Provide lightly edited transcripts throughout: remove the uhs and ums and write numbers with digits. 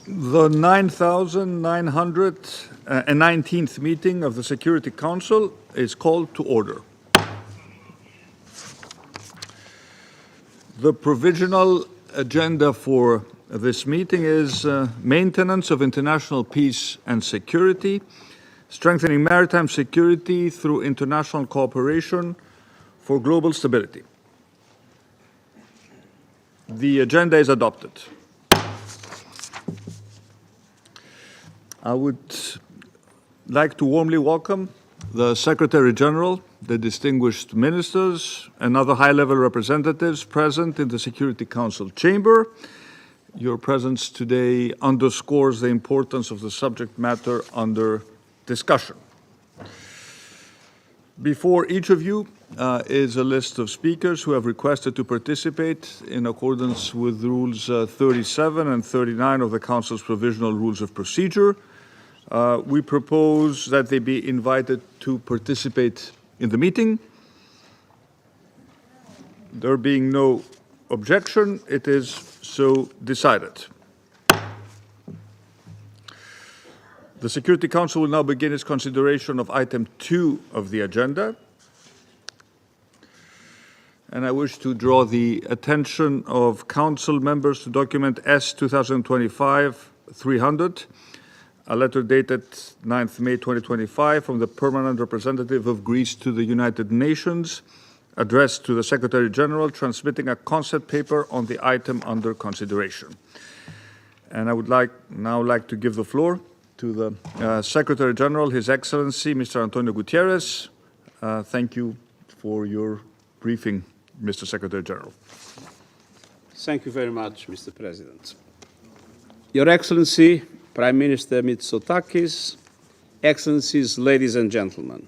The 9,919th meeting of the Security Council is called to order. The provisional agenda for this meeting is maintenance of international peace and security, strengthening maritime security through international cooperation for global stability. The agenda is adopted. I would like to warmly welcome the Secretary General, the distinguished ministers, and other high-level representatives present in the Security Council chamber. Your presence today underscores the importance of the subject matter under discussion. Before each of you is a list of speakers who have requested to participate in accordance with Rules 37 and 39 of the Council's Provisional Rules of Procedure. We propose that they be invited to participate in the meeting. There being no objection, it is so decided. The Security Council will now begin its consideration of item 2 of the agenda. And I wish to draw the attention of Council members to document S 2025-300, a letter dated 9th May 2025 from the Permanent Representative of Greece to the United Nations, addressed to the Secretary General, transmitting a concept paper on the item under consideration. And I would now like to give the floor to the Secretary General, His Excellency, Mr. Antonio Gutierrez. Thank you for your briefing, Mr. Secretary General. Thank you very much, Mr. President. Your Excellency, Prime Minister Mitsotakis, Excellencies, ladies and gentlemen,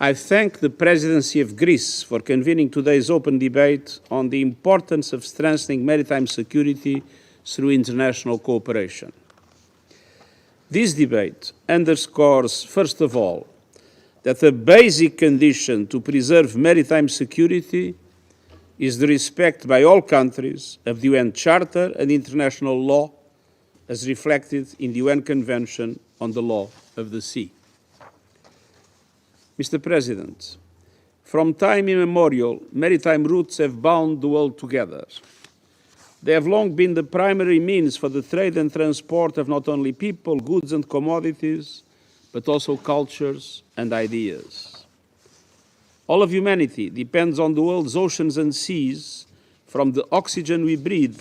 I thank the Presidency of Greece for convening today's open debate on the importance of strengthening maritime security through international cooperation. This debate underscores, first of all, that the basic condition to preserve maritime security is the respect by all countries of the UN Charter and international law as reflected in the UN Convention on the Law of the Sea. Mr. President, from time immemorial, maritime routes have bound the world together. They have long been the primary means for the trade and transport of not only people, goods and commodities, but also cultures and ideas. All of humanity depends on the world's oceans and seas, from the oxygen we breathe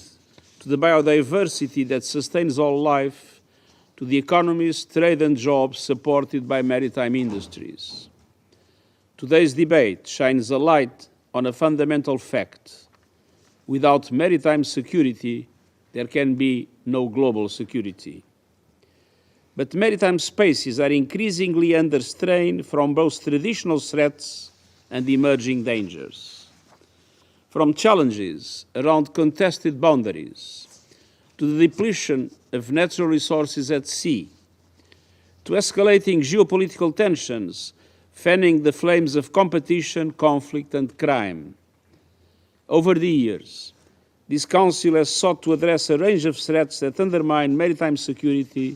to the biodiversity that sustains all life, to the economies, trade and jobs supported by maritime industries. Today's debate shines a light on a fundamental fact. Without maritime security, there can be no global security. But maritime spaces are increasingly under strain from both traditional threats and emerging dangers. From challenges around contested boundaries, to the depletion of natural resources at sea, to escalating geopolitical tensions, fanning the flames of competition, conflict and crime. Over the years, this Council has sought to address a range of threats that undermine maritime security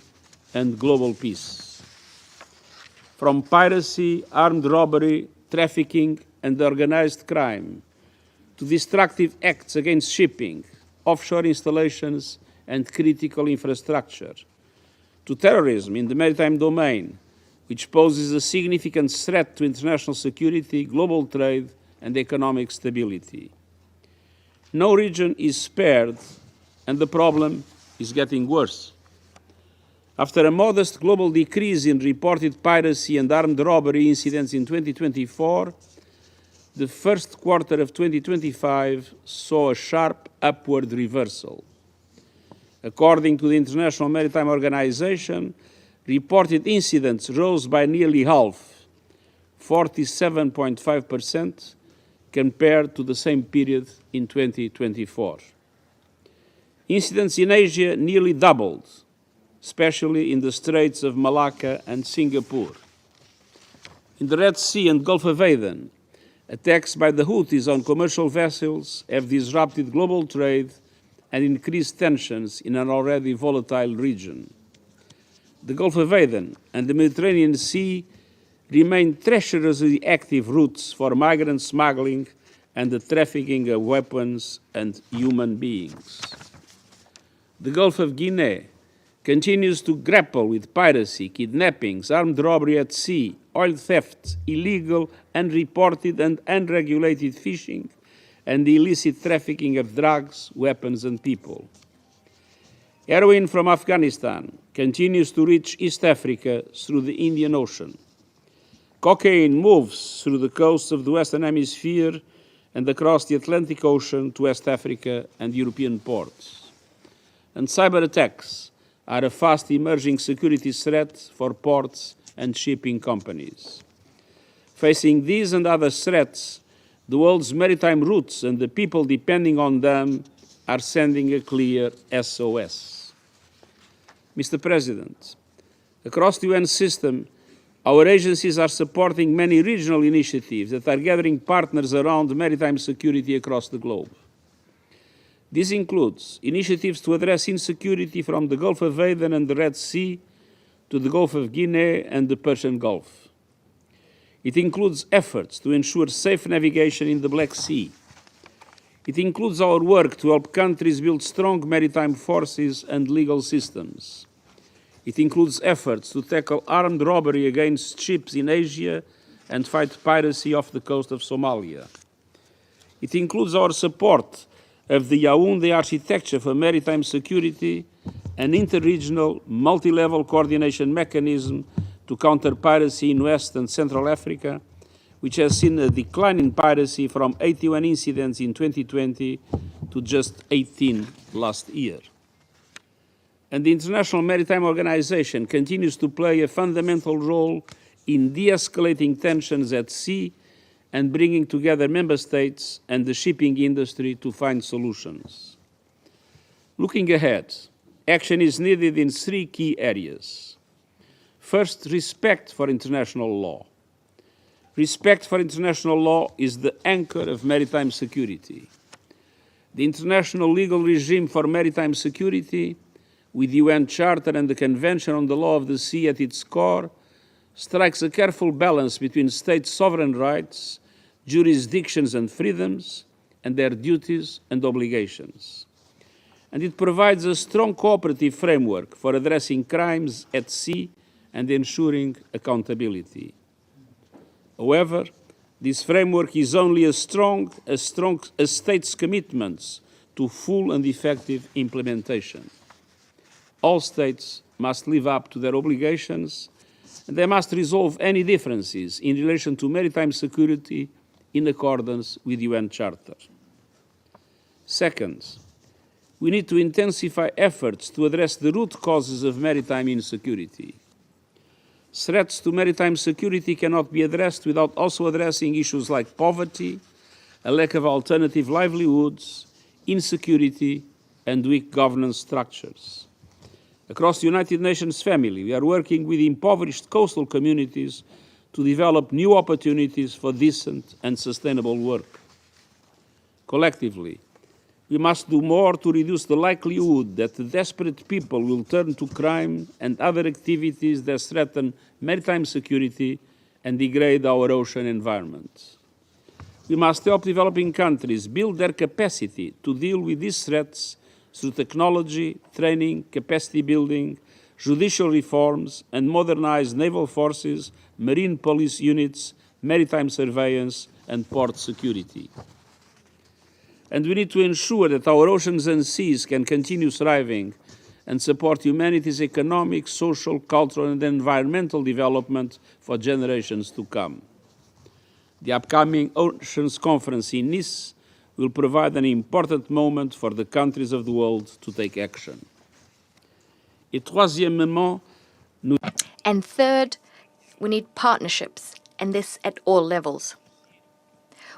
and global peace. From piracy, armed robbery, trafficking and organized crime, to destructive acts against shipping, offshore installations and critical infrastructure, to terrorism in the maritime domain, which poses a significant threat to international security, global trade and economic stability. No region is spared, and the problem is getting worse. After a modest global decrease in reported piracy and armed robbery incidents in 2024, the first quarter of 2025 saw a sharp upward reversal. According to the International Maritime Organization, reported incidents rose by nearly half, 47.5%, compared to the same period in 2024. Incidents in Asia nearly doubled, especially in the Straits of Malacca and Singapore. In the Red Sea and Gulf of Aden, attacks by the Houthis on commercial vessels have disrupted global trade and increase tensions in an already volatile region. The Gulf of Aden and the Mediterranean Sea remain treacherously active routes for migrant smuggling and the trafficking of weapons and human beings. The Gulf of Guinea continues to grapple with piracy, kidnappings, armed robbery at sea, oil theft, illegal, unreported and unregulated fishing, and the illicit trafficking of drugs, weapons and people. Heroin from Afghanistan continues to reach East Africa through the Indian Ocean. Cocaine moves through the coasts of the Western Hemisphere and across the Atlantic Ocean to West Africa and European ports. And cyber attacks are a fast emerging security threat for ports and shipping companies. Facing these and other threats, the world's maritime routes and the people depending on them are sending a clear SOS. Mr. President, across the UN system, our agencies are supporting many regional initiatives that are gathering partners around maritime security across the globe. This includes initiatives to address insecurity from the Gulf of Aden and the Red Sea to the Gulf of Guinea and the Persian Gulf. It includes efforts to ensure safe navigation in the Black Sea. It includes our work to help countries build strong maritime forces and legal systems. It includes efforts to tackle armed robbery against ships in Asia and fight piracy off the coast of Somalia. It includes our support of the Yaoundé architecture for maritime security, an interregional, multi-level coordination mechanism to counter piracy in West and Central Africa, which has seen a decline in piracy from 81 incidents in 2020 to just 18 last year. And the International Maritime Organization continues to play a fundamental role in de-escalating tensions at sea and bringing together member states and the shipping industry to find solutions. Looking ahead, action is needed in three key areas. First, respect for international law. Respect for international law is the anchor of maritime security. The international legal regime for maritime security, with the UN Charter and the Convention on the Law of the Sea at its core, strikes a careful balance between state sovereign rights, jurisdictions and freedoms, and their duties and obligations. And it provides a strong cooperative framework for addressing crimes at sea and ensuring accountability. However, this framework is only as strong as states' commitments to full and effective implementation. All states must live up to their obligations, and they must resolve any differences in relation to maritime security in accordance with the UN Charter. Second, we need to intensify efforts to address the root causes of maritime insecurity. Threats to maritime security cannot be addressed without also addressing issues like poverty, a lack of alternative livelihoods, insecurity, and weak governance structures. Across the United Nations family, we are working with impoverished coastal communities to develop new opportunities for decent and sustainable work. Collectively, we must do more to reduce the likelihood that the desperate people will turn to crime and other activities that threaten maritime security and degrade our ocean environment. We must help developing countries build their capacity to deal with these threats through technology, training, capacity building, judicial reforms, and modernized naval forces, marine police units, maritime surveillance, and port security. And we need to ensure that our oceans and seas can continue thriving and support humanity's economic, social, cultural, and environmental development for generations to come. The upcoming Oceans Conference in Nice will provide an important moment for the countries of the world to take action. And third, we need partnerships, and this at all levels.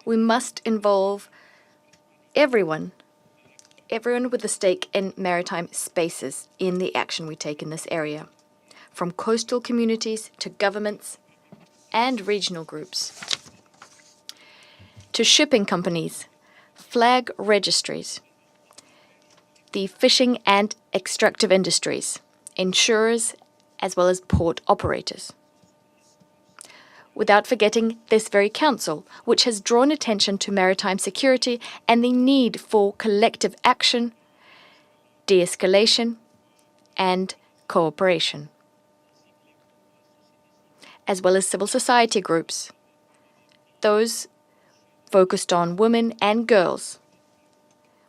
We must involve everyone with a stake in maritime spaces in the action we take in this area, from coastal communities to governments and regional groups, to shipping companies, flag registries, the fishing and extractive industries, insurers, as well as port operators. Without forgetting this very council, which has drawn attention to maritime security and the need for collective action, de-escalation, and cooperation, as well as civil society groups, those focused on women and girls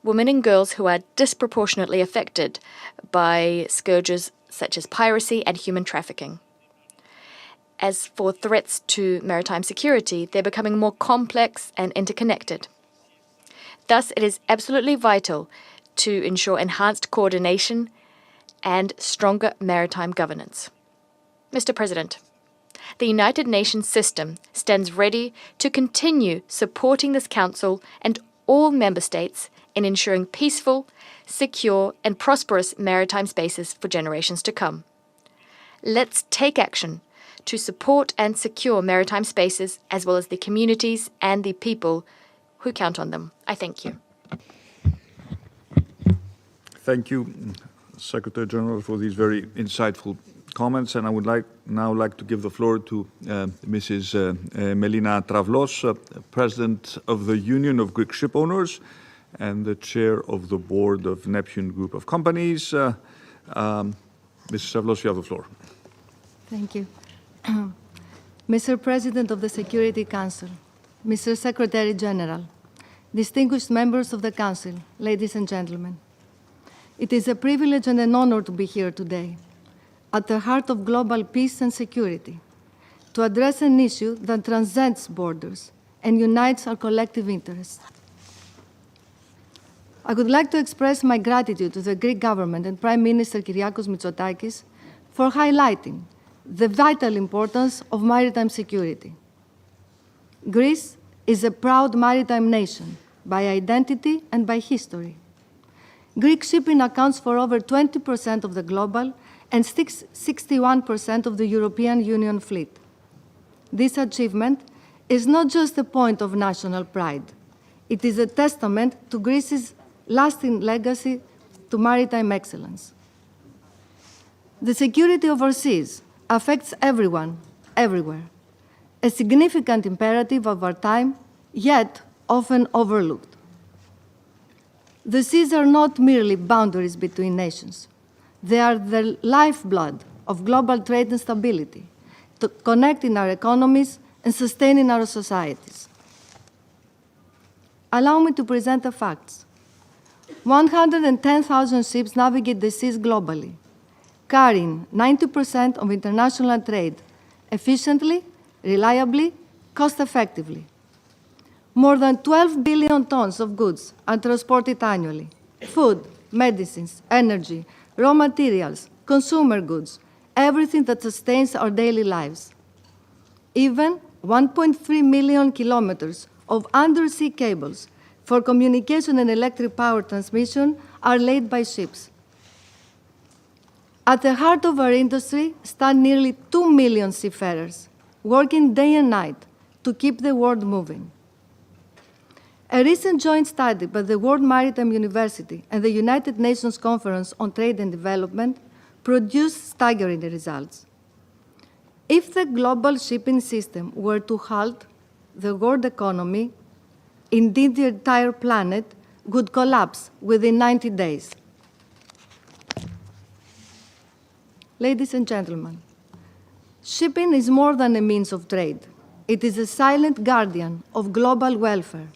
who are disproportionately affected by scourges such as piracy and human trafficking. As for threats to maritime security, they're becoming more complex and interconnected. Thus, it is absolutely vital to ensure enhanced coordination and stronger maritime governance. Mr. President, the United Nations system stands ready to continue supporting this Council and all member states in ensuring peaceful, secure, and prosperous maritime spaces for generations to come. Let's take action to support and secure maritime spaces as well as the communities and the people who count on them. I thank you. Thank you, Secretary General, for these very insightful comments. And I would now like to give the floor to Mrs. Melina Travlos, President of the Union of Greek Ship Owners and the Chair of the Board of Neptune Group of Companies. Mrs. Travlos, you have the floor. Thank you. Mr. President of the Security Council, Mr. Secretary General, distinguished members of the Council, ladies and gentlemen, it is a privilege and an honor to be here today, at the heart of global peace and security, to address an issue that transcends borders and unites our collective interests. I would like to express my gratitude to the Greek government and Prime Minister Kyriakos Mitsotakis for highlighting the vital importance of maritime security. Greece is a proud maritime nation by identity and by history. Greek shipping accounts for over 20% of the global and 61% of the European Union fleet. This achievement is not just a point of national pride. It is a testament to Greece's lasting legacy to maritime excellence. The security of our seas affects everyone, everywhere, a significant imperative of our time, yet often overlooked. The seas are not merely boundaries between nations. They are the lifeblood of global trade and stability, connecting our economies and sustaining our societies. Allow me to present the facts. 110,000 ships navigate the seas globally, carrying 90% of international trade efficiently, reliably, cost-effectively. More than 12 billion tons of goods are transported annually: food, medicines, energy, raw materials, consumer goods, everything that sustains our daily lives. Even 1.3 million kilometers of undersea cables for communication and electric power transmission are laid by ships. At the heart of our industry stand nearly 2 million seafarers, working day and night to keep the world moving. A recent joint study by the World Maritime University and the United Nations Conference on Trade and Development produced staggering results. If the global shipping system were to halt, the world economy, indeed the entire planet, would collapse within 90 days. Ladies and gentlemen, shipping is more than a means of trade. It is a silent guardian of global welfare.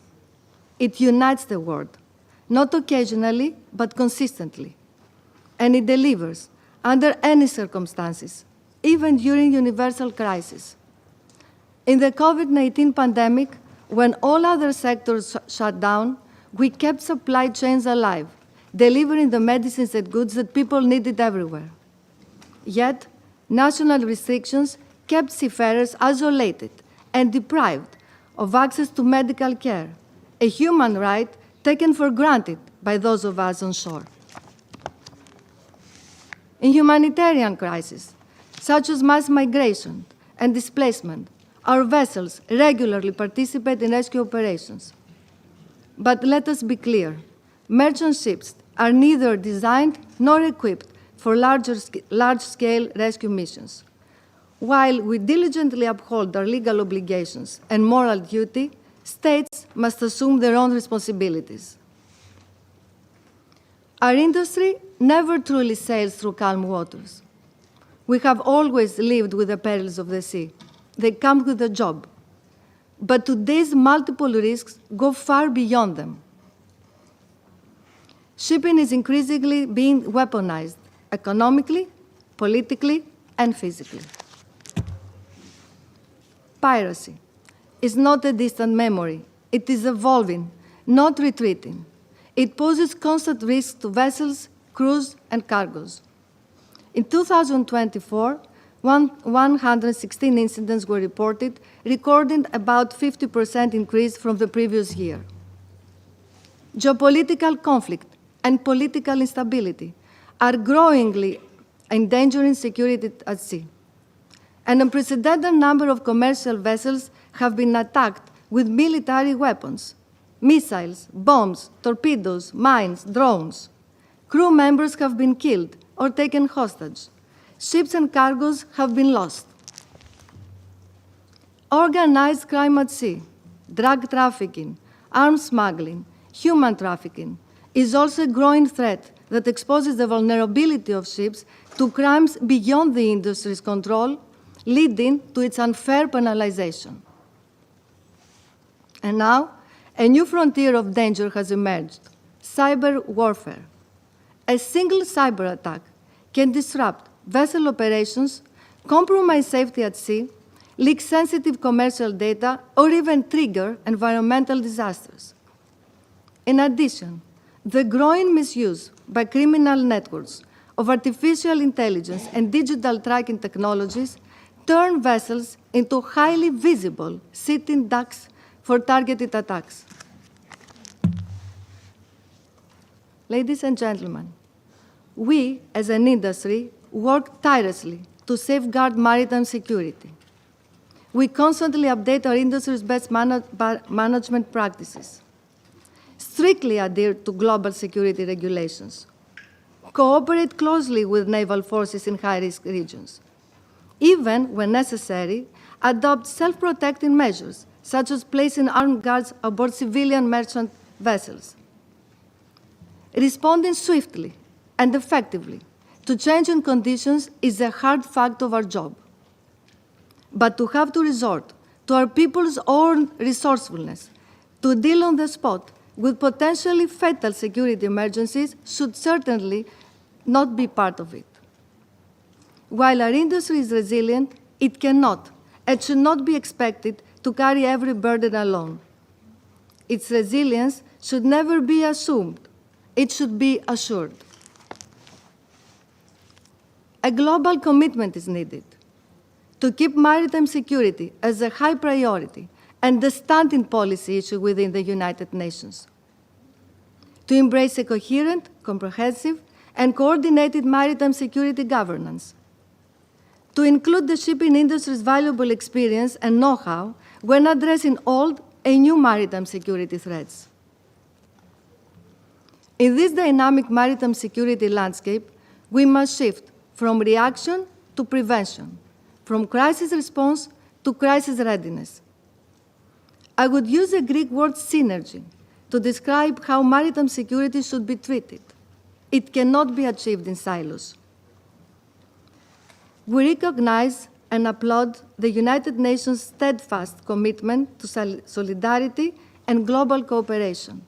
It unites the world, not occasionally, but consistently. And it delivers under any circumstances, even during universal crisis. In the COVID-19 pandemic, when all other sectors shut down, we kept supply chains alive, delivering the medicines and goods that people needed everywhere. Yet, national restrictions kept seafarers isolated and deprived of access to medical care, a human right taken for granted by those of us on shore. In humanitarian crises, such as mass migration and displacement, our vessels regularly participate in rescue operations. But let us be clear, merchant ships are neither designed nor equipped for large-scale rescue missions. While we diligently uphold our legal obligations and moral duty, states must assume their own responsibilities. Our industry never truly sails through calm waters. We have always lived with the perils of the sea. They come with the job. But today's multiple risks go far beyond them. Shipping is increasingly being weaponized economically, politically, and physically. Piracy is not a distant memory. It is evolving, not retreating. It poses constant risks to vessels, crews, and cargoes. In 2024, 116 incidents were reported, recording about 50% increase from the previous year. Geopolitical conflict and political instability are growingly endangering security at sea. An unprecedented number of commercial vessels have been attacked with military weapons, missiles, bombs, torpedoes, mines, drones. Crew members have been killed or taken hostage. Ships and cargoes have been lost. Organized crime at sea, drug trafficking, arms smuggling, human trafficking is also a growing threat that exposes the vulnerability of ships to crimes beyond the industry's control, leading to its unfair penalization. And now, a new frontier of danger has emerged: cyber warfare. A single cyber attack can disrupt vessel operations, compromise safety at sea, leak sensitive commercial data, or even trigger environmental disasters. In addition, the growing misuse by criminal networks of artificial intelligence and digital tracking technologies turn vessels into highly visible sitting ducks for targeted attacks. Ladies and gentlemen, we as an industry work tirelessly to safeguard maritime security. We constantly update our industry's best management practices, strictly adhere to global security regulations, cooperate closely with naval forces in high-risk regions, even when necessary, adopt self-protecting measures, such as placing armed guards aboard civilian merchant vessels. Responding swiftly and effectively to changing conditions is a hard fact of our job. But to have to resort to our people's own resourcefulness to deal on the spot with potentially fatal security emergencies should certainly not be part of it. While our industry is resilient, it cannot and should not be expected to carry every burden alone. Its resilience should never be assumed. It should be assured. A global commitment is needed to keep maritime security as a high priority and a standing policy issue within the United Nations, to embrace a coherent, comprehensive, and coordinated maritime security governance, to include the shipping industry's valuable experience and know-how when addressing old and new maritime security threats. In this dynamic maritime security landscape, we must shift from reaction to prevention, from crisis response to crisis readiness. I would use the Greek word synergy to describe how maritime security should be treated. It cannot be achieved in silos. We recognize and applaud the United Nations' steadfast commitment to solidarity and global cooperation,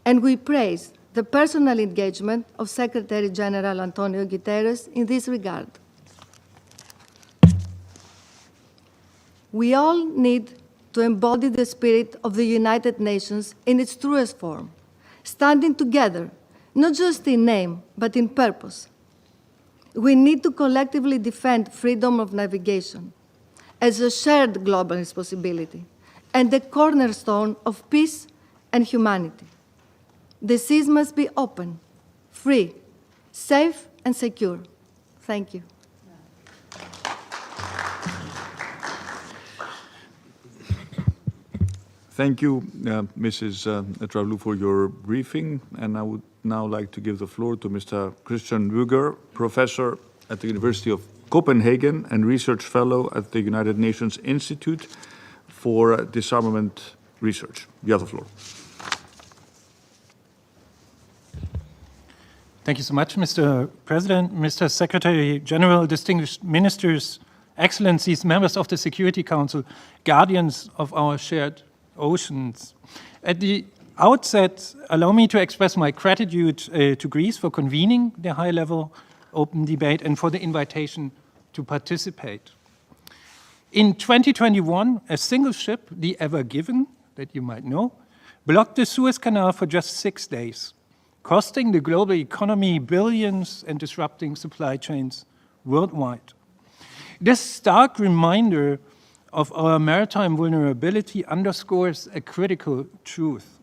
and we praise the personal engagement of Secretary General Antonio Guterres in this regard. We all need to embody the spirit of the United Nations in its truest form, standing together, not just in name, but in purpose. We need to collectively defend freedom of navigation as a shared global responsibility and the cornerstone of peace and humanity. The seas must be open, free, safe, and secure. Thank you. Thank you, Mrs. Travlu, for your briefing. And I would now like to give the floor to Mr. Christian Ruger, professor at the University of Copenhagen and research fellow at the United Nations Institute for Disarmament Research. You have the floor. Thank you so much, Mr. President, Mr. Secretary General, distinguished ministers, excellencies, members of the Security Council, guardians of our shared oceans. At the outset, allow me to express my gratitude to Greece for convening the high-level open debate and for the invitation to participate. In 2021, a single ship, the Ever Given, that you might know, blocked the Suez Canal for just 6 days, costing the global economy billions and disrupting supply chains worldwide. This stark reminder of our maritime vulnerability underscores a critical truth.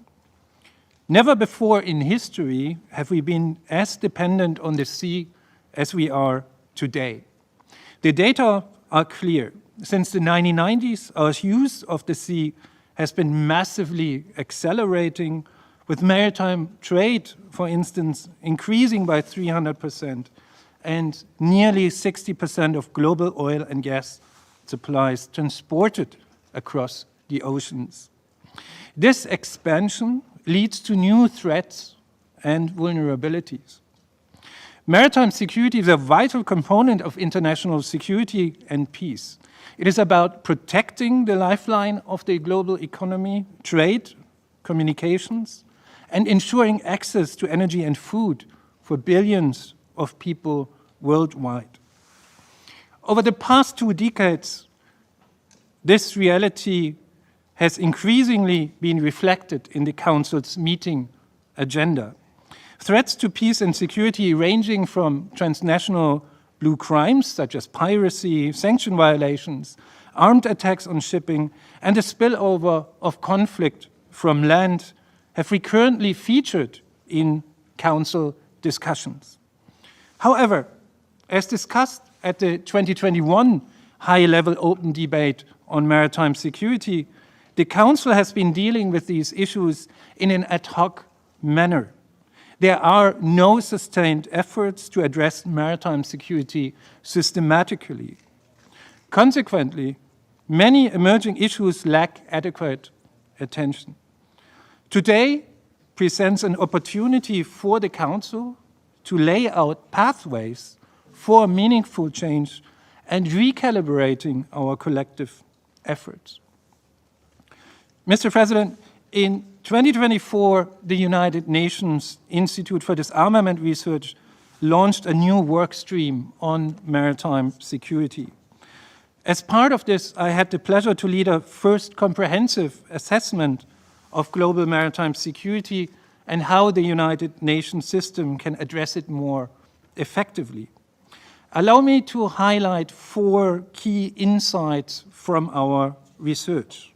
Never before in history have we been as dependent on the sea as we are today. The data are clear. Since the 1990s, our use of the sea has been massively accelerating, with maritime trade, for instance, increasing by 300%, and nearly 60% of global oil and gas supplies transported across the oceans. This expansion leads to new threats and vulnerabilities. Maritime security is a vital component of international security and peace. It is about protecting the lifeline of the global economy, trade, communications, and ensuring access to energy and food for billions of people worldwide. Over the past 2 decades, this reality has increasingly been reflected in the Council's meeting agenda. Threats to peace and security ranging from transnational blue crimes such as piracy, sanction violations, armed attacks on shipping, and the spillover of conflict from land have recurrently featured in Council discussions. However, as discussed at the 2021 high-level open debate on maritime security, the Council has been dealing with these issues in an ad hoc manner. There are no sustained efforts to address maritime security systematically. Consequently, many emerging issues lack adequate attention. Today presents an opportunity for the Council to lay out pathways for meaningful change and recalibrating our collective efforts. Mr. President, in 2024, the United Nations Institute for Disarmament Research launched a new work stream on maritime security. As part of this, I had the pleasure to lead a first comprehensive assessment of global maritime security and how the United Nations system can address it more effectively. Allow me to highlight 4 key insights from our research.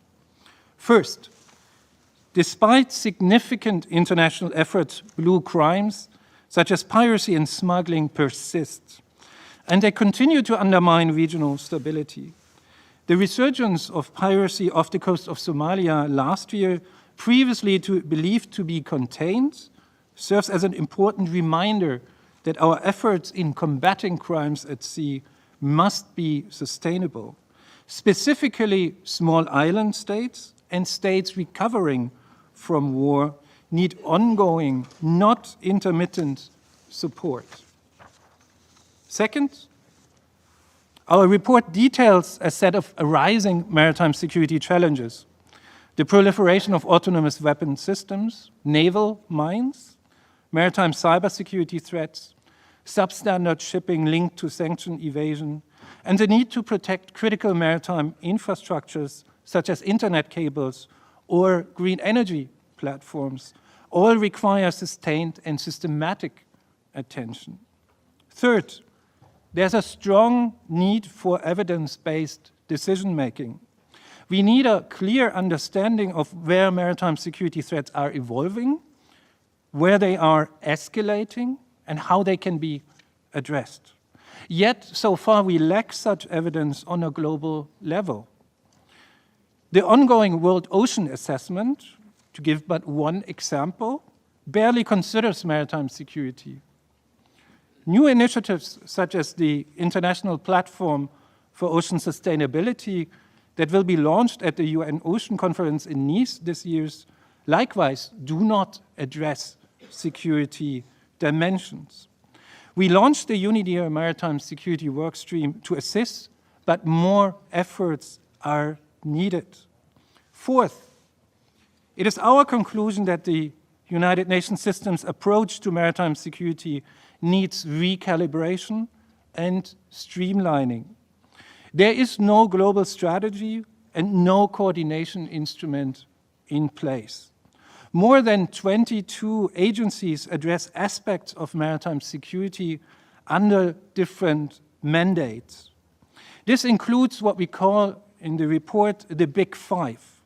First, despite significant international efforts, blue crimes such as piracy and smuggling persist, and they continue to undermine regional stability. The resurgence of piracy off the coast of Somalia last year, previously believed to be contained, serves as an important reminder that our efforts in combating crimes at sea must be sustainable. Specifically, small island states and states recovering from war need ongoing, not intermittent support. Second, our report details a set of arising maritime security challenges: the proliferation of autonomous weapon systems, naval mines, maritime cybersecurity threats, substandard shipping linked to sanction evasion, and the need to protect critical maritime infrastructures such as internet cables or green energy platforms, all require sustained and systematic attention. Third, there's a strong need for evidence-based decision-making. We need a clear understanding of where maritime security threats are evolving, where they are escalating, and how they can be addressed. Yet, so far, we lack such evidence on a global level. The ongoing World Ocean Assessment, to give but one example, barely considers maritime security. New initiatives such as the International Platform for Ocean Sustainability that will be launched at the UN Ocean Conference in Nice this year likewise do not address security dimensions. We launched the UNIDIR Maritime Security Workstream to assist, but more efforts are needed. Fourth, it is our conclusion that the United Nations system's approach to maritime security needs recalibration and streamlining. There is no global strategy and no coordination instrument in place. More than 22 agencies address aspects of maritime security under different mandates. This includes what we call in the report the Big Five: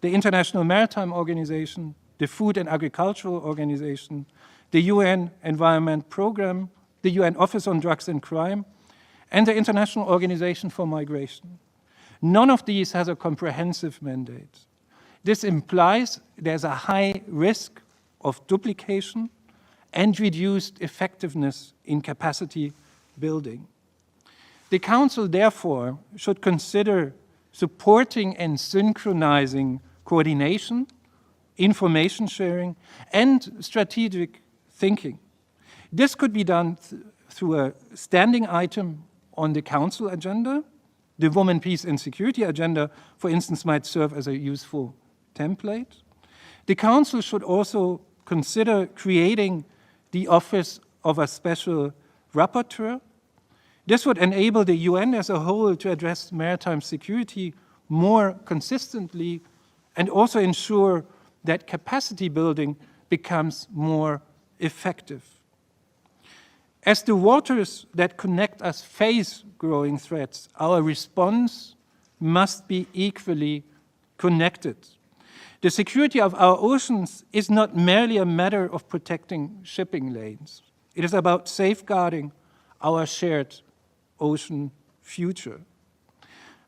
the International Maritime Organization, the Food and Agricultural Organization, the UN Environment Programme, the UN Office on Drugs and Crime, and the International Organization for Migration. None of these has a comprehensive mandate. This implies there's a high risk of duplication and reduced effectiveness in capacity building. The Council, therefore, should consider supporting and synchronizing coordination, information sharing, and strategic thinking. This could be done through a standing item on the Council agenda. The Women, Peace and Security agenda, for instance, might serve as a useful template. The Council should also consider creating the Office of a Special Rapporteur. This would enable the UN as a whole to address maritime security more consistently and also ensure that capacity building becomes more effective. As the waters that connect us face growing threats, our response must be equally connected. The security of our oceans is not merely a matter of protecting shipping lanes. It is about safeguarding our shared ocean future.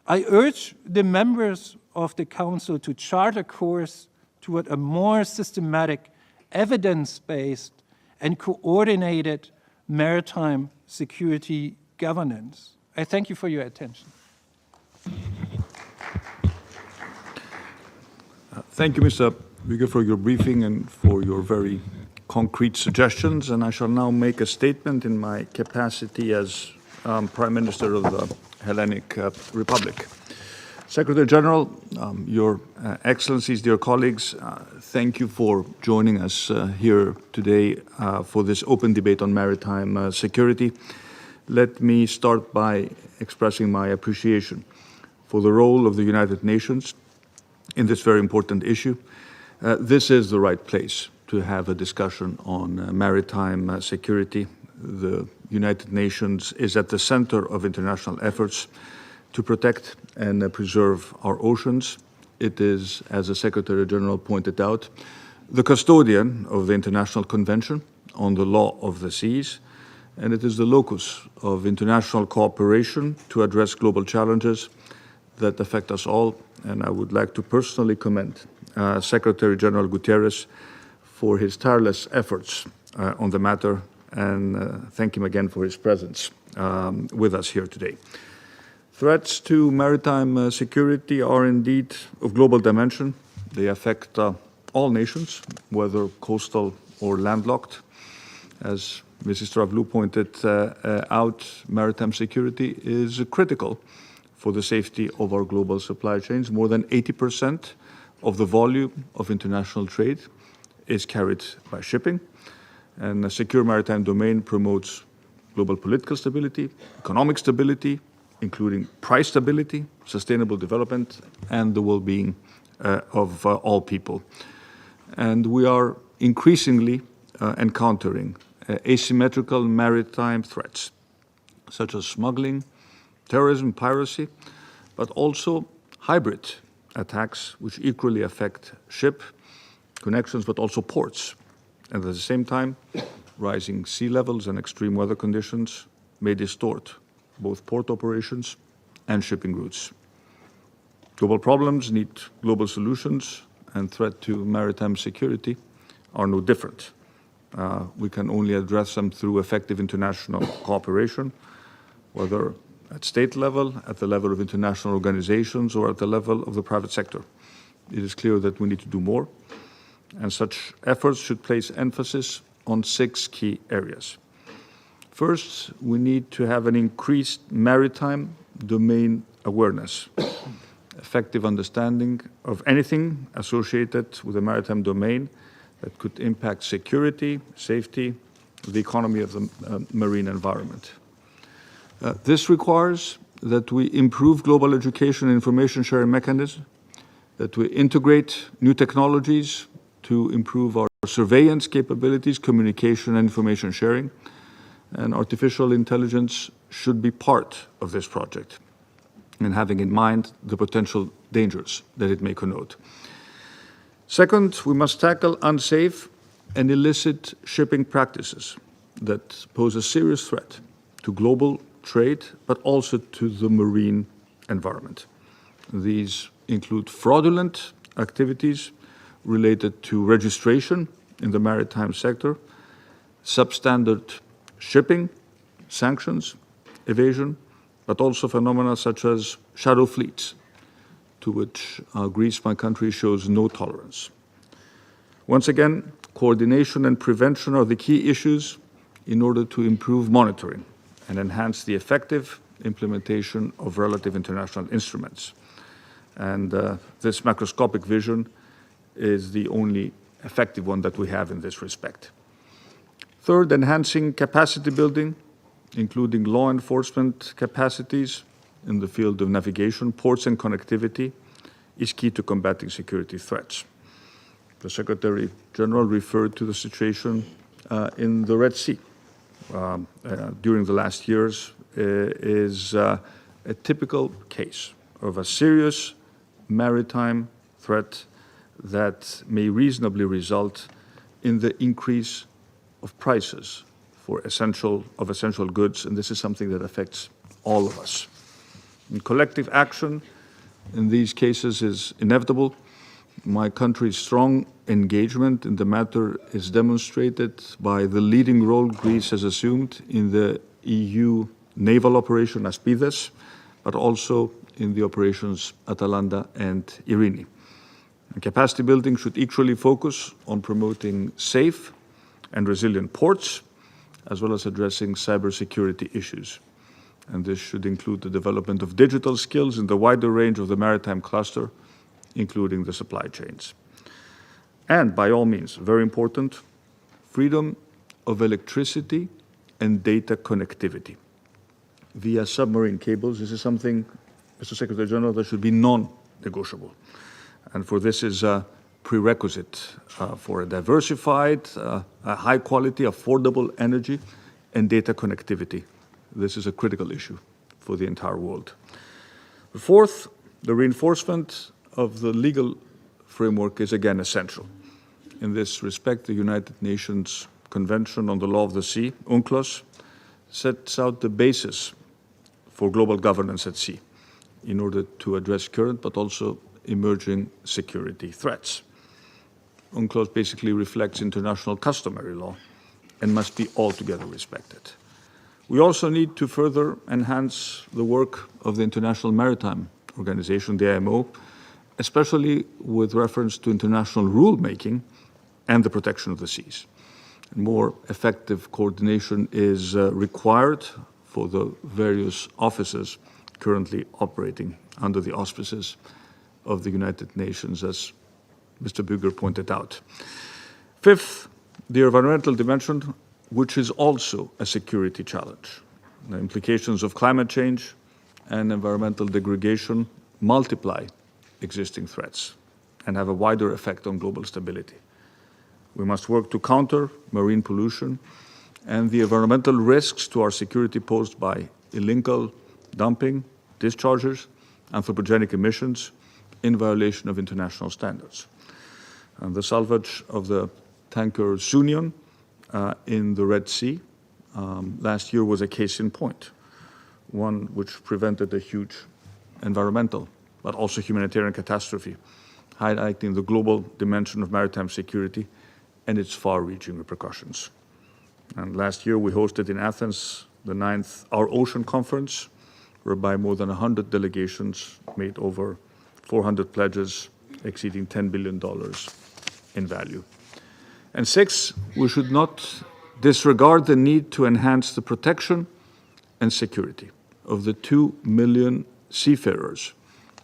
I urge the members of the Council to chart a course toward a more systematic, evidence-based, and coordinated maritime security governance. I thank you for your attention. Thank you, Mr. Bugge, for your briefing and for your very concrete suggestions. And I shall now make a statement in my capacity as Prime Minister of the Hellenic Republic. Secretary General, Your Excellencies, dear colleagues, thank you for joining us here today for this open debate on maritime security. Let me start by expressing my appreciation for the role of the United Nations in this very important issue. This is the right place to have a discussion on maritime security. The United Nations is at the center of international efforts to protect and preserve our oceans. It is, as the Secretary General pointed out, the custodian of the International Convention on the Law of the Seas, and it is the locus of international cooperation to address global challenges that affect us all. And I would like to personally commend Secretary General Guterres for his tireless efforts on the matter, and thank him again for his presence with us here today. Threats to maritime security are indeed of global dimension. They affect all nations, whether coastal or landlocked. As Mrs. Stravlou pointed out, maritime security is critical for the safety of our global supply chains. More than 80% of the volume of international trade is carried by shipping, and a secure maritime domain promotes global political stability, economic stability, including price stability, sustainable development, and the well-being of all people. And we are increasingly encountering asymmetrical maritime threats, such as smuggling, terrorism, piracy, but also hybrid attacks, which equally affect ship connections, but also ports. And at the same time, rising sea levels and extreme weather conditions may distort both port operations and shipping routes. Global problems need global solutions, and threat to maritime security are no different. We can only address them through effective international cooperation, whether at state level, at the level of international organizations, or at the level of the private sector. It is clear that we need to do more, and such efforts should place emphasis on 6 key areas. First, we need to have an increased maritime domain awareness, effective understanding of anything associated with the maritime domain that could impact security, safety, the economy of the marine environment. This requires that we improve global education and information sharing mechanisms, that we integrate new technologies to improve our surveillance capabilities, communication and information sharing, and artificial intelligence should be part of this project, and having in mind the potential dangers that it may connote. Second, we must tackle unsafe and illicit shipping practices that pose a serious threat to global trade, but also to the marine environment. These include fraudulent activities related to registration in the maritime sector, substandard shipping, sanctions, evasion, but also phenomena such as shadow fleets, to which Greece, my country, shows no tolerance. Once again, coordination and prevention are the key issues in order to improve monitoring and enhance the effective implementation of relative international instruments. And this macroscopic vision is the only effective one that we have in this respect. Third, enhancing capacity building, including law enforcement capacities in the field of navigation, ports and connectivity, is key to combating security threats. The Secretary General referred to the situation in the Red Sea during the last years is a typical case of a serious maritime threat that may reasonably result in the increase of prices for essential goods, and this is something that affects all of us. And collective action in these cases is inevitable. My country's strong engagement in the matter is demonstrated by the leading role Greece has assumed in the EU naval operation Aspides, but also in the operations Atalanta and Irini. And capacity building should equally focus on promoting safe and resilient ports, as well as addressing cybersecurity issues. And this should include the development of digital skills in the wider range of the maritime cluster, including the supply chains. And by all means, very important, freedom of electricity and data connectivity via submarine cables. This is something, Mr. Secretary General, that should be non-negotiable. And for this is a prerequisite for a diversified, a high quality, affordable energy and data connectivity. This is a critical issue for the entire world. Fourth, the reinforcement of the legal framework is again essential. In this respect, the United Nations Convention on the Law of the Sea, UNCLOS, sets out the basis for global governance at sea in order to address current but also emerging security threats. UNCLOS basically reflects international customary law and must be altogether respected. We also need to further enhance the work of the International Maritime Organization, the IMO, especially with reference to international rulemaking and the protection of the seas. More effective coordination is required for the various offices currently operating under the auspices of the United Nations, as Mr. Büger pointed out. Fifth, the environmental dimension, which is also a security challenge. The implications of climate change and environmental degradation multiply existing threats and have a wider effect on global stability. We must work to counter marine pollution and the environmental risks to our security posed by illegal dumping, discharges, anthropogenic emissions in violation of international standards. And the salvage of the tanker Sunion in the Red Sea last year was a case in point, one which prevented a huge environmental but also humanitarian catastrophe, highlighting the global dimension of maritime security and its far-reaching repercussions. And last year we hosted in Athens the 9th Our Ocean Conference, whereby more than 100 delegations made over 400 pledges exceeding $10 billion in value. And 6, we should not disregard the need to enhance the protection and security of the 2 million seafarers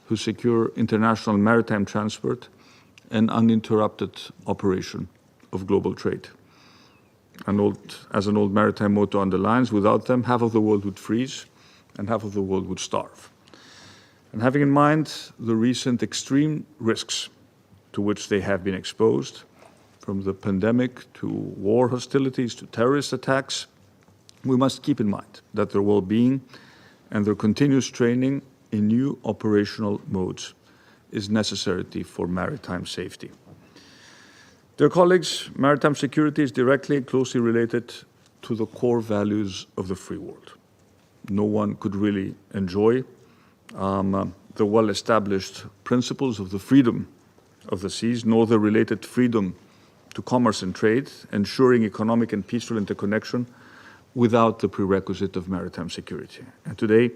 who secure international maritime transport and uninterrupted operation of global trade. As an old maritime motto underlines, without them, half of the world would freeze and half of the world would starve. And having in mind the recent extreme risks to which they have been exposed, from the pandemic to war hostilities to terrorist attacks, we must keep in mind that their well-being and their continuous training in new operational modes is necessary for maritime safety. Dear colleagues, maritime security is directly and closely related to the core values of the free world. No one could really enjoy the well-established principles of the freedom of the seas, nor the related freedom to commerce and trade, ensuring economic and peaceful interconnection without the prerequisite of maritime security. And today,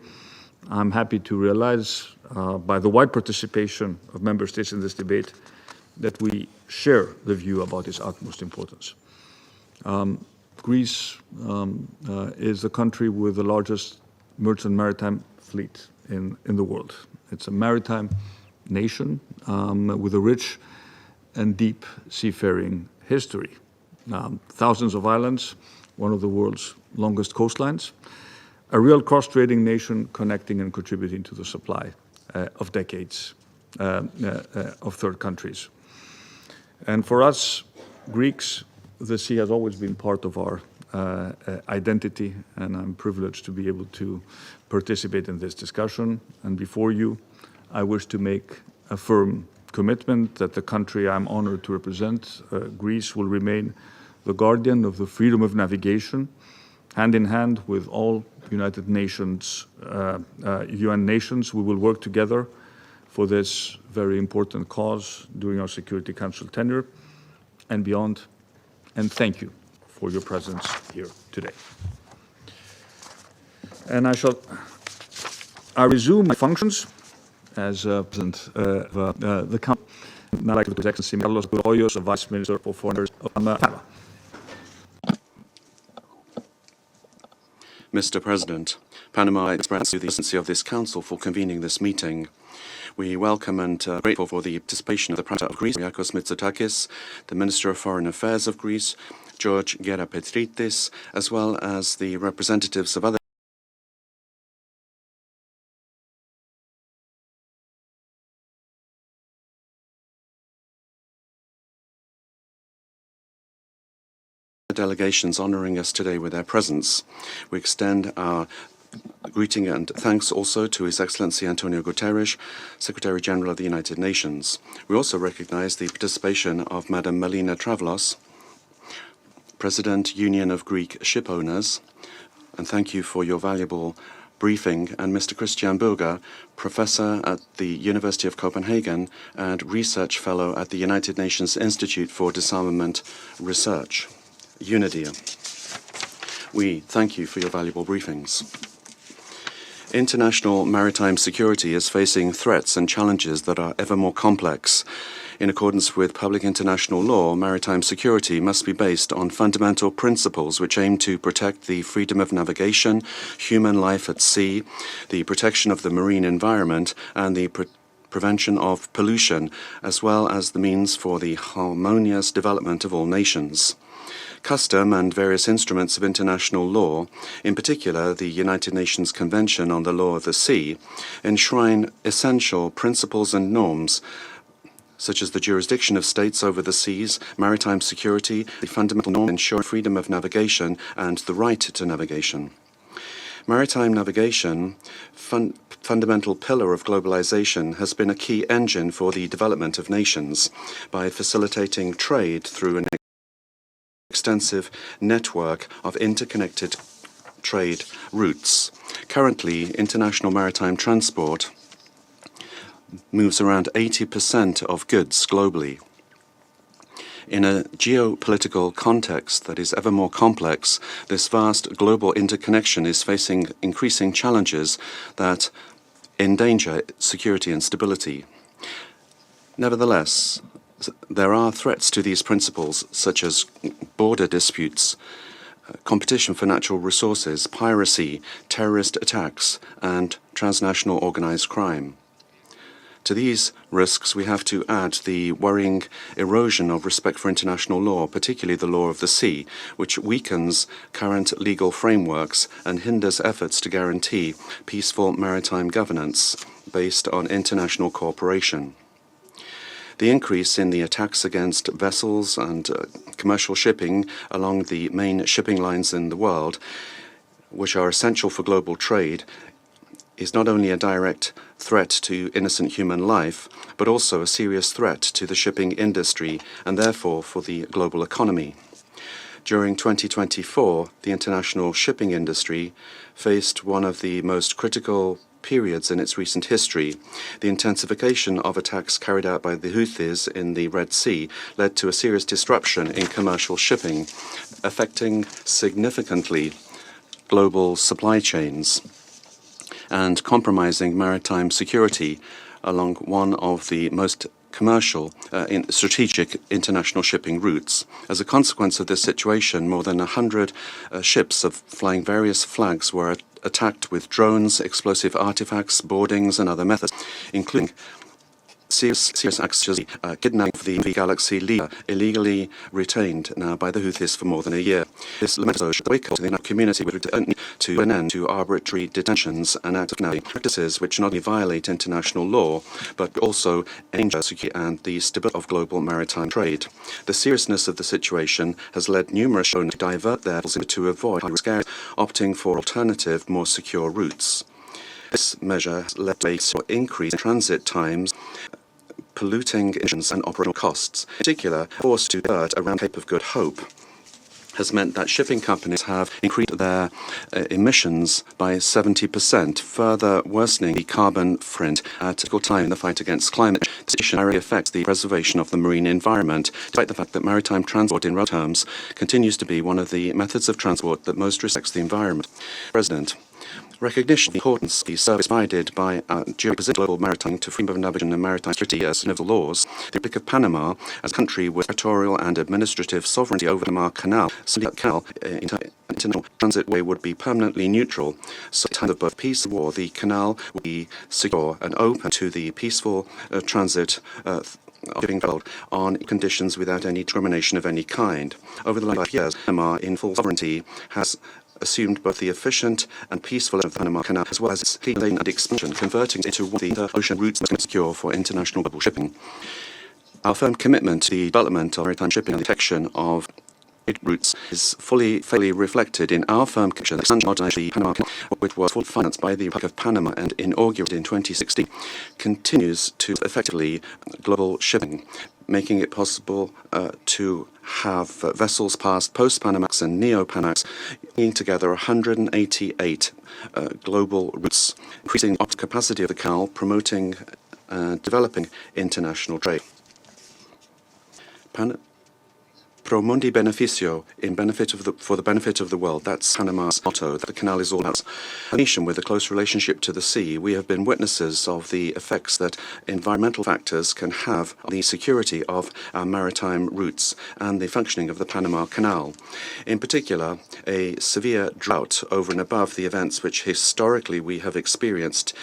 I'm happy to realize, by the wide participation of member states in this debate, that we share the view about its utmost importance. Greece is the country with the largest merchant maritime fleet in the world. It's a maritime nation with a rich and deep seafaring history. Thousands of islands, one of the world's longest coastlines, a real cross-trading nation connecting and contributing to the supply of decades of third countries. And for us, Greeks, the sea has always been part of our identity, and I'm privileged to be able to participate in this discussion. And before you, I wish to make a firm commitment that the country I'm honored to represent, Greece, will remain the guardian of the freedom of navigation, hand in hand with all United Nations, UN nations. We will work together for this very important cause during our Security Council tenure and beyond. And thank you for your presence here today. And I resume my functions as President of the Council. Now I'd like to His Excellency Carlos Gurroyos, Vice Minister for Foreign Affairs of Panama. Mr. President, Panama expresses the urgency of this Council for convening this meeting. We welcome and are grateful for the participation of the Prime Minister of Greece, Kyriakos Mitsotakis, the Minister of Foreign Affairs of Greece, George Gerapetritis, as well as the representatives of other delegations honoring us today with their presence. We extend our greeting and thanks also to His Excellency Antonio Guterres, Secretary General of the United Nations. We also recognize the participation of Madam Melina Travlos, President, Union of Greek Ship Owners, and thank you for your valuable briefing, and Mr. Christian Burger, Professor at the University of Copenhagen and Research Fellow at the United Nations Institute for Disarmament Research, UNIDIA. We thank you for your valuable briefings. International maritime security is facing threats and challenges that are ever more complex. In accordance with public international law, maritime security must be based on fundamental principles which aim to protect the freedom of navigation, human life at sea, the protection of the marine environment, and the prevention of pollution, as well as the means for the harmonious development of all nations. Custom and various instruments of international law, in particular the United Nations Convention on the Law of the Sea, enshrine essential principles and norms such as the jurisdiction of states over the seas, maritime security, the fundamental norm ensuring freedom of navigation, and the right to navigation. Maritime navigation, fundamental pillar of globalization, has been a key engine for the development of nations by facilitating trade through an extensive network of interconnected trade routes. Currently, international maritime transport moves around 80% of goods globally. In a geopolitical context that is ever more complex, this vast global interconnection is facing increasing challenges that endanger security and stability. Nevertheless, there are threats to these principles, such as border disputes, competition for natural resources, piracy, terrorist attacks, and transnational organized crime. To these risks, we have to add the worrying erosion of respect for international law, particularly the law of the sea, which weakens current legal frameworks and hinders efforts to guarantee peaceful maritime governance based on international cooperation. The increase in the attacks against vessels and commercial shipping along the main shipping lines in the world, which are essential for global trade, is not only a direct threat to innocent human life, but also a serious threat to the shipping industry and therefore for the global economy. During 2024, the international shipping industry faced one of the most critical periods in its recent history. The intensification of attacks carried out by the Houthis in the Red Sea led to a serious disruption in commercial shipping, affecting significantly global supply chains and compromising maritime security along one of the most commercial, strategic international shipping routes. As a consequence of this situation, more than 100 ships flying various flags were attacked with drones, explosive artifacts, boardings, and other methods, including serious acts such as kidnapping of the Galaxy leader, illegally retained now by the Houthis for more than a year. This laments the wake up to the international community with return to an end to arbitrary detentions and acts of kidnapping practices which not only violate international law, but also endanger security and the stability of global maritime trade. The seriousness of the situation has led numerous ships to divert their vessels to avoid high-risk areas, opting for alternative, more secure routes. This measure has led to an increase in transit times, polluting emissions and operational costs. In particular, forced to divert around Cape of Good Hope has meant that shipping companies have increased their emissions by 70%, further worsening the carbon footprint at a critical time in the fight against climate change. This situation directly affects the preservation of the marine environment, despite the fact that maritime transport in relative terms continues to be one of the methods of transport that most respects the environment. President, recognition of the importance of the service provided by global maritime to freedom of navigation and maritime security as civil laws, the Republic of Panama, as a country with territorial and administrative sovereignty over the Panama Canal, international transit way would be permanently neutral. So, in times of both peace and war, the canal would be secure and open to the peaceful transit of shipping on conditions without any discrimination of any kind. Over the last 5 years, Panama, in full sovereignty, has assumed both the efficient and peaceful of the Panama Canal, as well as its clean and expansion, converting it into one of the ocean routes most secure for international global shipping. Our firm commitment to the development of maritime shipping and the protection of routes is fully reflected in our firm commitment to modernize the Panama Canal, which was fully financed by the Republic of Panama and inaugurated in 2016, continues to effectively global shipping, making it possible to have vessels pass post-Panamax and neo-Panamax, bringing together 188 global routes, increasing the capacity of the canal, promoting and developing international trade. Pro mundi beneficio, for the benefit of the world. That's Panama's motto, that the canal is all about. A nation with a close relationship to the sea, we have been witnesses of the effects that environmental factors can have on the security of our maritime routes and the functioning of the Panama Canal. In particular, a severe drought over and above the events which historically we have experienced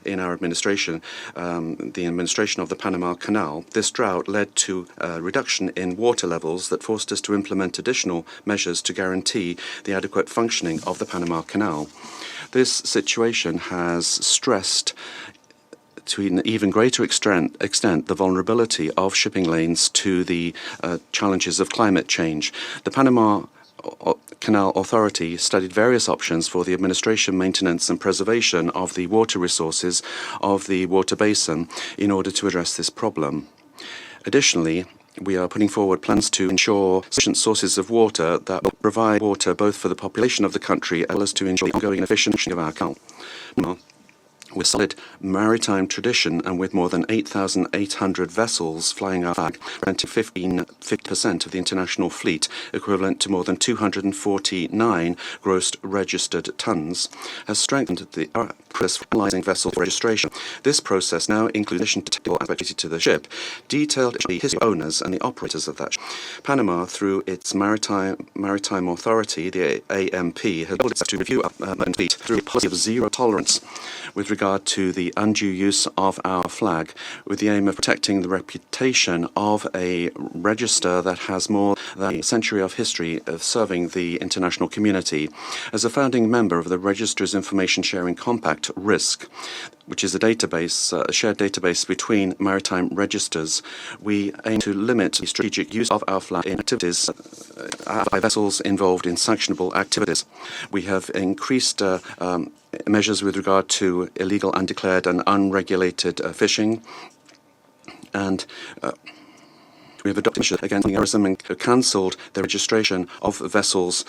in our administration, the administration of the Panama Canal. This drought led to a reduction in water levels that forced us to implement additional measures to guarantee the adequate functioning of the Panama Canal. This situation has stressed to an even greater extent the vulnerability of shipping lanes to the challenges of climate change. The Panama Canal Authority studied various options for the administration, maintenance and preservation of the water resources of the water basin in order to address this problem. Additionally, we are putting forward plans to ensure sufficient sources of water that will provide water both for the population of the country as well as to ensure the ongoing and efficient functioning of our canal. With solid maritime tradition and with more than 8,800 vessels flying our flag, representing 50% of the international fleet, equivalent to more than 249 gross registered tons, has strengthened the process for analysing vessel registration. This process now includes, in addition to technical aspects related to the ship, detailed history of owners and the operators of that ship. Panama, through its Maritime Authority, the AMP, has told itself to review our fleet through a policy of zero tolerance with regard to the undue use of our flag, with the aim of protecting the reputation of a register that has more than a century of history of serving the international community. As a founding member of the Register's Information Sharing Compact, RISC, which is a database, a shared database between maritime registers, we aim to limit the strategic use of our flag in activities by vessels involved in sanctionable activities. We have increased measures with regard to illegal, undeclared and unregulated fishing, and we have adopted measures against terrorism and cancelled the registration of vessels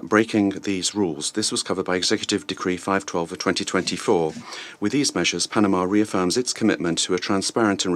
breaking these rules. This was covered by Executive Decree 512 of 2024. With these measures, Panama reaffirms its commitment to a transparent and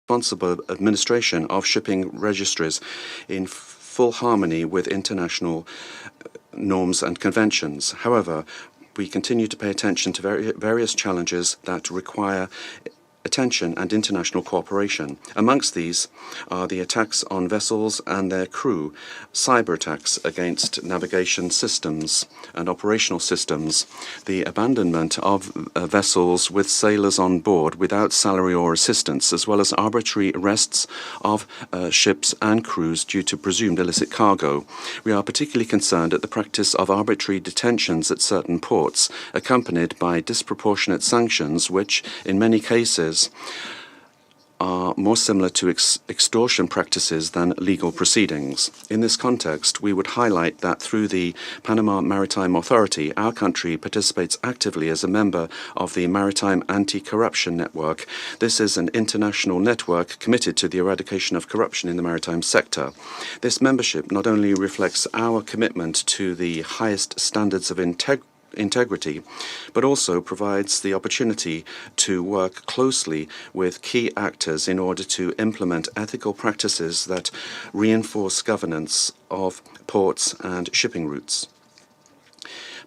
responsible administration of shipping registries in full harmony with international norms and conventions. However, we continue to pay attention to various challenges that require attention and international cooperation. Amongst these are the attacks on vessels and their crew, cyber attacks against navigation systems and operational systems, the abandonment of vessels with sailors on board without salary or assistance, as well as arbitrary arrests of ships and crews due to presumed illicit cargo. We are particularly concerned at the practice of arbitrary detentions at certain ports, accompanied by disproportionate sanctions which, in many cases, are more similar to extortion practices than legal proceedings. In this context, we would highlight that through the Panama Maritime Authority, our country participates actively as a member of the Maritime Anti-Corruption Network. This is an international network committed to the eradication of corruption in the maritime sector. This membership not only reflects our commitment to the highest standards of integrity, but also provides the opportunity to work closely with key actors in order to implement ethical practices that reinforce governance of ports and shipping routes.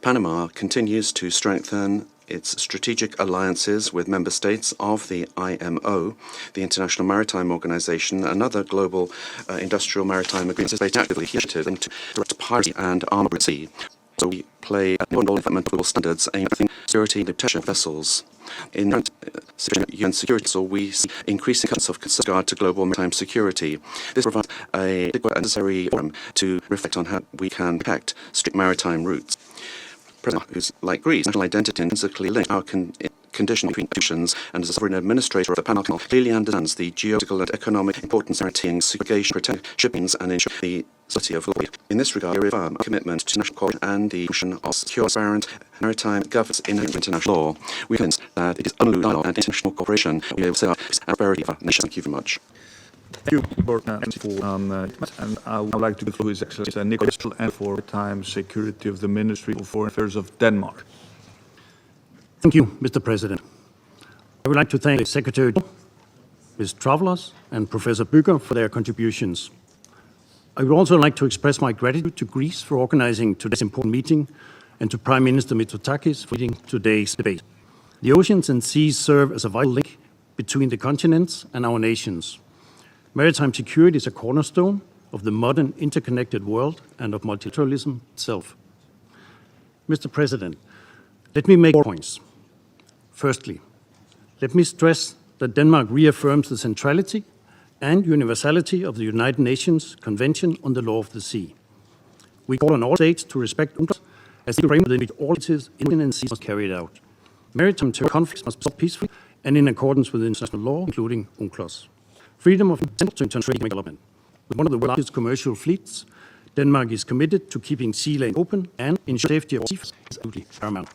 Panama continues to strengthen its strategic alliances with member states of the IMO, the International Maritime Organization, and other global industrial maritime agreements actively initiative to direct piracy and armed at sea. So we play an important role in development of global standards aimed at security and protection of vessels. In UN Security Council, we see increasing cuts of regard to global maritime security. This provides a necessary forum to reflect on how we can protect strict maritime routes. President, who's like Greece, national identity intrinsically linked our condition between nations, and as a sovereign administrator of the Panama Canal, clearly understands the geopolitical and economic importance of guaranteeing segregation, protect shipping, and ensure the stability of the world. In this regard, we reaffirm our commitment to national cooperation and the promotion of secure, transparent maritime governance in international law. We are convinced that it is only dialogue and international cooperation that will save our prosperity of our nation. Thank you very much. Thank you and I would like to go to His Excellency Nicholas and for Maritime Security of the Ministry of Foreign Affairs of Denmark. Thank you, Mr. President. I would like to thank the Secretary, Ms. Travelers, and Professor Bücker for their contributions. I would also like to express my gratitude to Greece for organizing today's important meeting and to Prime Minister Mitsotakis for leading today's debate. The oceans and seas serve as a vital link between the continents and our nations. Maritime security is a cornerstone of the modern interconnected world and of multilateralism itself. Mr. President, let me make 4 points. Firstly, let me stress that Denmark reaffirms the centrality and universality of the United Nations Convention on the Law of the Sea. We call on all states to respect UNCLOS as the framework within which all activities in and seas must be carried out. Maritime conflicts must be solved peacefully and in accordance with international law, including UNCLOS. Freedom of central to international development. With one of the world's largest commercial fleets, Denmark is committed to keeping sea lanes open and ensuring safety of all seafarers is absolutely paramount.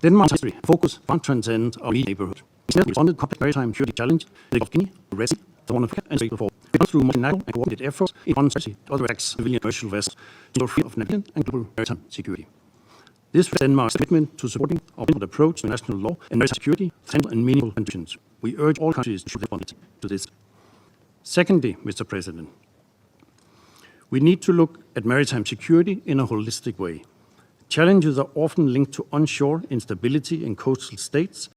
Denmark's history and focus transcend our immediate neighborhood. We responded to complex maritime security challenges in the Gulf of Guinea, the Red Sea, the Horn of Africa, and Strait of Hormuz. We through multinational and coordinated efforts in foreign strategy to other acts of civilian commercial vessels to ensure freedom of navigation and global maritime security. This reflects Denmark's commitment to supporting our principled approach to international law and maritime security through simple and meaningful conditions. We urge all countries to respond to this. Secondly, Mr. President, we need to look at maritime security in a holistic way. Challenges are often linked to onshore instability in coastal states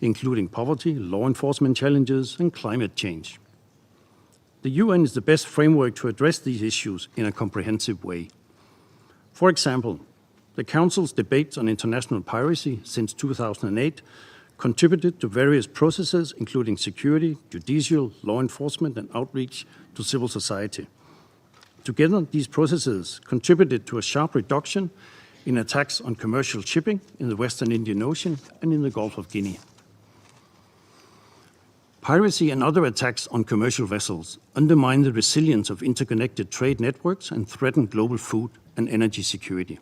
including poverty, law enforcement challenges, and climate change. The UN is the best framework to address these issues in a comprehensive way. For example, the Council's debates on international piracy since 2008 contributed to various processes, including security, judicial, law enforcement, and outreach to civil society. Together, these processes contributed to a sharp reduction in attacks on commercial shipping in the Western Indian Ocean and in the Gulf of Guinea. Piracy and other attacks on commercial vessels undermine the resilience of interconnected trade networks and threaten global food and energy security.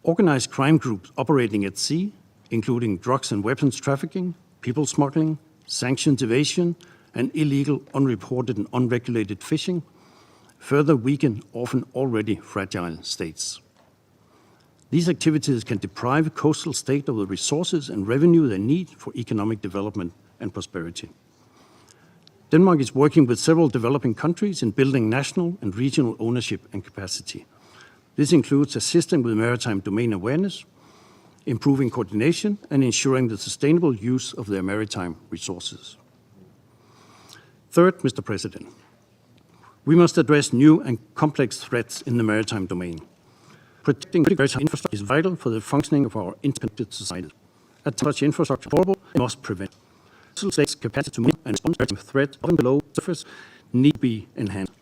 Organized crime groups operating at sea, including drugs and weapons trafficking, people smuggling, sanctions evasion, and illegal, unreported and unregulated fishing, further weaken often already fragile states. These activities can deprive coastal states of the resources and revenue they need for economic development and prosperity. Denmark is working with several developing countries in building national and regional ownership and capacity. This includes assisting with maritime domain awareness, improving coordination, and ensuring the sustainable use of their maritime resources. Third, Mr. President, we must address new and complex threats in the maritime domain. Protecting maritime infrastructure is vital for the functioning of our interconnected society. At such infrastructure is vulnerable and must prevent. Coastal states' capacity to monitor and respond to maritime threats often below the surface need to be enhanced.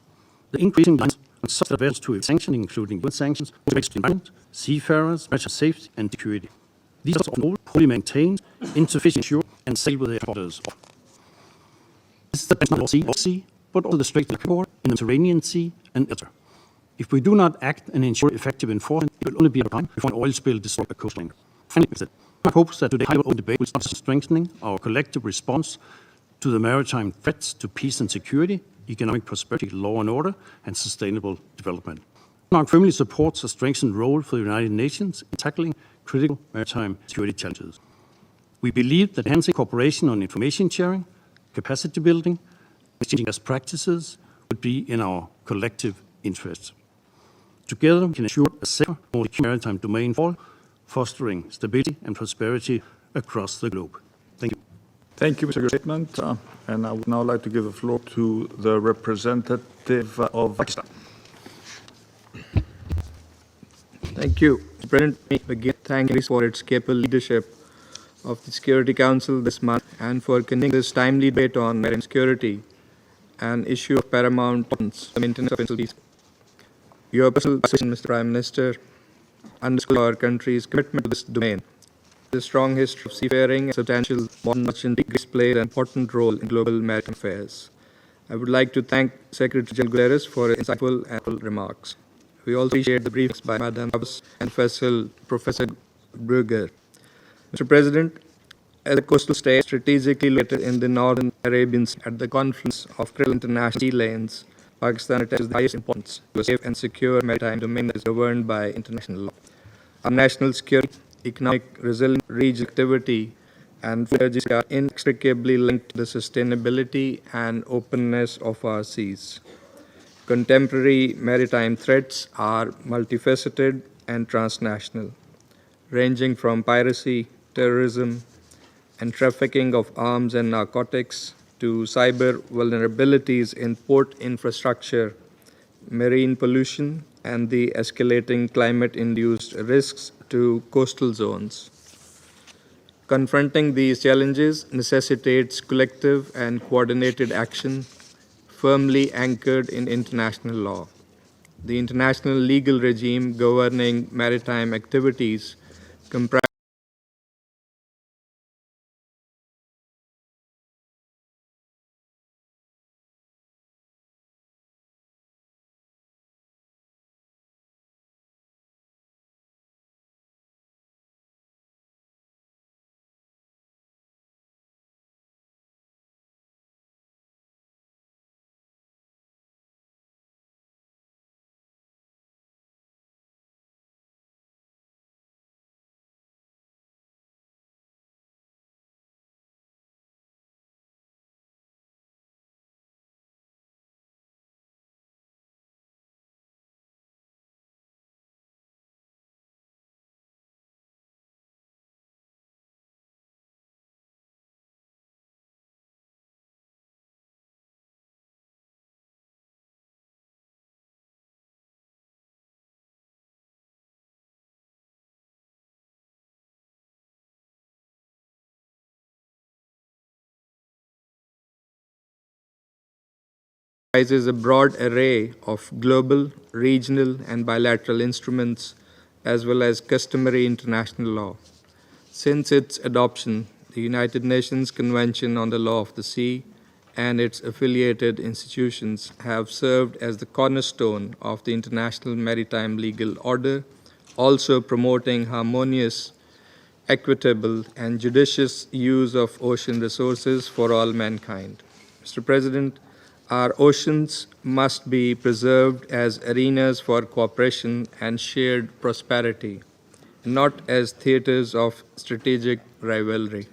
The increasing lines on such events to sanctions, including UN sanctions, risks to environment, seafarers, maritime safety, and security. These are often poorly maintained, insufficient insured, and sail with their borders. This is the best of sea but also the Strait of Ecuador in the Mediterranean Sea and elsewhere. If we do not act and ensure effective enforcement, it will only be a time before an oil spill destroys a coastline. Finally, I hope that today's high-level debate will start strengthening our collective response to the maritime threats to peace and security, economic prosperity, law and order, and sustainable development. Denmark firmly supports a strengthened role for the United Nations in tackling critical maritime security challenges. We believe that enhancing cooperation on information sharing, capacity building, and exchanging best practices would be in our collective interest. Together, we can ensure a safer, more secure maritime domain for all, fostering stability and prosperity across the globe. Thank you. Thank you, Mr. your statement. And I would now like to give the floor to the representative of Pakistan. Thank you. Mr. President, let me begin thanking Greece for its capable leadership of the Security Council this month and for convening this timely debate on maritime security, an issue of paramount importance for the maintenance of international peace. Your personal position, Mr. Prime Minister, underscores our country's commitment to this domain. The strong history of seafaring and substantial modern merchant Greece plays an important role in global maritime affairs. I would like to thank Secretary General Guterres for his insightful and full remarks. We also appreciate the briefings by Madam Abbas and Professor Brugger. Mr. President, as a coastal state strategically located in the northern Arabian Sea at the confluence of critical international sea lanes, Pakistan attaches the highest importance to a safe and secure maritime domain that is governed by international law. Our national security, economic resilience, regional activity, and strategies are inextricably linked to the sustainability and openness of our seas. Contemporary maritime threats are multifaceted and transnational, ranging from piracy, terrorism, and trafficking of arms and narcotics to cyber vulnerabilities in port infrastructure, marine pollution, and the escalating climate-induced risks to coastal zones. Confronting these challenges necessitates collective and coordinated action firmly anchored in international law. The international legal regime governing maritime activities comprises a broad array of global, regional, and bilateral instruments, as well as customary international law. Since its adoption, the United Nations Convention on the Law of the Sea and its affiliated institutions have served as the cornerstone of the international maritime legal order, also promoting harmonious, equitable, and judicious use of ocean resources for all mankind. Mr. President, our oceans must be preserved as arenas for cooperation and shared prosperity, not as theaters of strategic rivalry.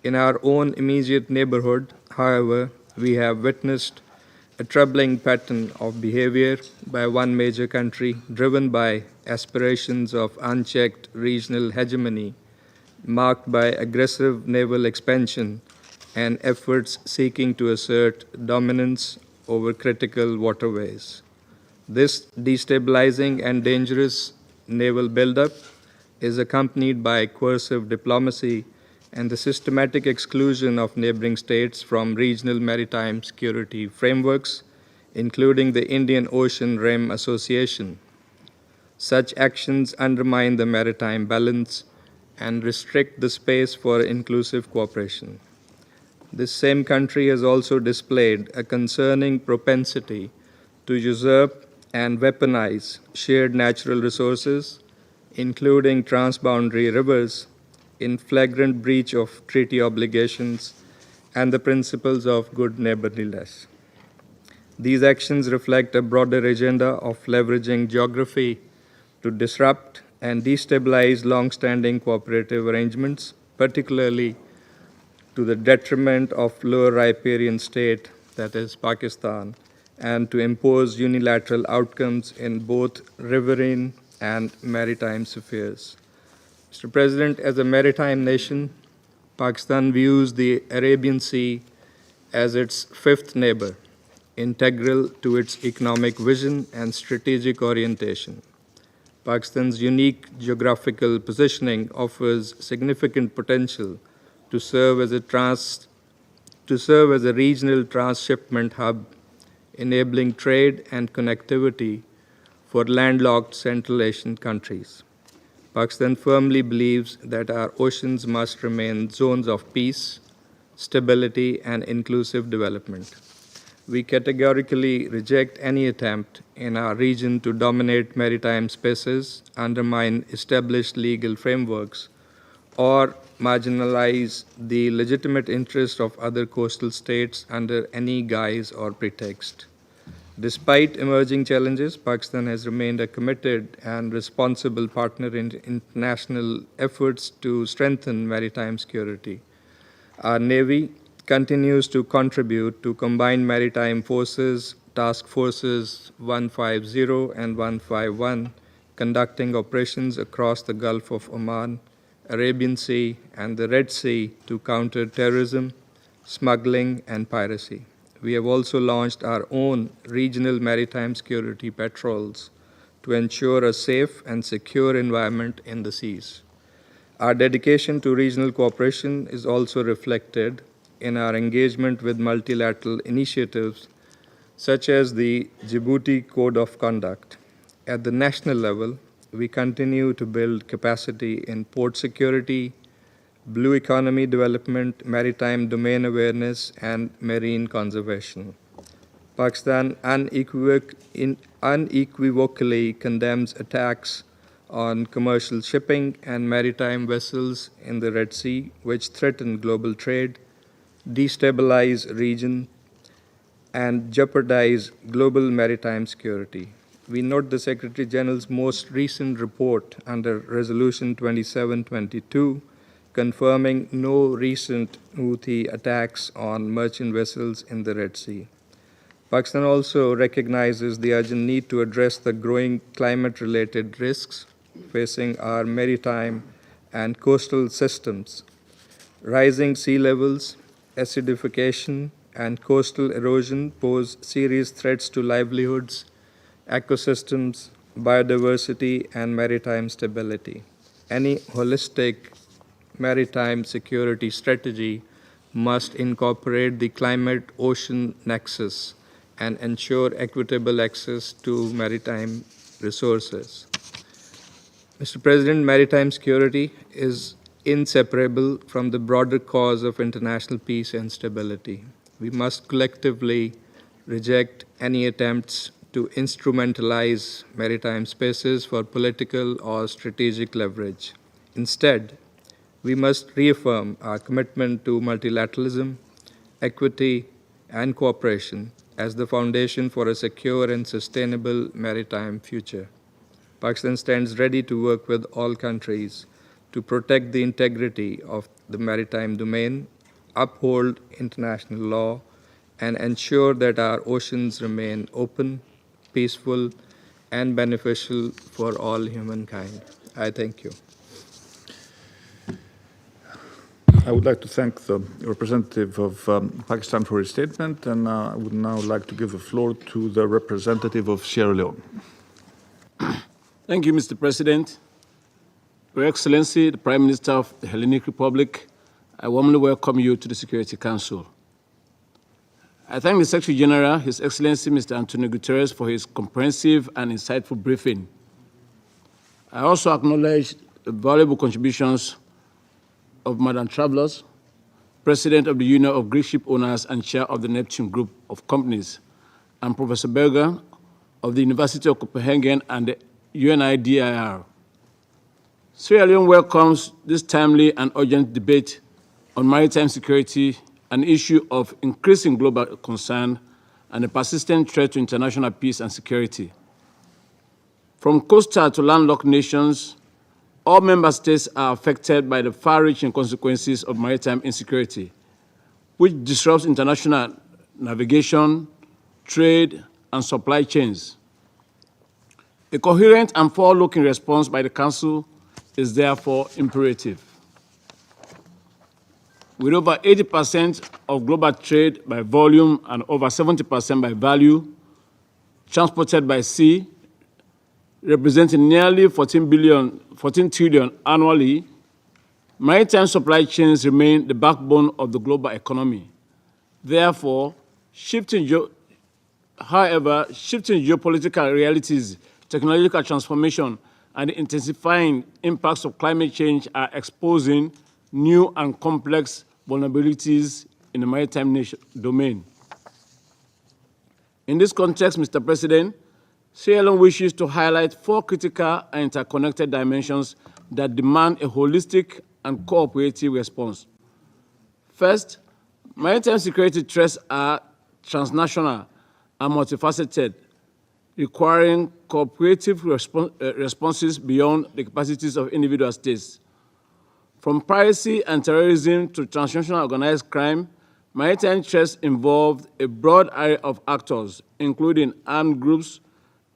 In our own immediate neighborhood, however, we have witnessed a troubling pattern of behavior by one major country driven by aspirations of unchecked regional hegemony, marked by aggressive naval expansion and efforts seeking to assert dominance over critical waterways. This destabilizing and dangerous naval buildup is accompanied by coercive diplomacy and the systematic exclusion of neighboring states from regional maritime security frameworks, including the Indian Ocean Rim Association. Such actions undermine the maritime balance and restrict the space for inclusive cooperation. this same country has also displayed a concerning propensity to usurp and weaponize shared natural resources, including transboundary rivers, in flagrant breach of treaty obligations and the principles of good neighborliness. These actions reflect a broader agenda of leveraging geography to disrupt and destabilize long-standing cooperative arrangements, particularly to the detriment of lower riparian state, that is Pakistan, and to impose unilateral outcomes in both riverine and maritime spheres. Mr. President, as a maritime nation, Pakistan views the Arabian Sea as its fifth neighbor, integral to its economic vision and strategic orientation. Pakistan's unique geographical positioning offers significant potential to serve as a regional transshipment hub, enabling trade and connectivity for landlocked Central Asian countries. Pakistan firmly believes that our oceans must remain zones of peace, stability, and inclusive development. We categorically reject any attempt in our region to dominate maritime spaces, undermine established legal frameworks, or marginalize the legitimate interests of other coastal states under any guise or pretext. Despite emerging challenges, Pakistan has remained a committed and responsible partner in international efforts to strengthen maritime security. Our Navy continues to contribute to combined maritime forces, task forces 150 and 151, conducting operations across the Gulf of Oman, Arabian Sea, and the Red Sea to counter terrorism, smuggling, and piracy. We have also launched our own regional maritime security patrols to ensure a safe and secure environment in the seas. Our dedication to regional cooperation is also reflected in our engagement with multilateral initiatives such as the Djibouti Code of Conduct. At the national level, we continue to build capacity in port security, blue economy development, maritime domain awareness, and marine conservation. Pakistan unequivocally condemns attacks on commercial shipping and maritime vessels in the Red Sea, which threaten global trade, destabilize region, and jeopardize global maritime security. We note the Secretary General's most recent report under Resolution 2722, confirming no recent Houthi attacks on merchant vessels in the Red Sea. Pakistan also recognizes the urgent need to address the growing climate-related risks facing our maritime and coastal systems. Rising sea levels, acidification, and coastal erosion pose serious threats to livelihoods, ecosystems, biodiversity, and maritime stability. Any holistic maritime security strategy must incorporate the climate-ocean nexus and ensure equitable access to maritime resources. Mr. President, maritime security is inseparable from the broader cause of international peace and stability. We must collectively reject any attempts to instrumentalize maritime spaces for political or strategic leverage. Instead, we must reaffirm our commitment to multilateralism, equity, and cooperation as the foundation for a secure and sustainable maritime future. Pakistan stands ready to work with all countries to protect the integrity of the maritime domain, uphold international law, and ensure that our oceans remain open, peaceful, and beneficial for all humankind. I thank you. I would like to thank the representative of Pakistan for his statement, and I would now like to give the floor to the representative of Sierra Leone. Thank you, Mr. President. Your Excellency, the Prime Minister of the Hellenic Republic, I warmly welcome you to the Security Council. I thank the Secretary General, His Excellency Mr. Antonio Guterres, for his comprehensive and insightful briefing. I also acknowledge the valuable contributions of Madam Travelers, President of the Union of Greek Ship Owners and Chair of the Neptune Group of Companies, and Professor Berger of the University of Copenhagen and the UNIDIR. Sierra Leone welcomes this timely and urgent debate on maritime security, an issue of increasing global concern and a persistent threat to international peace and security. From coastal to landlocked nations, all member states are affected by the far-reaching consequences of maritime insecurity, which disrupts international navigation, trade, and supply chains. A coherent and forward-looking response by the Council is therefore imperative. With over 80% of global trade by volume and over 70% by value transported by sea, representing nearly 14 trillion annually, maritime supply chains remain the backbone of the global economy. Therefore, shifting geopolitical realities, technological transformation, and the intensifying impacts of climate change are exposing new and complex vulnerabilities in the maritime domain. In this context, Mr. President, Sierra Leone wishes to highlight 4 critical and interconnected dimensions that demand a holistic and cooperative response. First, maritime security threats are transnational and multifaceted, requiring cooperative responses beyond the capacities of individual states. From piracy and terrorism to transnational organized crime, maritime threats involve a broad array of actors, including armed groups,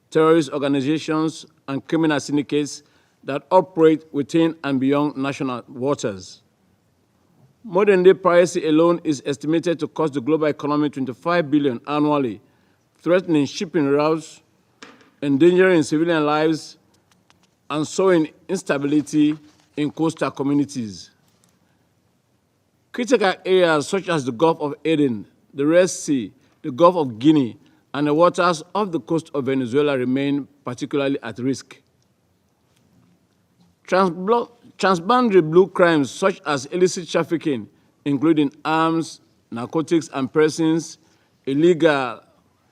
terrorist organizations, and criminal syndicates that operate within and beyond national waters. Modern-day piracy alone is estimated to cost the global economy $25 billion annually, threatening shipping routes, endangering civilian lives, and sowing instability in coastal communities. Critical areas such as the Gulf of Aden, the Red Sea, the Gulf of Guinea, and the waters off the coast of Venezuela remain particularly at risk. Transboundary blue crimes such as illicit trafficking, including arms, narcotics, and persons, illegal,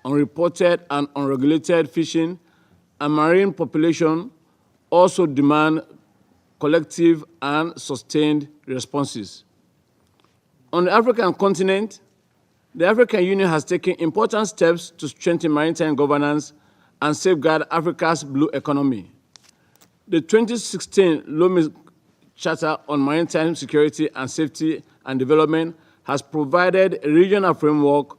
unreported, and unregulated fishing, and marine population also demand collective and sustained responses. On the African continent, the African Union has taken important steps to strengthen maritime governance and safeguard Africa's blue economy. The 2016 Lomé Charter on Maritime Security and Safety and Development has provided a regional framework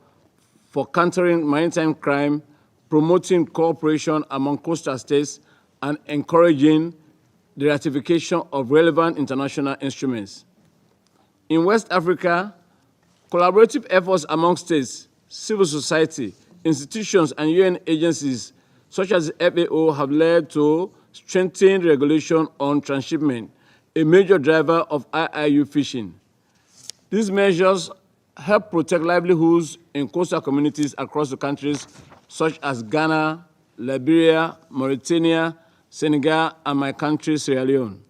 for countering maritime crime, promoting cooperation among coastal states, and encouraging the ratification of relevant international instruments. In West Africa, collaborative efforts among states, civil society, institutions, and UN agencies such as the FAO have led to strengthened regulation on transshipment, a major driver of IIU fishing. These measures help protect livelihoods in coastal communities across the countries such as Ghana, Liberia, Mauritania, Senegal, and my country, Sierra Leone.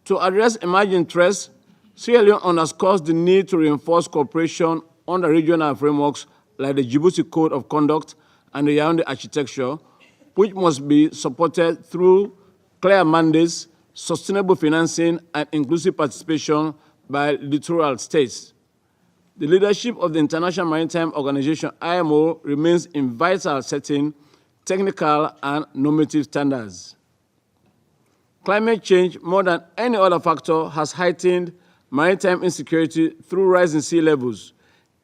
To address emerging threats, Sierra Leone underscores the need to reinforce cooperation under regional frameworks like the Djibouti Code of Conduct and the Yaoundé Architecture, which must be supported through clear mandates, sustainable financing, and inclusive participation by littoral states. The leadership of the International Maritime Organization, IMO, remains in vital setting technical and normative standards. Climate change, more than any other factor, has heightened maritime insecurity through rising sea levels,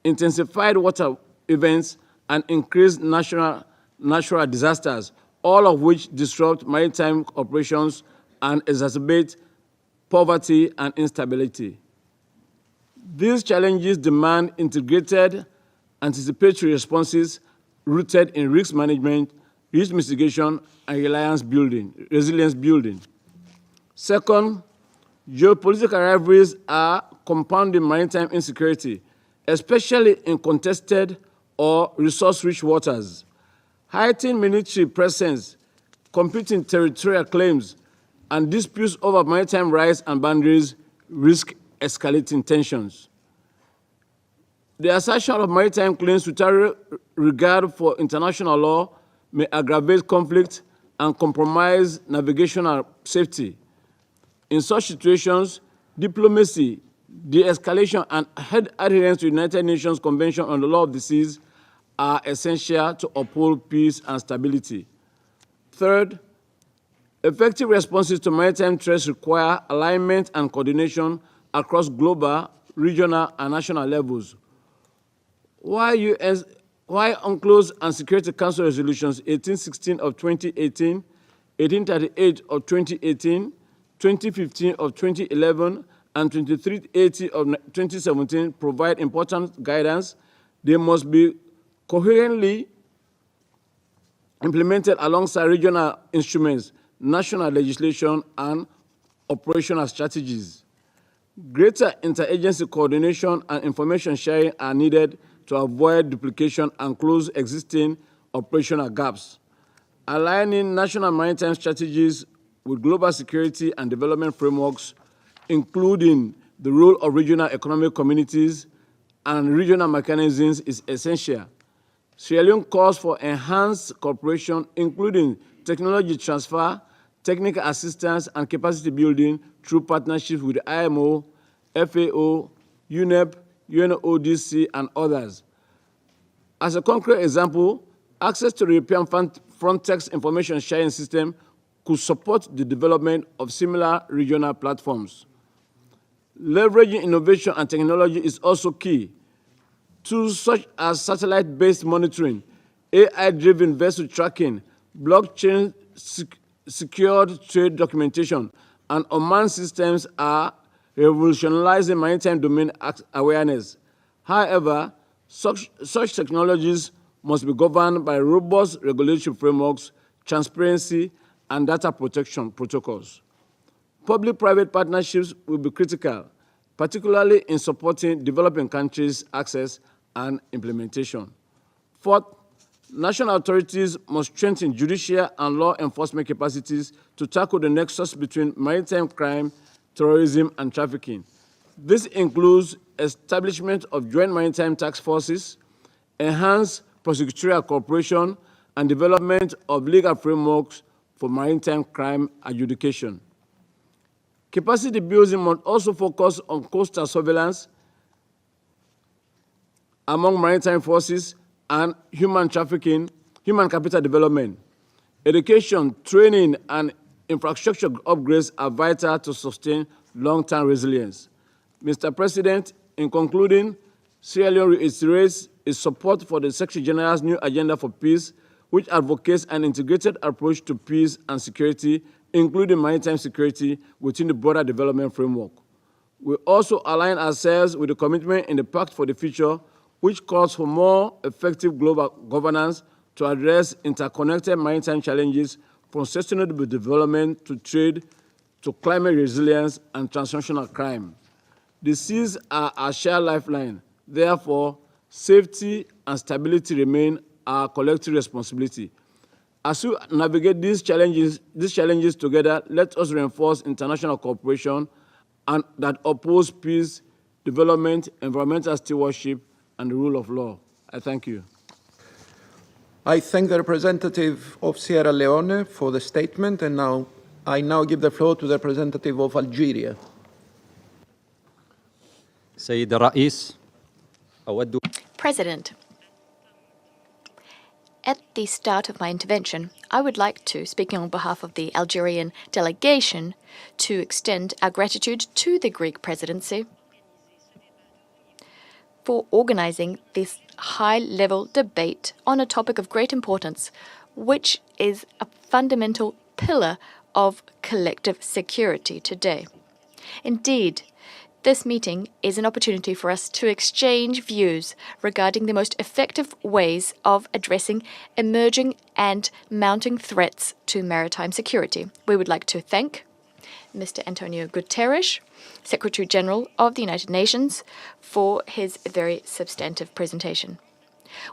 intensified water events, and increased natural disasters, all of which disrupt maritime operations and exacerbate poverty and instability. These challenges demand integrated, anticipatory responses rooted in risk management, risk mitigation, and resilience building. Second, geopolitical rivalries are compounding maritime insecurity, especially in contested or resource-rich waters. Heightened military presence, competing territorial claims, and disputes over maritime rights and boundaries risk escalating tensions. The assertion of maritime claims without regard for international law may aggravate conflict and compromise navigational safety. In such situations, diplomacy, de-escalation, and adherence to the United Nations Convention on the Law of the Seas are essential to uphold peace and stability. Third, effective responses to maritime threats require alignment and coordination across global, regional, and national levels. While UNCLOS and Security Council resolutions 1816 of 2018, 1838 of 2018, 2015 of 2011, and 2380 of 2017 provide important guidance, they must be coherently implemented alongside regional instruments, national legislation, and operational strategies. Greater interagency coordination and information sharing are needed to avoid duplication and close existing operational gaps. Aligning national maritime strategies with global security and development frameworks, including the role of regional economic communities and regional mechanisms, is essential. Sierra Leone calls for enhanced cooperation, including technology transfer, technical assistance, and capacity building through partnerships with IMO, FAO, UNEP, UNODC, and others. As a concrete example, access to the European Frontex information sharing system could support the development of similar regional platforms. Leveraging innovation and technology is also key. Tools such as satellite-based monitoring, AI-driven vessel tracking, blockchain secured trade documentation, and unmanned systems are revolutionizing maritime domain awareness. However, such technologies must be governed by robust regulatory frameworks, transparency, and data protection protocols. Public-private partnerships will be critical, particularly in supporting developing countries' access and implementation. Fourth, national authorities must strengthen judicial and law enforcement capacities to tackle the nexus between maritime crime, terrorism, and trafficking. This includes establishment of joint maritime task forces, enhanced prosecutorial cooperation, and development of legal frameworks for maritime crime adjudication. Capacity building must also focus on coastal surveillance among maritime forces and human capital development. Education, training, and infrastructure upgrades are vital to sustain long-term resilience. Mr. President, in concluding, Sierra Leone reiterates its support for the Secretary General's new agenda for peace, which advocates an integrated approach to peace and security, including maritime security, within the broader development framework. We also align ourselves with the commitment in the Pact for the Future, which calls for more effective global governance to address interconnected maritime challenges from sustainable development to trade to climate resilience and transnational crime. The seas are our shared lifeline. Therefore, safety and stability remain our collective responsibility. As we navigate these challenges together, let us reinforce international cooperation and that oppose peace, development, environmental stewardship, and the rule of law. I thank you. I thank the representative of Sierra Leone for the statement, and I now give the floor to the representative of Algeria. سيد الرئيس أود President, at the start of my intervention, I would like to, speaking on behalf of the Algerian delegation, to extend our gratitude to the Greek presidency for organizing this high-level debate on a topic of great importance, which is a fundamental pillar of collective security today. Indeed, this meeting is an opportunity for us to exchange views regarding the most effective ways of addressing emerging and mounting threats to maritime security. We would like to thank Mr. Antonio Guterres, Secretary General of the United Nations, for his very substantive presentation.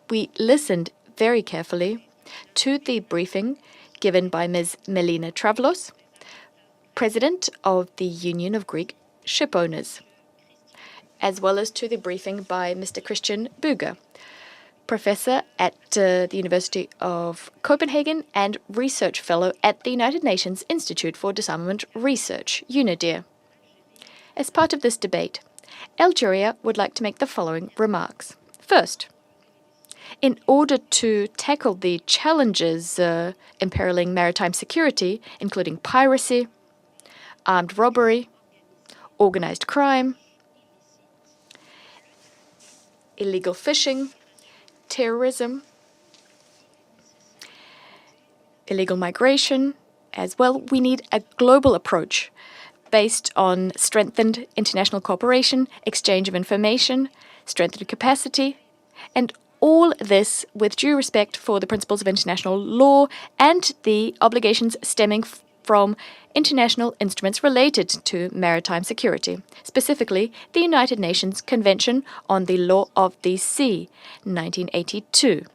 We listened very carefully to the briefing given by Ms. Melina Travlos, President of the Union of Greek Shipowners. as well as to the briefing by Mr. Christian Büger, professor at the University of Copenhagen and research fellow at the United Nations Institute for Disarmament Research, UNIDIR. As part of this debate, Algeria would like to make the following remarks. First, in order to tackle the challenges imperiling maritime security, including piracy, armed robbery, organized crime, illegal fishing, terrorism, illegal migration, as well, we need a global approach based on strengthened international cooperation, exchange of information, strengthened capacity, and all this with due respect for the principles of international law and the obligations stemming from international instruments related to maritime security, specifically the United Nations Convention on the Law of the Sea, 1982.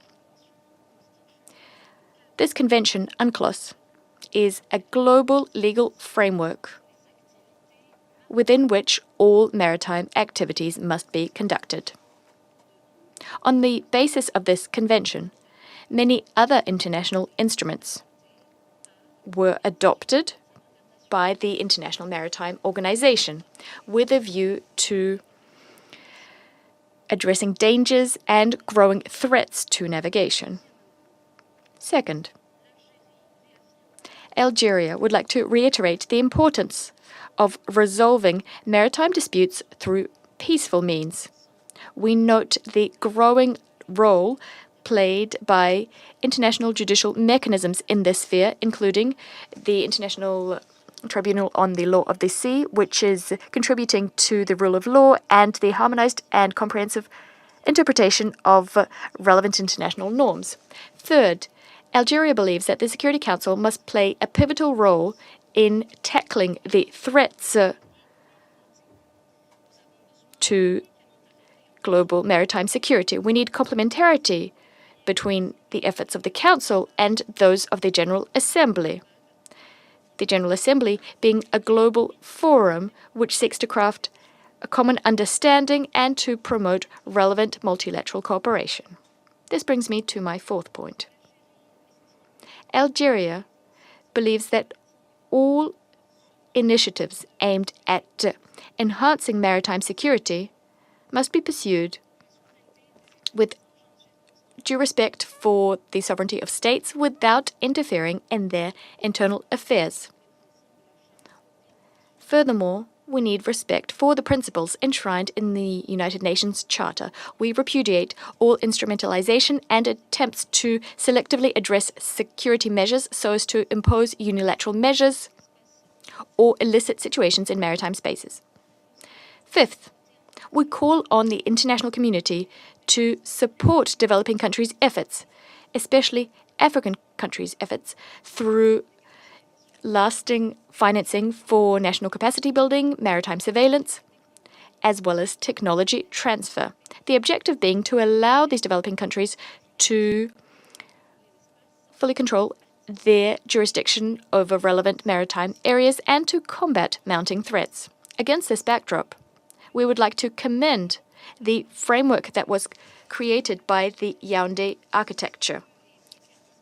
This convention, UNCLOS, is a global legal framework within which all maritime activities must be conducted. On the basis of this convention, many other international instruments were adopted by the International Maritime Organization with a view to addressing dangers and growing threats to navigation. Second, Algeria would like to reiterate the importance of resolving maritime disputes through peaceful means. We note the growing role played by international judicial mechanisms in this sphere, including the International Tribunal on the Law of the Sea, which is contributing to the rule of law and the harmonized and comprehensive interpretation of relevant international norms. Third, Algeria believes that the Security Council must play a pivotal role in tackling the threats to global maritime security. We need complementarity between the efforts of the Council and those of the General Assembly. The General Assembly being a global forum which seeks to craft a common understanding and to promote relevant multilateral cooperation. This brings me to my fourth point. Algeria believes that all initiatives aimed at enhancing maritime security must be pursued with due respect for the sovereignty of states without interfering in their internal affairs. Furthermore, we need respect for the principles enshrined in the United Nations Charter. We repudiate all instrumentalization and attempts to selectively address security measures so as to impose unilateral measures or illicit situations in maritime spaces. Fifth, we call on the international community to support developing countries' efforts, especially African countries' efforts, through lasting financing for national capacity building, maritime surveillance, as well as technology transfer. The objective being to allow these developing countries to fully control their jurisdiction over relevant maritime areas and to combat mounting threats. Against this backdrop, we would like to commend the framework that was created by the Yaoundé architecture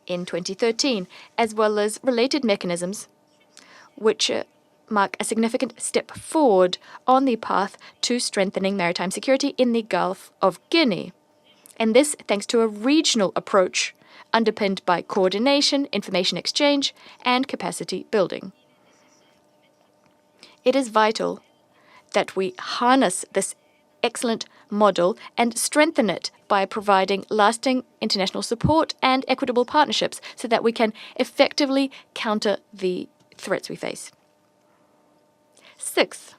in 2013, as well as related mechanisms which mark a significant step forward on the path to strengthening maritime security in the Gulf of Guinea. And this thanks to a regional approach underpinned by coordination, information exchange, and capacity building. It is vital that we harness this excellent model and strengthen it by providing lasting international support and equitable partnerships so that we can effectively counter the threats we face. Sixth,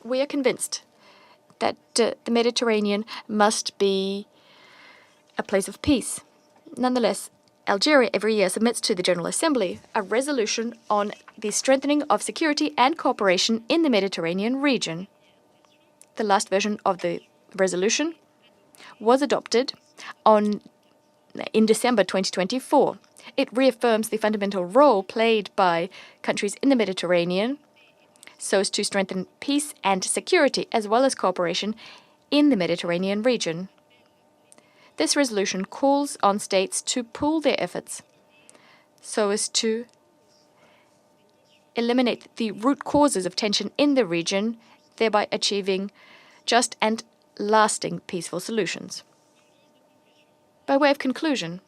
we are convinced that the Mediterranean must be a place of peace. Nonetheless, Algeria every year submits to the General Assembly a resolution on the strengthening of security and cooperation in the Mediterranean region. The last version of the resolution was adopted in December 2024. It reaffirms the fundamental role played by countries in the Mediterranean, so as to strengthen peace and security as well as cooperation in the Mediterranean region. This resolution calls on states to pool their efforts so as to eliminate the root causes of tension in the region, thereby achieving just and lasting peaceful solutions. By way of conclusion,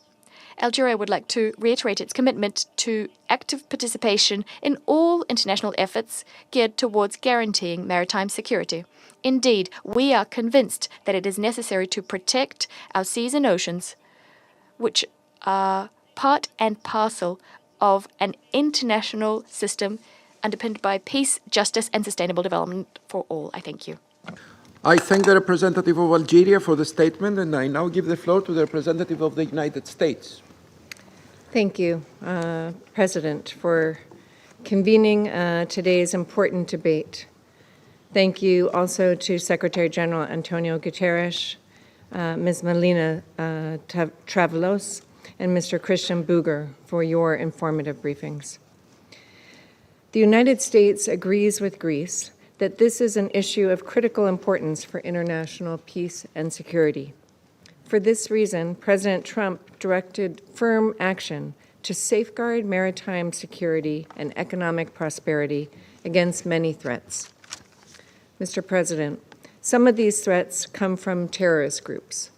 Algeria would like to reiterate its commitment to active participation in all international efforts geared towards guaranteeing maritime security. Indeed, we are convinced that it is necessary to protect our seas and oceans, which are part and parcel of an international system underpinned by peace, justice, and sustainable development for all. I thank you. I thank the representative of Algeria for the statement, and I now give the floor to the representative of the United States. Thank you, President, for convening today's important debate. Thank you also to Secretary General Antonio Guterres, Ms. Melina Travalos, and Mr. Christian Buger for your informative briefings. The United States agrees with Greece that this is an issue of critical importance for international peace and security. For this reason, President Trump directed firm action to safeguard maritime security and economic prosperity against many threats. Mr. President, some of these threats come from terrorist groups.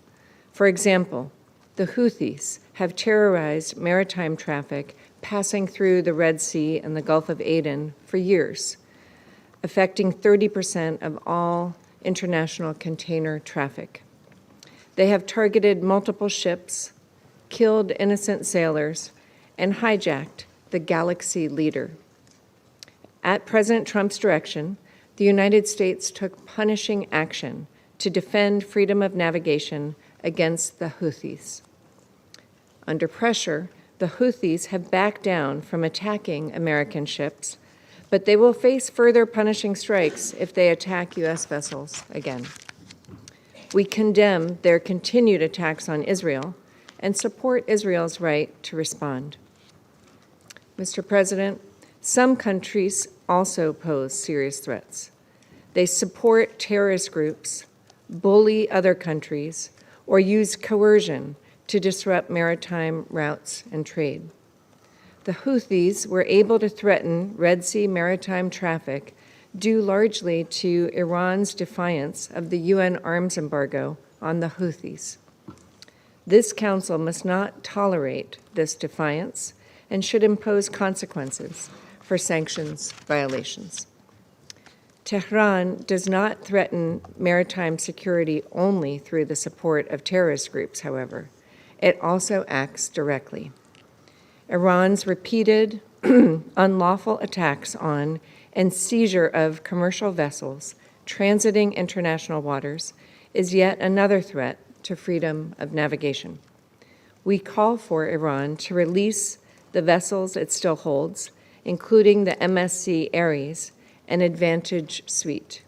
For example, the Houthis have terrorized maritime traffic passing through the Red Sea and the Gulf of Aden for years, affecting 30% of all international container traffic. They have targeted multiple ships, killed innocent sailors, and hijacked the Galaxy Leader. At President Trump's direction, the United States took punishing action to defend freedom of navigation against the Houthis. Under pressure, the Houthis have backed down from attacking American ships, but they will face further punishing strikes if they attack U.S. vessels again. We condemn their continued attacks on Israel and support Israel's right to respond. Mr. President, some countries also pose serious threats. They support terrorist groups, bully other countries, or use coercion to disrupt maritime routes and trade. The Houthis were able to threaten Red Sea maritime traffic due largely to Iran's defiance of the UN arms embargo on the Houthis. This Council must not tolerate this defiance and should impose consequences for sanctions violations. Tehran does not threaten maritime security only through the support of terrorist groups, however. It also acts directly. Iran's repeated unlawful attacks on and seizure of commercial vessels transiting international waters is yet another threat to freedom of navigation. We call for Iran to release the vessels it still holds, including the MSC Ares and Advantage Suite.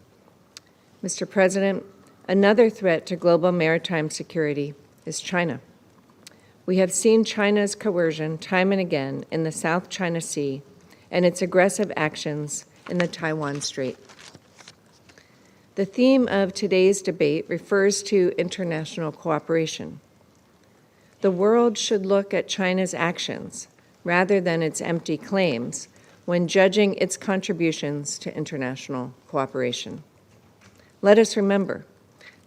Mr. President, another threat to global maritime security is China. We have seen China's coercion time and again in the South China Sea and its aggressive actions in the Taiwan Strait. The theme of today's debate refers to international cooperation. The world should look at China's actions rather than its empty claims when judging its contributions to international cooperation. Let us remember,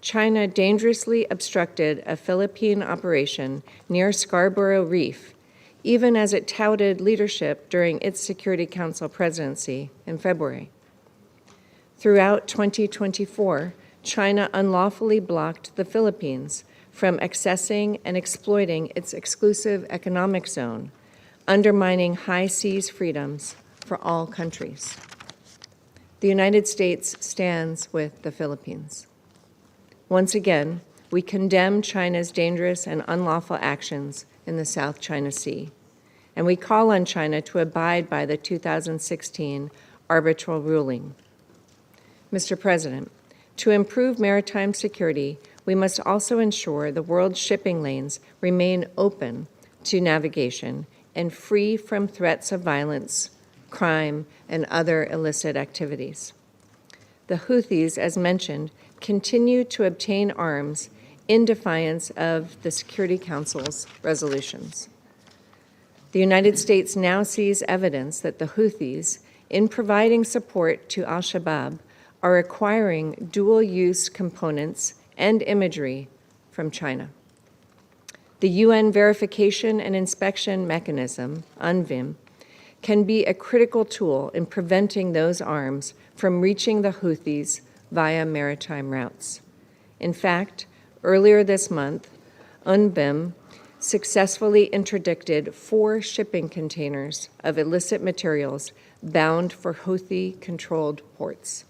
China dangerously obstructed a Philippine operation near Scarborough Reef, even as it touted leadership during its Security Council presidency in February. Throughout 2024, China unlawfully blocked the Philippines from accessing and exploiting its exclusive economic zone, undermining high seas freedoms for all countries. The United States stands with the Philippines. Once again, we condemn China's dangerous and unlawful actions in the South China Sea, and we call on China to abide by the 2016 arbitral ruling. Mr. President, to improve maritime security, we must also ensure the world's shipping lanes remain open to navigation and free from threats of violence, crime, and other illicit activities. The Houthis, as mentioned, continue to obtain arms in defiance of the Security Council's resolutions. The United States now sees evidence that the Houthis, in providing support to al-Shabaab, are acquiring dual-use components and imagery from China. The UN Verification and Inspection Mechanism, UNVIM, can be a critical tool in preventing those arms from reaching the Houthis via maritime routes. In fact, earlier this month, UNVIM successfully interdicted 4 shipping containers of illicit materials bound for Houthi-controlled ports.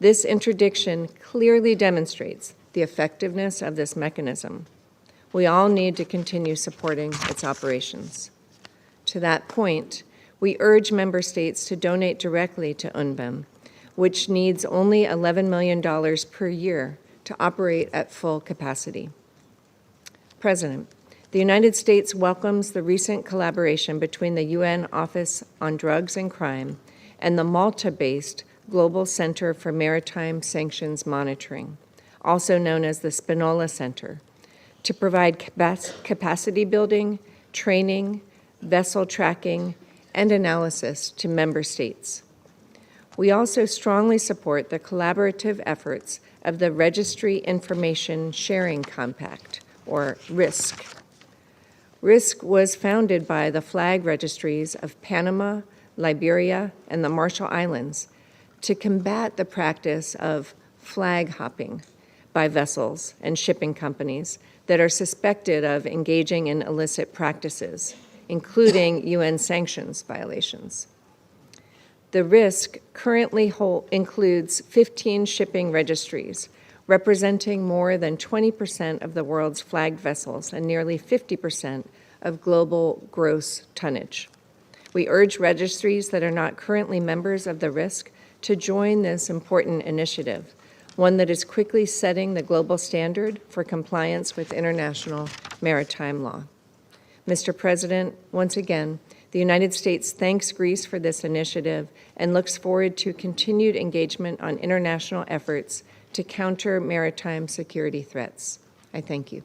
This interdiction clearly demonstrates the effectiveness of this mechanism. We all need to continue supporting its operations. To that point, we urge member states to donate directly to UNVIM, which needs only $11 million per year to operate at full capacity. President, the United States welcomes the recent collaboration between the UN Office on Drugs and Crime and the Malta-based Global Center for Maritime Sanctions Monitoring, also known as the Spinola Center, to provide capacity building, training, vessel tracking, and analysis to member states. We also strongly support the collaborative efforts of the Registry Information Sharing Compact, or RISC. RISC was founded by the flag registries of Panama, Liberia, and the Marshall Islands to combat the practice of flag hopping by vessels and shipping companies that are suspected of engaging in illicit practices, including UN sanctions violations. The RISC currently includes 15 shipping registries, representing more than 20% of the world's flagged vessels and nearly 50% of global gross tonnage. We urge registries that are not currently members of the RISC to join this important initiative, one that is quickly setting the global standard for compliance with international maritime law. Mr. President, once again, the United States thanks Greece for this initiative and looks forward to continued engagement on international efforts to counter maritime security threats. I thank you.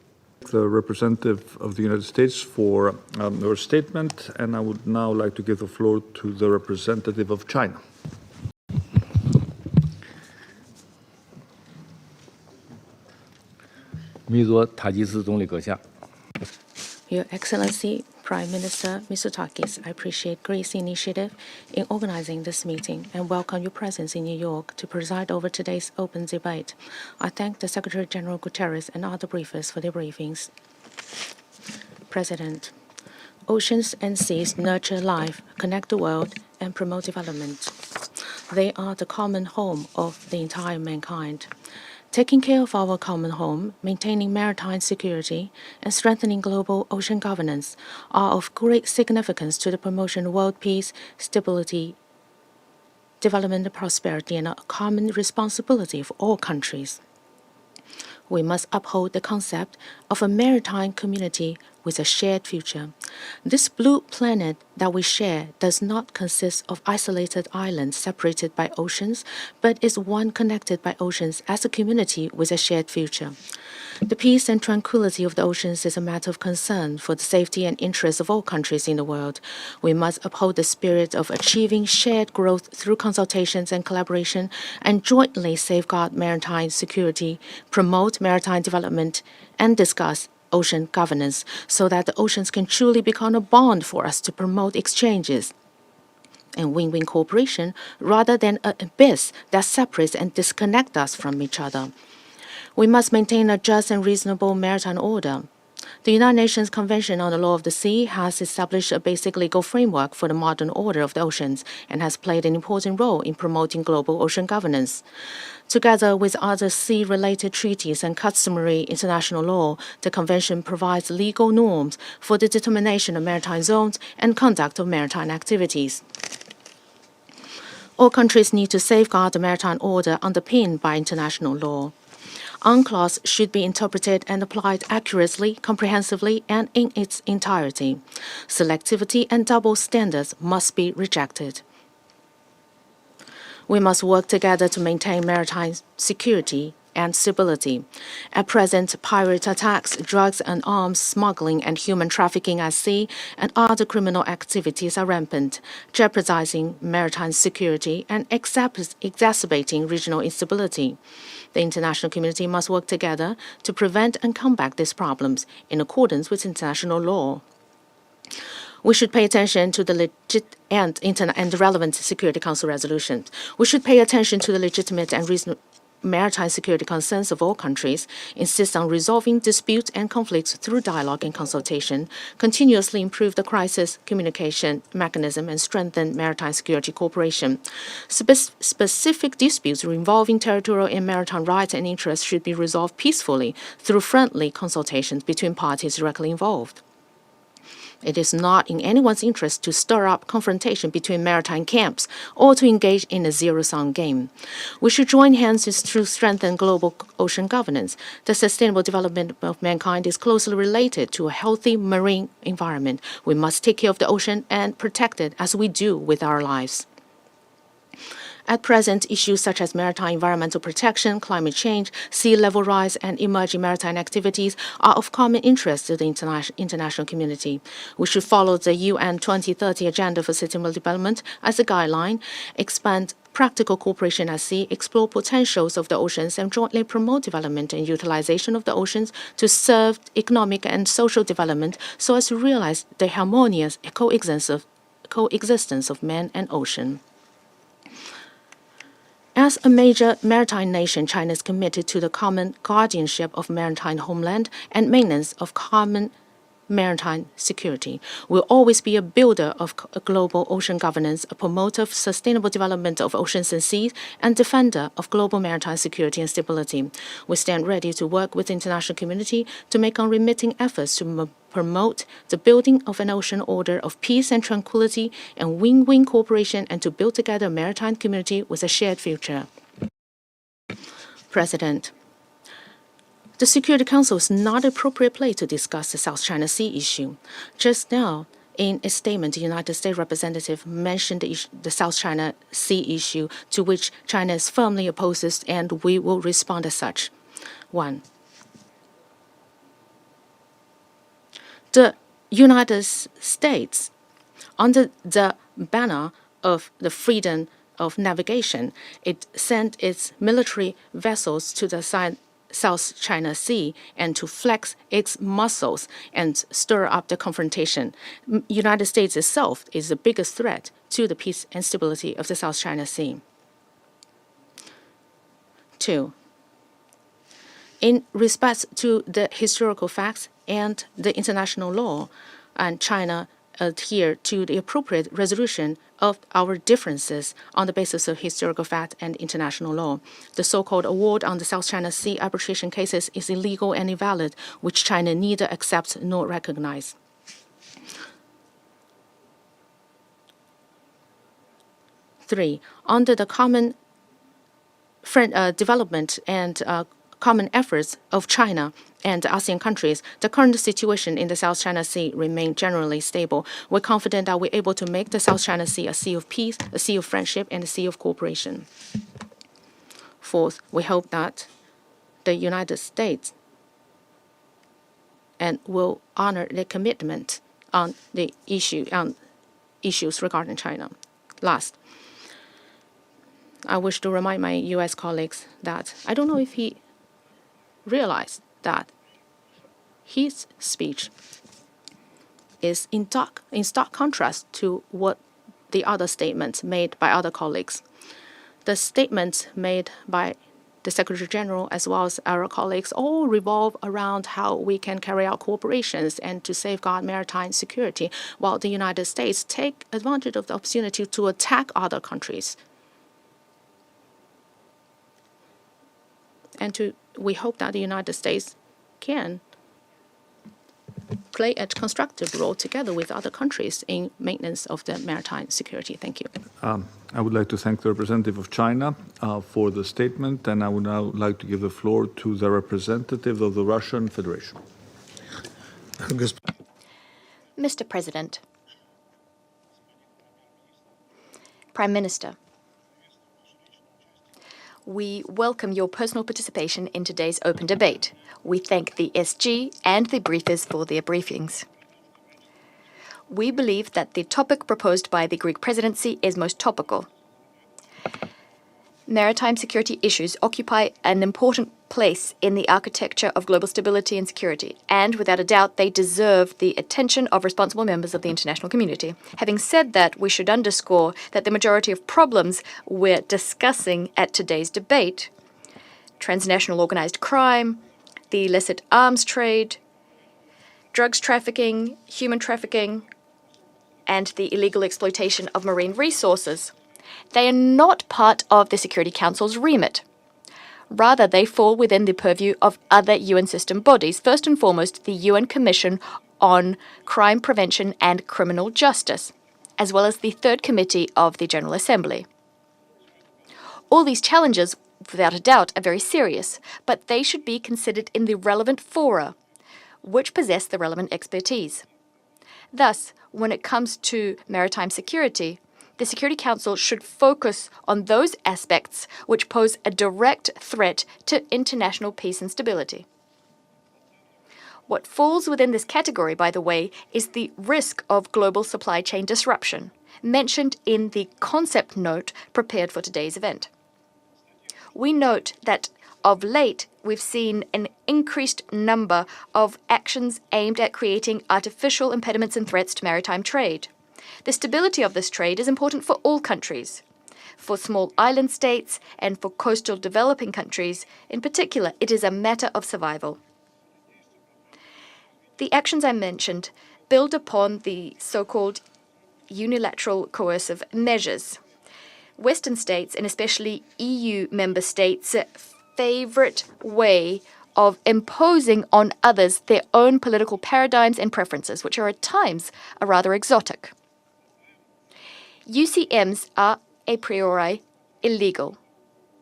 The representative of the United States for her statement, and I would now like to give the floor to the representative of China. Your Excellency, Prime Minister Mitsotakis, I appreciate Greece's initiative in organizing this meeting and welcome your presence in New York to preside over today's open debate. I thank the Secretary-General Guterres and other briefers for their briefings. President, oceans and seas nurture life, connect the world, and promote development. They are the common home of the entire mankind. Taking care of our common home, maintaining maritime security, and strengthening global ocean governance are of great significance to the promotion of world peace, stability, development, and prosperity, and a common responsibility for all countries. We must uphold the concept of a maritime community with a shared future. This blue planet that we share does not consist of isolated islands separated by oceans, but is one connected by oceans as a community with a shared future. The peace and tranquility of the oceans is a matter of concern for the safety and interests of all countries in the world. We must uphold the spirit of achieving shared growth through consultations and collaboration, and jointly safeguard maritime security, promote maritime development, and discuss ocean governance so that the oceans can truly become a bond for us to promote exchanges and win-win cooperation rather than an abyss that separates and disconnects us from each other. We must maintain a just and reasonable maritime order. The United Nations Convention on the Law of the Sea has established a basic legal framework for the modern order of the oceans and has played an important role in promoting global ocean governance. Together with other sea-related treaties and customary international law, the Convention provides legal norms for the determination of maritime zones and conduct of maritime activities. All countries need to safeguard the maritime order underpinned by international law. UNCLOS should be interpreted and applied accurately, comprehensively, and in its entirety. Selectivity and double standards must be rejected. We must work together to maintain maritime security and stability. At present, pirate attacks, drugs and arms smuggling, and human trafficking at sea and other criminal activities are rampant, jeopardizing maritime security and exacerbating regional instability. The international community must work together to prevent and combat these problems in accordance with international law. We should pay attention to the relevant Security Council resolutions. We should pay attention to the legitimate and reasonable maritime security concerns of all countries, insist on resolving disputes and conflicts through dialogue and consultation, continuously improve the crisis communication mechanism, and strengthen maritime security cooperation. Specific disputes involving territorial and maritime rights and interests should be resolved peacefully through friendly consultations between parties directly involved. It is not in anyone's interest to stir up confrontation between maritime camps or to engage in a zero-sum game. We should join hands to strengthen global ocean governance. The sustainable development of mankind is closely related to a healthy marine environment. We must take care of the ocean and protect it as we do with our lives. At present, issues such as maritime environmental protection, climate change, sea level rise, and emerging maritime activities are of common interest to the international community. We should follow the UN 2030 Agenda for Sustainable Development as a guideline, expand practical cooperation at sea, explore potentials of the oceans, and jointly promote development and utilization of the oceans to serve economic and social development so as to realize the harmonious coexistence of man and ocean. As a major maritime nation, China is committed to the common guardianship of maritime homeland and maintenance of common maritime security. Will always be a builder of a global ocean governance, a promoter of sustainable development of oceans and seas, and defender of global maritime security and stability. We stand ready to work with the international community to make unremitting efforts to promote the building of an ocean order of peace and tranquility and win-win cooperation, and to build together a maritime community with a shared future. President, the Security Council is not the appropriate place to discuss the South China Sea issue. Just now, in a statement, the United States representative mentioned the South China Sea issue, to which China is firmly opposed, and we will respond as such. 1. The United States, under the banner of the freedom of navigation, it sent its military vessels to the South China Sea and to flex its muscles and stir up the confrontation. United States itself is the biggest threat to the peace and stability of the South China Sea. 2. In respect to the historical facts and the international law, and China adhere to the appropriate resolution of our differences on the basis of historical fact and international law. The so-called award on the South China Sea arbitration cases is illegal and invalid, which China neither accepts nor recognizes. 3. Under the common development and common efforts of China and ASEAN countries, the current situation in the South China Sea remains generally stable. We're confident that we're able to make the South China Sea a sea of peace, a sea of friendship, and a sea of cooperation. 4th, we hope that the United States will honor their commitment on the issues regarding China. Last, I wish to remind my U.S. colleagues that I don't know if he realized that his speech is in stark contrast to what the other statements made by other colleagues. The statements made by the Secretary General as well as our colleagues all revolve around how we can carry out cooperations and to safeguard maritime security, while the United States take advantage of the opportunity to attack other countries. And we hope that the United States can play a constructive role together with other countries in maintenance of the maritime security. Thank you. I would like to thank the representative of China for the statement, and I would now like to give the floor to the representative of the Russian Federation. Mr. President, Prime Minister, we welcome your personal participation in today's open debate. We thank the SG and the briefers for their briefings. We believe that the topic proposed by the Greek presidency is most topical. Maritime security issues occupy an important place in the architecture of global stability and security, and without a doubt, they deserve the attention of responsible members of the international community. Having said that, we should underscore that the majority of problems we're discussing at today's debate, transnational organized crime, the illicit arms trade, drugs trafficking, human trafficking, and the illegal exploitation of marine resources, they are not part of the Security Council's remit. Rather, they fall within the purview of other UN system bodies, first and foremost the UN Commission on Crime Prevention and Criminal Justice, as well as the Third Committee of the General Assembly. All these challenges, without a doubt, are very serious, but they should be considered in the relevant fora, which possess the relevant expertise. Thus, when it comes to maritime security, the Security Council should focus on those aspects which pose a direct threat to international peace and stability. What falls within this category, by the way, is the risk of global supply chain disruption, mentioned in the concept note prepared for today's event. We note that of late, we've seen an increased number of actions aimed at creating artificial impediments and threats to maritime trade. The stability of this trade is important for all countries. For small island states and for coastal developing countries, in particular, it is a matter of survival. The actions I mentioned build upon the so-called unilateral coercive measures. Western states, and especially EU member states' favorite way of imposing on others their own political paradigms and preferences, which are at times rather exotic. UCMs are a priori illegal.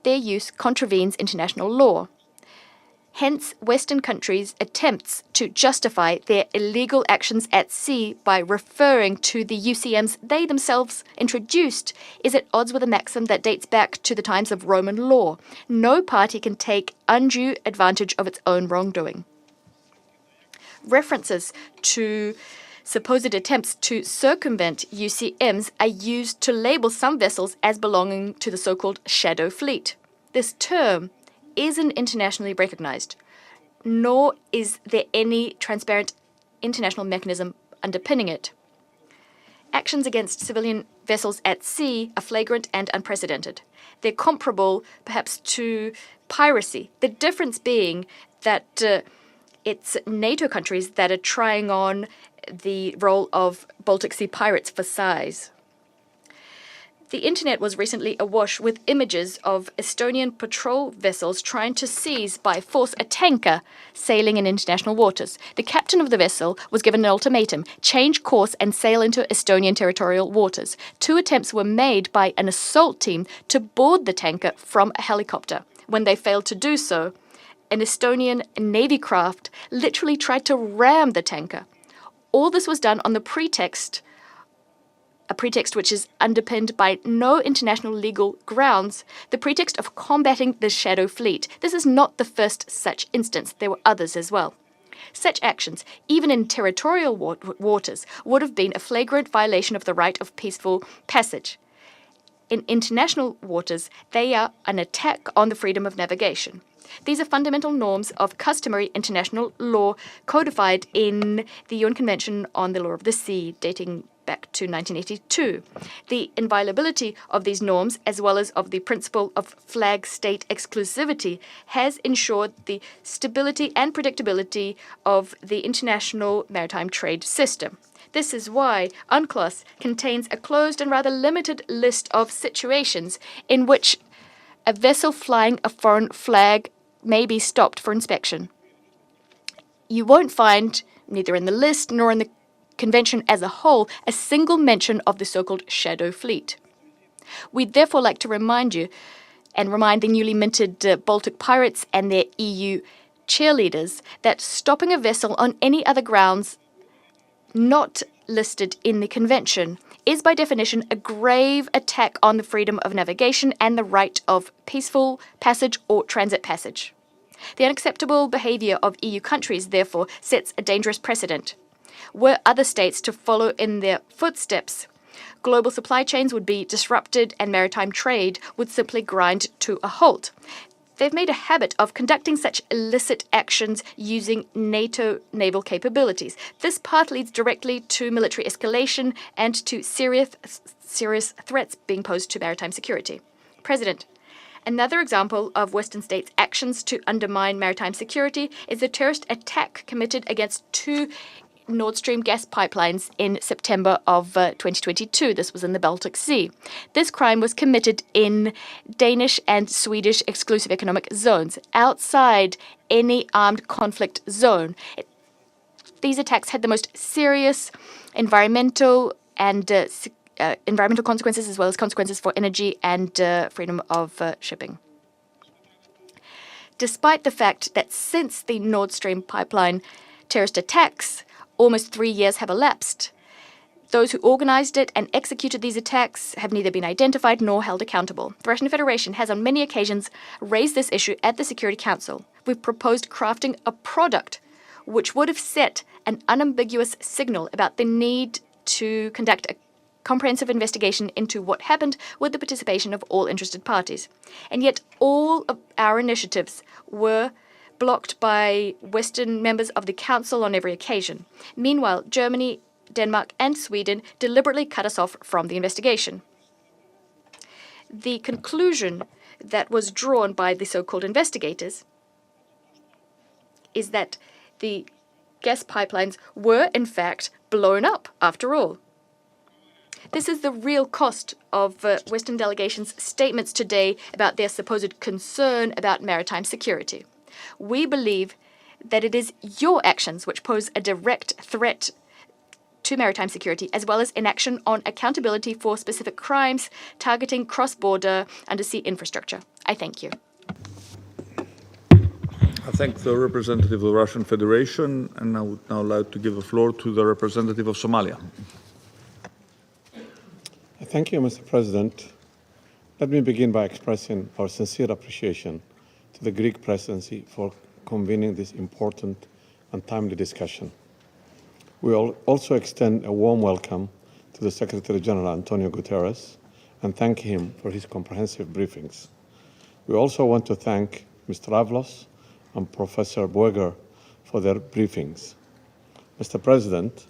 Their use contravenes international law. Hence, Western countries' attempts to justify their illegal actions at sea by referring to the UCMs they themselves introduced is at odds with a maxim that dates back to the times of Roman law. No party can take undue advantage of its own wrongdoing. References to supposed attempts to circumvent UCMs are used to label some vessels as belonging to the so-called shadow fleet. This term isn't internationally recognized, nor is there any transparent international mechanism underpinning it. Actions against civilian vessels at sea are flagrant and unprecedented. They're comparable, perhaps, to piracy, the difference being that it's NATO countries that are trying on the role of Baltic Sea pirates for size. The internet was recently awash with images of Estonian patrol vessels trying to seize by force a tanker sailing in international waters. The captain of the vessel was given an ultimatum: change course and sail into Estonian territorial waters. 2 attempts were made by an assault team to board the tanker from a helicopter. When they failed to do so, an Estonian Navy craft literally tried to ram the tanker. All this was done on the pretext, a pretext which is underpinned by no international legal grounds, the pretext of combating the shadow fleet. This is not the first such instance. There were others as well. Such actions, even in territorial waters, would have been a flagrant violation of the right of peaceful passage. In international waters, they are an attack on the freedom of navigation. These are fundamental norms of customary international law codified in the UN Convention on the Law of the Sea, dating back to 1982. The inviolability of these norms, as well as of the principle of flag state exclusivity, has ensured the stability and predictability of the international maritime trade system. This is why UNCLOS contains a closed and rather limited list of situations in which a vessel flying a foreign flag may be stopped for inspection. You won't find neither in the list nor in the Convention as a whole, a single mention of the so-called shadow fleet. We'd therefore like to remind you, and remind the newly minted Baltic pirates and their EU cheerleaders, that stopping a vessel on any other grounds not listed in the Convention is by definition a grave attack on the freedom of navigation and the right of peaceful passage or transit passage. The unacceptable behaviour of EU countries, therefore, sets a dangerous precedent. Were other states to follow in their footsteps, global supply chains would be disrupted and maritime trade would simply grind to a halt. They've made a habit of conducting such illicit actions using NATO naval capabilities. This path leads directly to military escalation and to serious threats being posed to maritime security. President, another example of Western states' actions to undermine maritime security is the terrorist attack committed against 2 Nord Stream gas pipelines in September of 2022. This was in the Baltic Sea. This crime was committed in Danish and Swedish exclusive economic zones, outside any armed conflict zone. These attacks had the most serious environmental and environmental consequences, as well as consequences for energy and freedom of shipping. Despite the fact that since the Nord Stream pipeline terrorist attacks, almost 3 years have elapsed, those who organized it and executed these attacks have neither been identified nor held accountable. The Russian Federation has on many occasions raised this issue at the Security Council. We've proposed crafting a product which would have set an unambiguous signal about the need to conduct a comprehensive investigation into what happened with the participation of all interested parties. And yet all of our initiatives were blocked by Western members of the Council on every occasion. Meanwhile, Germany, Denmark and Sweden deliberately cut us off from the investigation. The conclusion that was drawn by the so-called investigators is that the gas pipelines were, in fact, blown up after all. This is the real cost of Western delegations' statements today about their supposed concern about maritime security. We believe that it is your actions which pose a direct threat to maritime security, as well as inaction on accountability for specific crimes targeting cross-border undersea infrastructure. I thank you. I thank the representative of the Russian Federation, and I would now like to give the floor to the representative of Somalia. Thank you, Mr. President. Let me begin by expressing our sincere appreciation to the Greek presidency for convening this important and timely discussion. We will also extend a warm welcome to the Secretary General Antonio Guterres and thank him for his comprehensive briefings. We also want to thank Mr. Avlos and Professor Bueger for their briefings. Mr. President,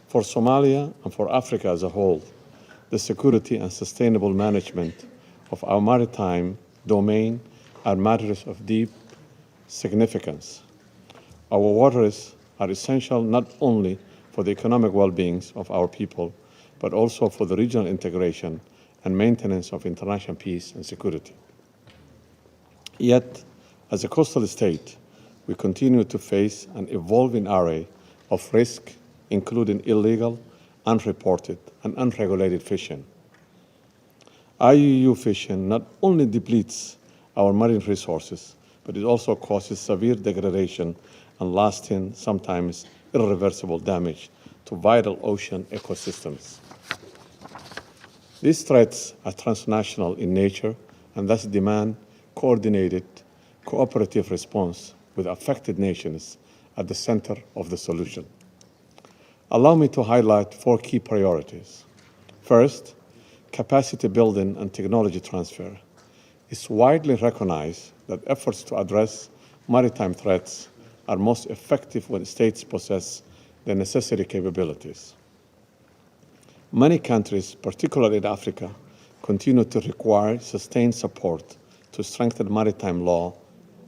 for Somalia and for Africa as a whole, the security and sustainable management of our maritime domain are matters of deep significance. Our waters are essential not only for the economic well-being of our people, but also for the regional integration and maintenance of international peace and security. Yet, as a coastal state, we continue to face an evolving array of risks, including illegal, unreported, and unregulated fishing. IUU fishing not only depletes our marine resources, but it also causes severe degradation and lasting, sometimes irreversible damage to vital ocean ecosystems. These threats are transnational in nature and thus demand coordinated, cooperative response with affected nations at the center of the solution. Allow me to highlight 4 key priorities. First, capacity building and technology transfer. It's widely recognized that efforts to address maritime threats are most effective when states possess the necessary capabilities. Many countries, particularly in Africa, continue to require sustained support to strengthen maritime law,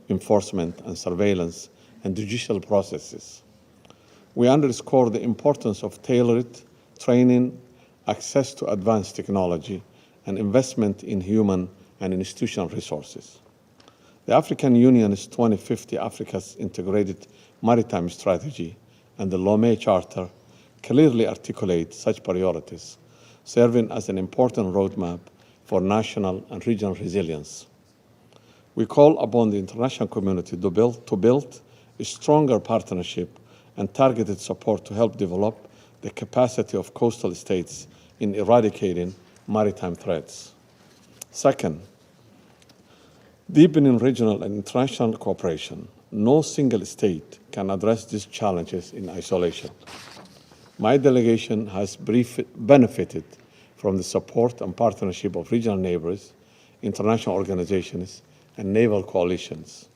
enforcement and surveillance, and judicial processes. We underscore the importance of tailored training, access to advanced technology, and investment in human and institutional resources. The African Union's 2050 Africa's Integrated Maritime Strategy and the Lome Charter clearly articulate such priorities, serving as an important roadmap for national and regional resilience. We call upon the international community to build a stronger partnership and targeted support to help develop the capacity of coastal states in eradicating maritime threats. Second, deepening regional and international cooperation. No single state can address these challenges in isolation. My delegation has benefited from the support and partnership of regional neighbors, international organizations, and naval coalitions.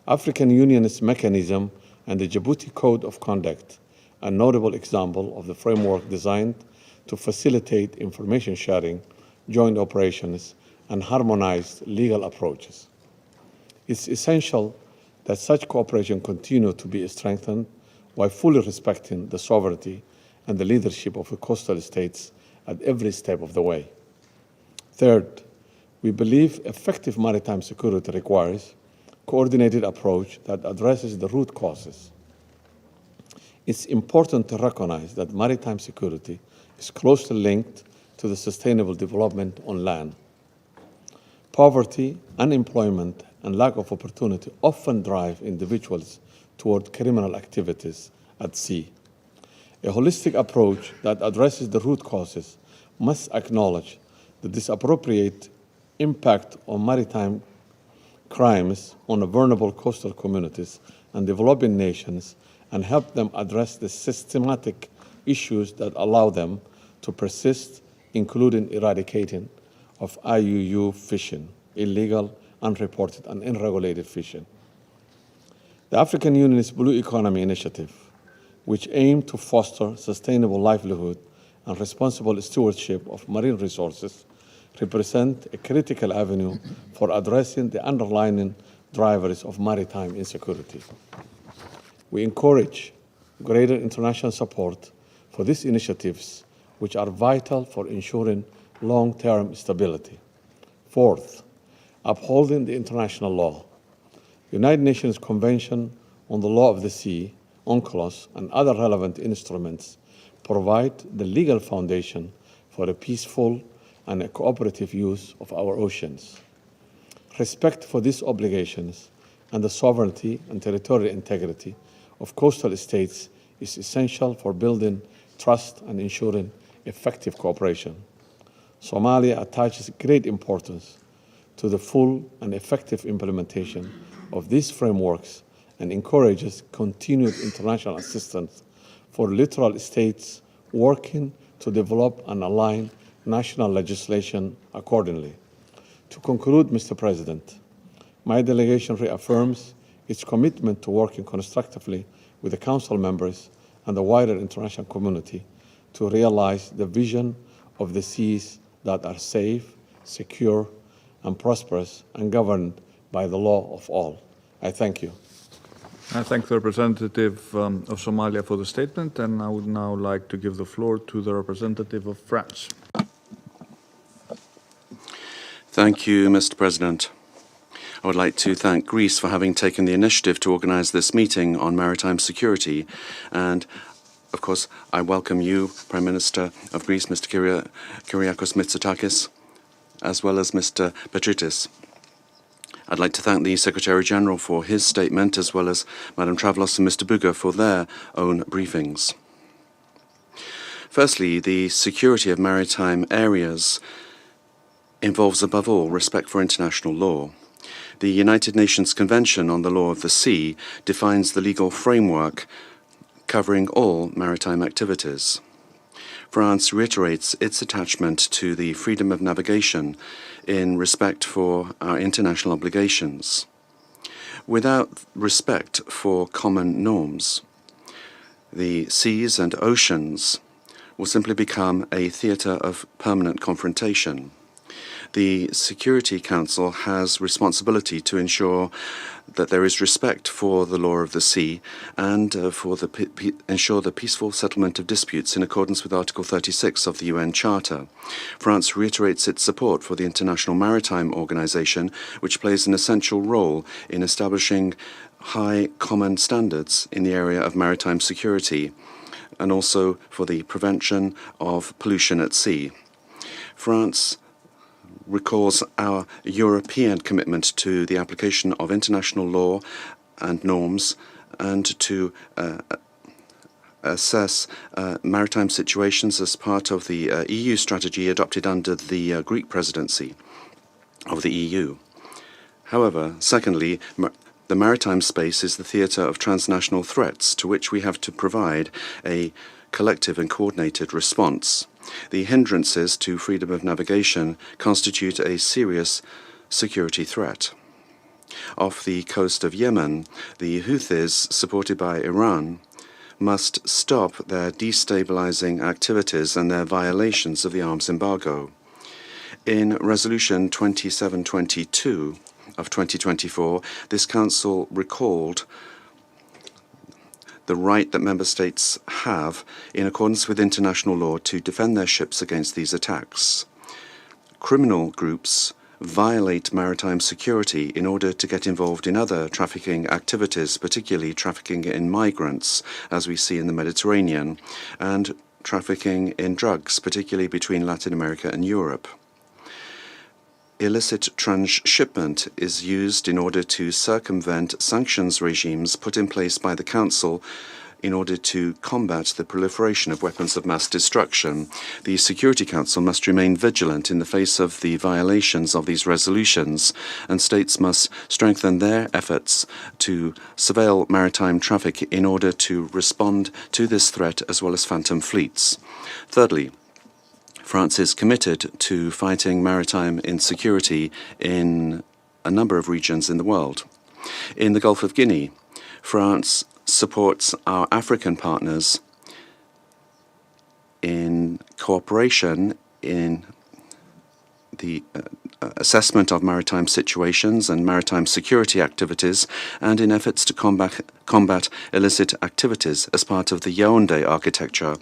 African Unionist mechanism and the Djibouti Code of Conduct, a notable example of the framework designed to facilitate information sharing, joint operations, and harmonized legal approaches. It's essential that such cooperation continue to be strengthened while fully respecting the sovereignty and the leadership of the coastal states at every step of the way. Third, we believe effective maritime security requires a coordinated approach that addresses the root causes. It's important to recognize that maritime security is closely linked to the sustainable development on land. Poverty, unemployment, and lack of opportunity often drive individuals toward criminal activities at sea. A holistic approach that addresses the root causes must acknowledge the disappropriate impact of maritime crimes on vulnerable coastal communities and developing nations and help them address the systematic issues that allow them to persist, including eradicating of IUU fishing, illegal, unreported, and unregulated fishing. The African Union's Blue Economy Initiative, which aims to foster sustainable livelihood and responsible stewardship of marine resources, represent a critical avenue for addressing the underlying drivers of maritime insecurity. We encourage greater international support for these initiatives, which are vital for ensuring long-term stability. Fourth, upholding the international law. The United Nations Convention on the Law of the Sea, UNCLOS, and other relevant instruments provide the legal foundation for a peaceful and a cooperative use of our oceans. Respect for these obligations and the sovereignty and territorial integrity of coastal states is essential for building trust and ensuring effective cooperation. Somalia attaches great importance to the full and effective implementation of these frameworks and encourages continued international assistance for littoral states working to develop and align national legislation accordingly. To conclude, Mr. President, my delegation reaffirms its commitment to working constructively with the Council members and the wider international community to realize the vision of the seas that are safe, secure, and prosperous and governed by the law of all. I thank you. I thank the representative of Somalia for the statement, and I would now like to give the floor to the representative of France. Thank you, Mr. President. I would like to thank Greece for having taken the initiative to organize this meeting on maritime security. And, of course, I welcome you, Prime Minister of Greece, Mr. Kyriakos Mitsotakis, as well as Mr. Petritis. I'd like to thank the Secretary-General for his statement, as well as Madam Travalos and Mr. Buga for their own briefings. Firstly, the security of maritime areas involves, above all, respect for international law. The United Nations Convention on the Law of the Sea defines the legal framework covering all maritime activities. France reiterates its attachment to the freedom of navigation in respect for our international obligations. Without respect for common norms, the seas and oceans will simply become a theatre of permanent confrontation. The Security Council has responsibility to ensure that there is respect for the law of the sea and ensure the peaceful settlement of disputes in accordance with Article 36 of the UN Charter. France reiterates its support for the International Maritime Organization, which plays an essential role in establishing high common standards in the area of maritime security and also for the prevention of pollution at sea. France recalls our European commitment to the application of international law and norms and to assess maritime situations as part of the EU strategy adopted under the Greek presidency of the EU. However, secondly, the maritime space is the theatre of transnational threats to which we have to provide a collective and coordinated response. The hindrances to freedom of navigation constitute a serious security threat. Off the coast of Yemen, the Houthis, supported by Iran, must stop their destabilizing activities and their violations of the arms embargo. In Resolution 2722 of 2024, this Council recalled the right that member states have, in accordance with international law, to defend their ships against these attacks. Criminal groups violate maritime security in order to get involved in other trafficking activities, particularly trafficking in migrants, as we see in the Mediterranean, and trafficking in drugs, particularly between Latin America and Europe. Illicit transshipment is used in order to circumvent sanctions regimes put in place by the Council in order to combat the proliferation of weapons of mass destruction. The Security Council must remain vigilant in the face of the violations of these resolutions, and states must strengthen their efforts to surveil maritime traffic in order to respond to this threat as well as phantom fleets. Thirdly, France is committed to fighting maritime insecurity in a number of regions in the world. In the Gulf of Guinea, France supports our African partners in cooperation in the assessment of maritime situations and maritime security activities, and in efforts to combat illicit activities as part of the Yaoundé architecture.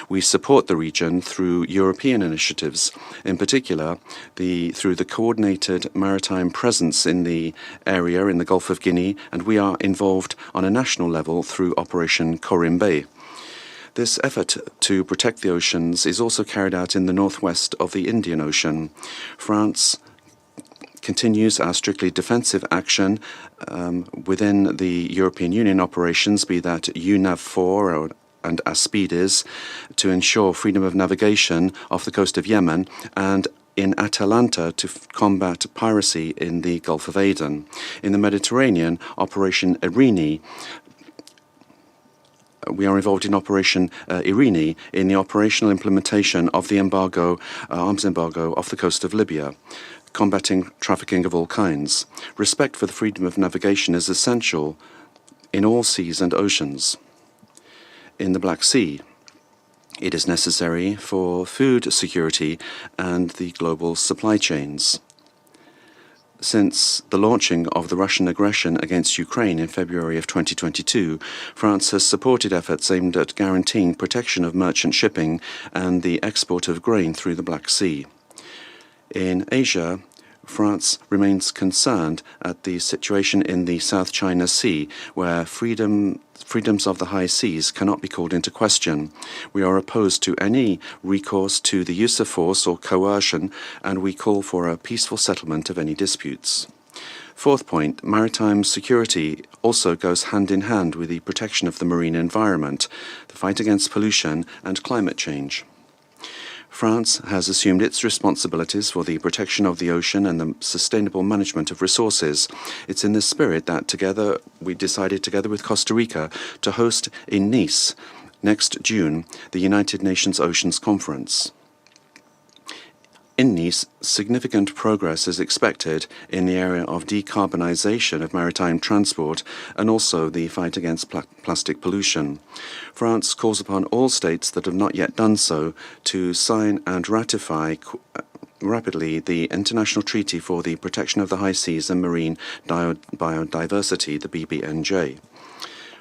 We support the region through European initiatives, in particular through the coordinated maritime presence in the area in the Gulf of Guinea, and we are involved on a national level through Operation Corimbe. This effort to protect the oceans is also carried out in the northwest of the Indian Ocean. France continues our strictly defensive action within the European Union operations, be that UNAV4 and Aspides, to ensure freedom of navigation off the coast of Yemen, and in Atalanta to combat piracy in the Gulf of Aden. In the Mediterranean, Operation Irini, we are involved in Operation Irini in the operational implementation of the arms embargo off the coast of Libya, combating trafficking of all kinds. Respect for the freedom of navigation is essential in all seas and oceans. In the Black Sea, it is necessary for food security and the global supply chains. Since the launching of the Russian aggression against Ukraine in February of 2022, France has supported efforts aimed at guaranteeing protection of merchant shipping and the export of grain through the Black Sea. In Asia, France remains concerned at the situation in the South China Sea, where freedoms of the high seas cannot be called into question. We are opposed to any recourse to the use of force or coercion, and we call for a peaceful settlement of any disputes. Fourth point, maritime security also goes hand in hand with the protection of the marine environment, the fight against pollution and climate change. France has assumed its responsibilities for the protection of the ocean and the sustainable management of resources. It's in this spirit that we decided together with Costa Rica to host in Nice next June the United Nations Oceans Conference. In Nice, significant progress is expected in the area of decarbonization of maritime transport and also the fight against plastic pollution. France calls upon all states that have not yet done so to sign and ratify rapidly the International Treaty for the Protection of the High Seas and Marine Biodiversity, the BBNJ.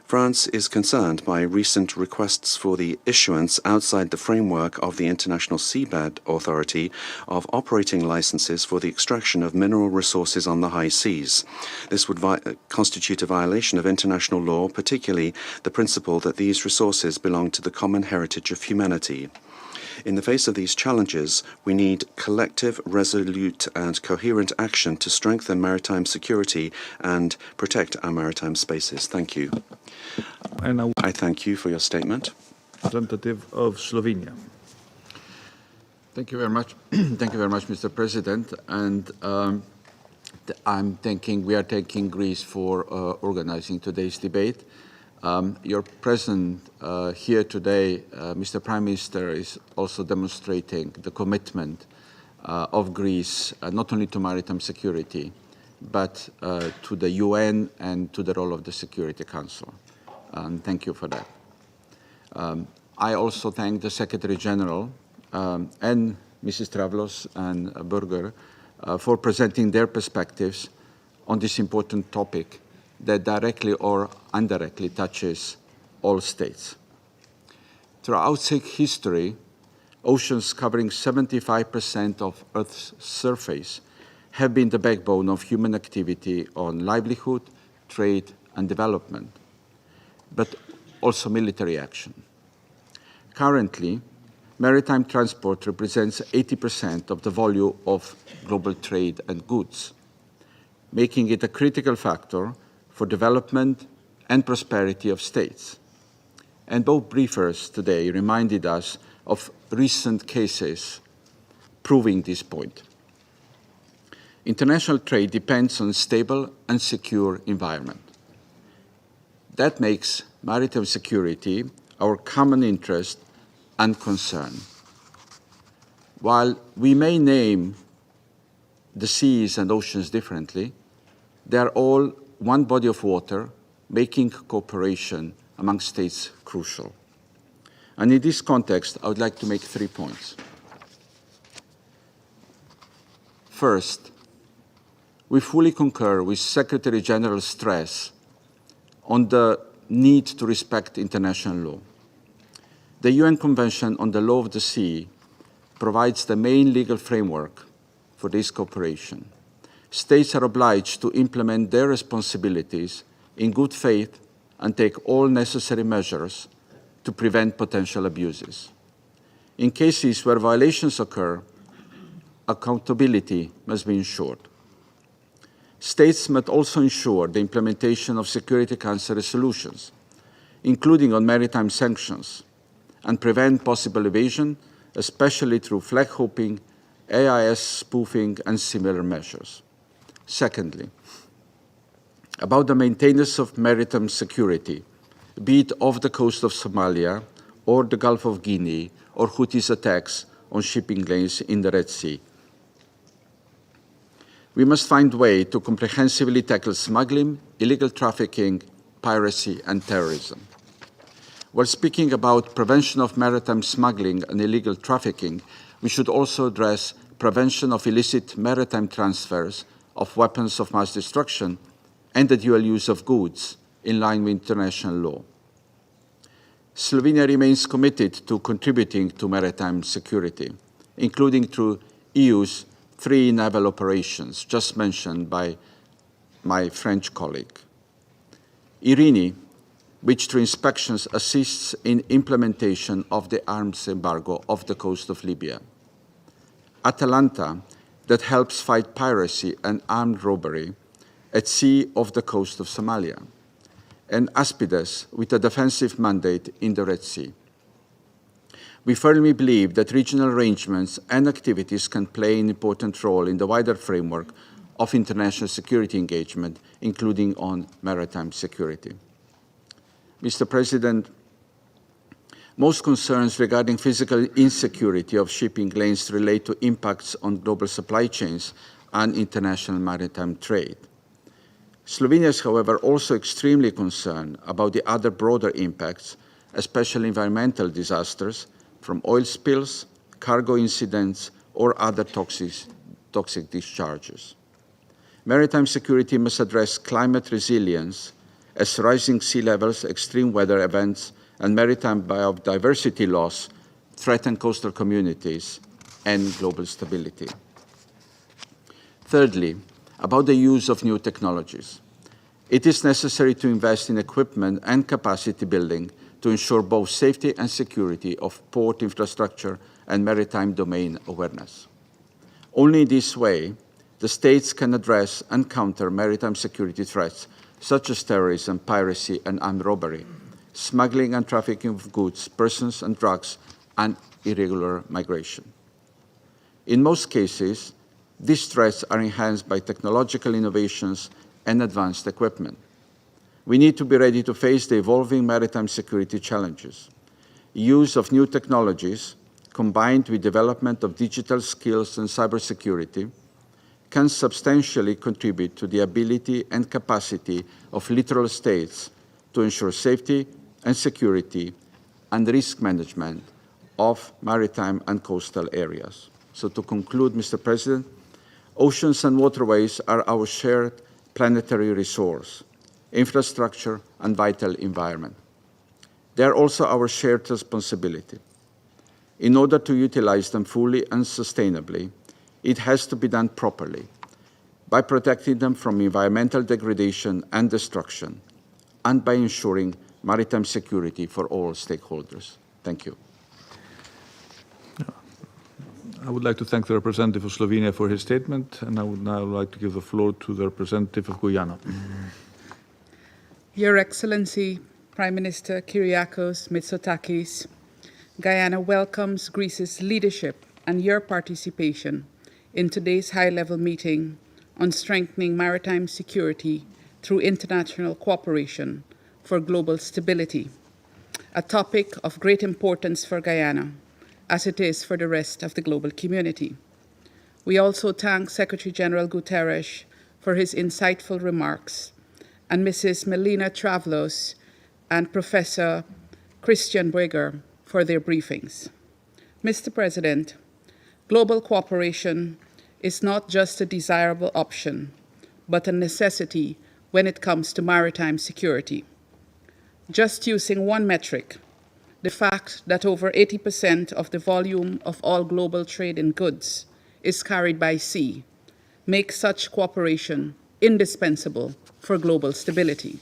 France is concerned by recent requests for the issuance outside the framework of the International Seabed Authority of operating licenses for the extraction of mineral resources on the high seas. This would constitute a violation of international law, particularly the principle that these resources belong to the common heritage of humanity. In the face of these challenges, we need collective, resolute and coherent action to strengthen maritime security and protect our maritime spaces. Thank you. And now, I thank you for your statement. representative of Slovenia. Thank you very much. Thank you very much, Mr. President. And we are thanking Greece for organizing today's debate. Your presence here today, Mr. Prime Minister, is also demonstrating the commitment of Greece, not only to maritime security, but to the UN and to the role of the Security Council. Thank you for that. I also thank the Secretary General and Mrs. Travlos and Berger for presenting their perspectives on this important topic that directly or indirectly touches all states. Throughout history, oceans covering 75% of Earth's surface have been the backbone of human activity on livelihood, trade, and development, but also military action. Currently, maritime transport represents 80% of the volume of global trade and goods, making it a critical factor for development and prosperity of states. And both briefers today reminded us of recent cases proving this point. International trade depends on a stable and secure environment. That makes maritime security our common interest and concern. While we may name the seas and oceans differently, they are all one body of water, making cooperation among states crucial. And in this context, I would like to make 3 points. First, we fully concur with Secretary General's stress on the need to respect international law. The UN Convention on the Law of the Sea provides the main legal framework for this cooperation. States are obliged to implement their responsibilities in good faith and take all necessary measures to prevent potential abuses. In cases where violations occur, accountability must be ensured. States must also ensure the implementation of Security Council resolutions, including on maritime sanctions, and prevent possible evasion, especially through flag hopping, AIS spoofing, and similar measures. Secondly, about the maintenance of maritime security, be it off the coast of Somalia or the Gulf of Guinea or Houthis' attacks on shipping lanes in the Red Sea. We must find a way to comprehensively tackle smuggling, illegal trafficking, piracy, and terrorism. While speaking about prevention of maritime smuggling and illegal trafficking, we should also address prevention of illicit maritime transfers of weapons of mass destruction and the dual use of goods in line with international law. Slovenia remains committed to contributing to maritime security, including through EU's 3 naval operations just mentioned by my French colleague. IRINI, which through inspections assists in implementation of the arms embargo off the coast of Libya. Atalanta, that helps fight piracy and armed robbery at sea off the coast of Somalia. And Aspides, with a defensive mandate in the Red Sea. We firmly believe that regional arrangements and activities can play an important role in the wider framework of international security engagement, including on maritime security. Mr. President, most concerns regarding physical insecurity of shipping lanes relate to impacts on global supply chains and international maritime trade. Slovenia is, however, also extremely concerned about the other broader impacts, especially environmental disasters from oil spills, cargo incidents, or other toxic discharges. Maritime security must address climate resilience as rising sea levels, extreme weather events, and maritime biodiversity loss threaten coastal communities and global stability. Thirdly, about the use of new technologies. It is necessary to invest in equipment and capacity building to ensure both safety and security of port infrastructure and maritime domain awareness. Only in this way, the states can address and counter maritime security threats such as terrorism, piracy, and armed robbery, smuggling and trafficking of goods, persons, and drugs, and irregular migration. In most cases, these threats are enhanced by technological innovations and advanced equipment. We need to be ready to face the evolving maritime security challenges. Use of new technologies, combined with development of digital skills and cybersecurity, can substantially contribute to the ability and capacity of littoral states to ensure safety and security and risk management of maritime and coastal areas. So to conclude, Mr. President, oceans and waterways are our shared planetary resource, infrastructure, and vital environment. They are also our shared responsibility. In order to utilize them fully and sustainably, it has to be done properly by protecting them from environmental degradation and destruction, and by ensuring maritime security for all stakeholders. Thank you. I would like to thank the representative of Slovenia for his statement, and I would now like to give the floor to the representative of Guyana. Your Excellency, Prime Minister Kyriakos Mitsotakis, Guyana welcomes Greece's leadership and your participation in today's high-level meeting on strengthening maritime security through international cooperation for global stability, a topic of great importance for Guyana, as it is for the rest of the global community. We also thank Secretary General Guterres for his insightful remarks, and Mrs. Melina Travalos and Professor Christian Breger for their briefings. Mr. President, global cooperation is not just a desirable option, but a necessity when it comes to maritime security. Just using one metric, the fact that over 80% of the volume of all global trade in goods is carried by sea makes such cooperation indispensable for global stability.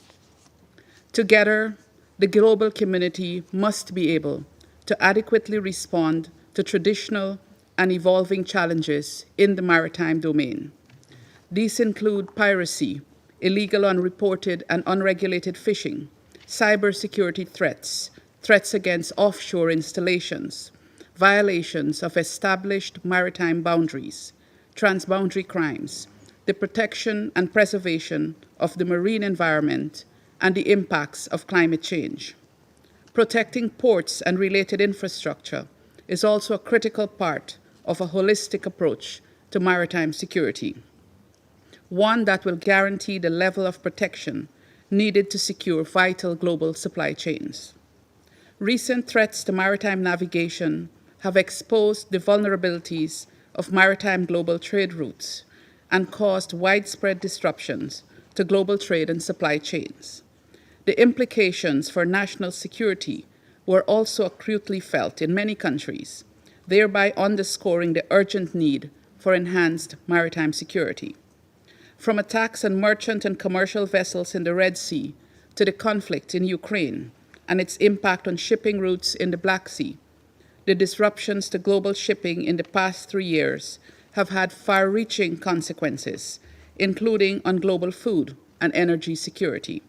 Together, the global community must be able to adequately respond to traditional and evolving challenges in the maritime domain. These include piracy, illegal, unreported, and unregulated fishing, cybersecurity threats, threats against offshore installations, violations of established maritime boundaries, transboundary crimes, the protection and preservation of the marine environment, and the impacts of climate change. Protecting ports and related infrastructure is also a critical part of a holistic approach to maritime security, one that will guarantee the level of protection needed to secure vital global supply chains. Recent threats to maritime navigation have exposed the vulnerabilities of maritime global trade routes and caused widespread disruptions to global trade and supply chains. The implications for national security were also acutely felt in many countries, thereby underscoring the urgent need for enhanced maritime security. From attacks on merchant and commercial vessels in the Red Sea to the conflict in Ukraine and its impact on shipping routes in the Black Sea, the disruptions to global shipping in the past 3 years have had far-reaching consequences, including on global food and energy security.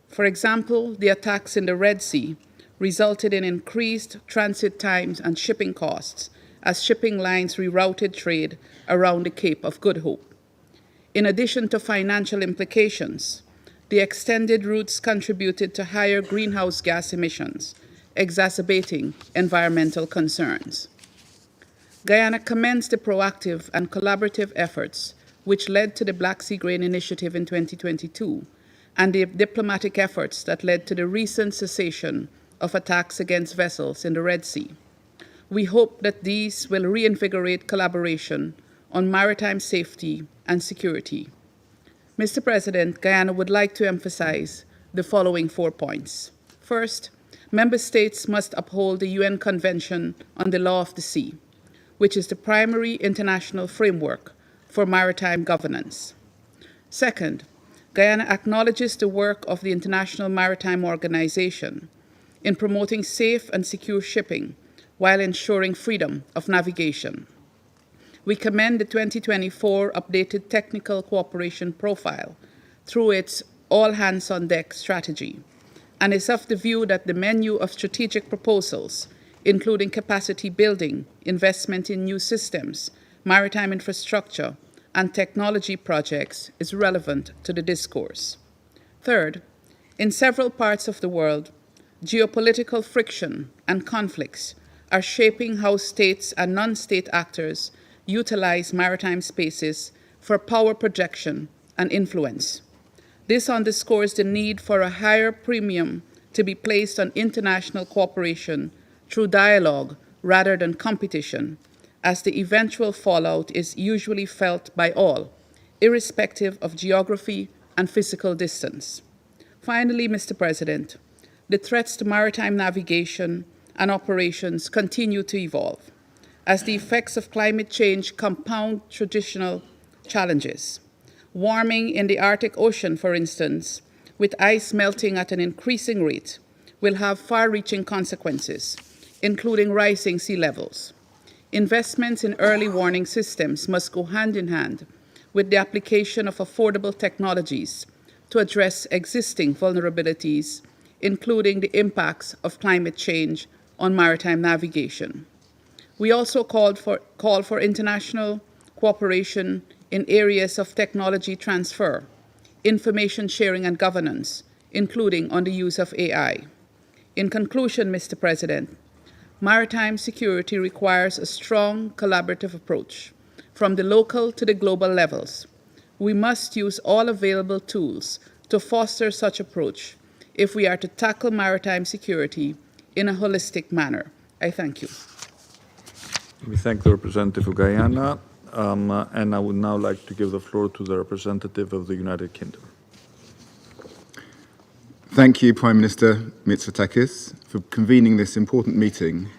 For example, the attacks in the Red Sea resulted in increased transit times and shipping costs as shipping lines rerouted trade around the Cape of Good Hope. In addition to financial implications, the extended routes contributed to higher greenhouse gas emissions, exacerbating environmental concerns. Guyana commenced the proactive and collaborative efforts which led to the Black Sea Grain Initiative in 2022 and the diplomatic efforts that led to the recent cessation of attacks against vessels in the Red Sea. We hope that these will reinvigorate collaboration on maritime safety and security. Mr. President, Guyana would like to emphasize the following 4 points. First, member states must uphold the UN Convention on the Law of the Sea, which is the primary international framework for maritime governance. Second, Guyana acknowledges the work of the International Maritime Organization in promoting safe and secure shipping while ensuring freedom of navigation. We commend the 2024 updated technical cooperation profile through its all-hands-on-deck strategy, and is of the view that the menu of strategic proposals, including capacity building, investment in new systems, maritime infrastructure, and technology projects, is relevant to the discourse. Third, in several parts of the world, geopolitical friction and conflicts are shaping how states and non-state actors utilize maritime spaces for power projection and influence. This underscores the need for a higher premium to be placed on international cooperation through dialogue rather than competition, as the eventual fallout is usually felt by all, irrespective of geography and physical distance. Finally, Mr. President, the threats to maritime navigation and operations continue to evolve, as the effects of climate change compound traditional challenges. Warming in the Arctic Ocean, for instance, with ice melting at an increasing rate, will have far-reaching consequences, including rising sea levels. Investments in early warning systems must go hand in hand with the application of affordable technologies to address existing vulnerabilities, including the impacts of climate change on maritime navigation. We also call for international cooperation in areas of technology transfer, information sharing and governance, including on the use of AI. In conclusion, Mr. President, maritime security requires a strong collaborative approach from the local to the global levels. We must use all available tools to foster such approach if we are to tackle maritime security in a holistic manner. I thank you. We thank the representative of Guyana, and I would now like to give the floor to the representative of the United Kingdom. Thank you, Prime Minister Mitsotakis, for convening this important meeting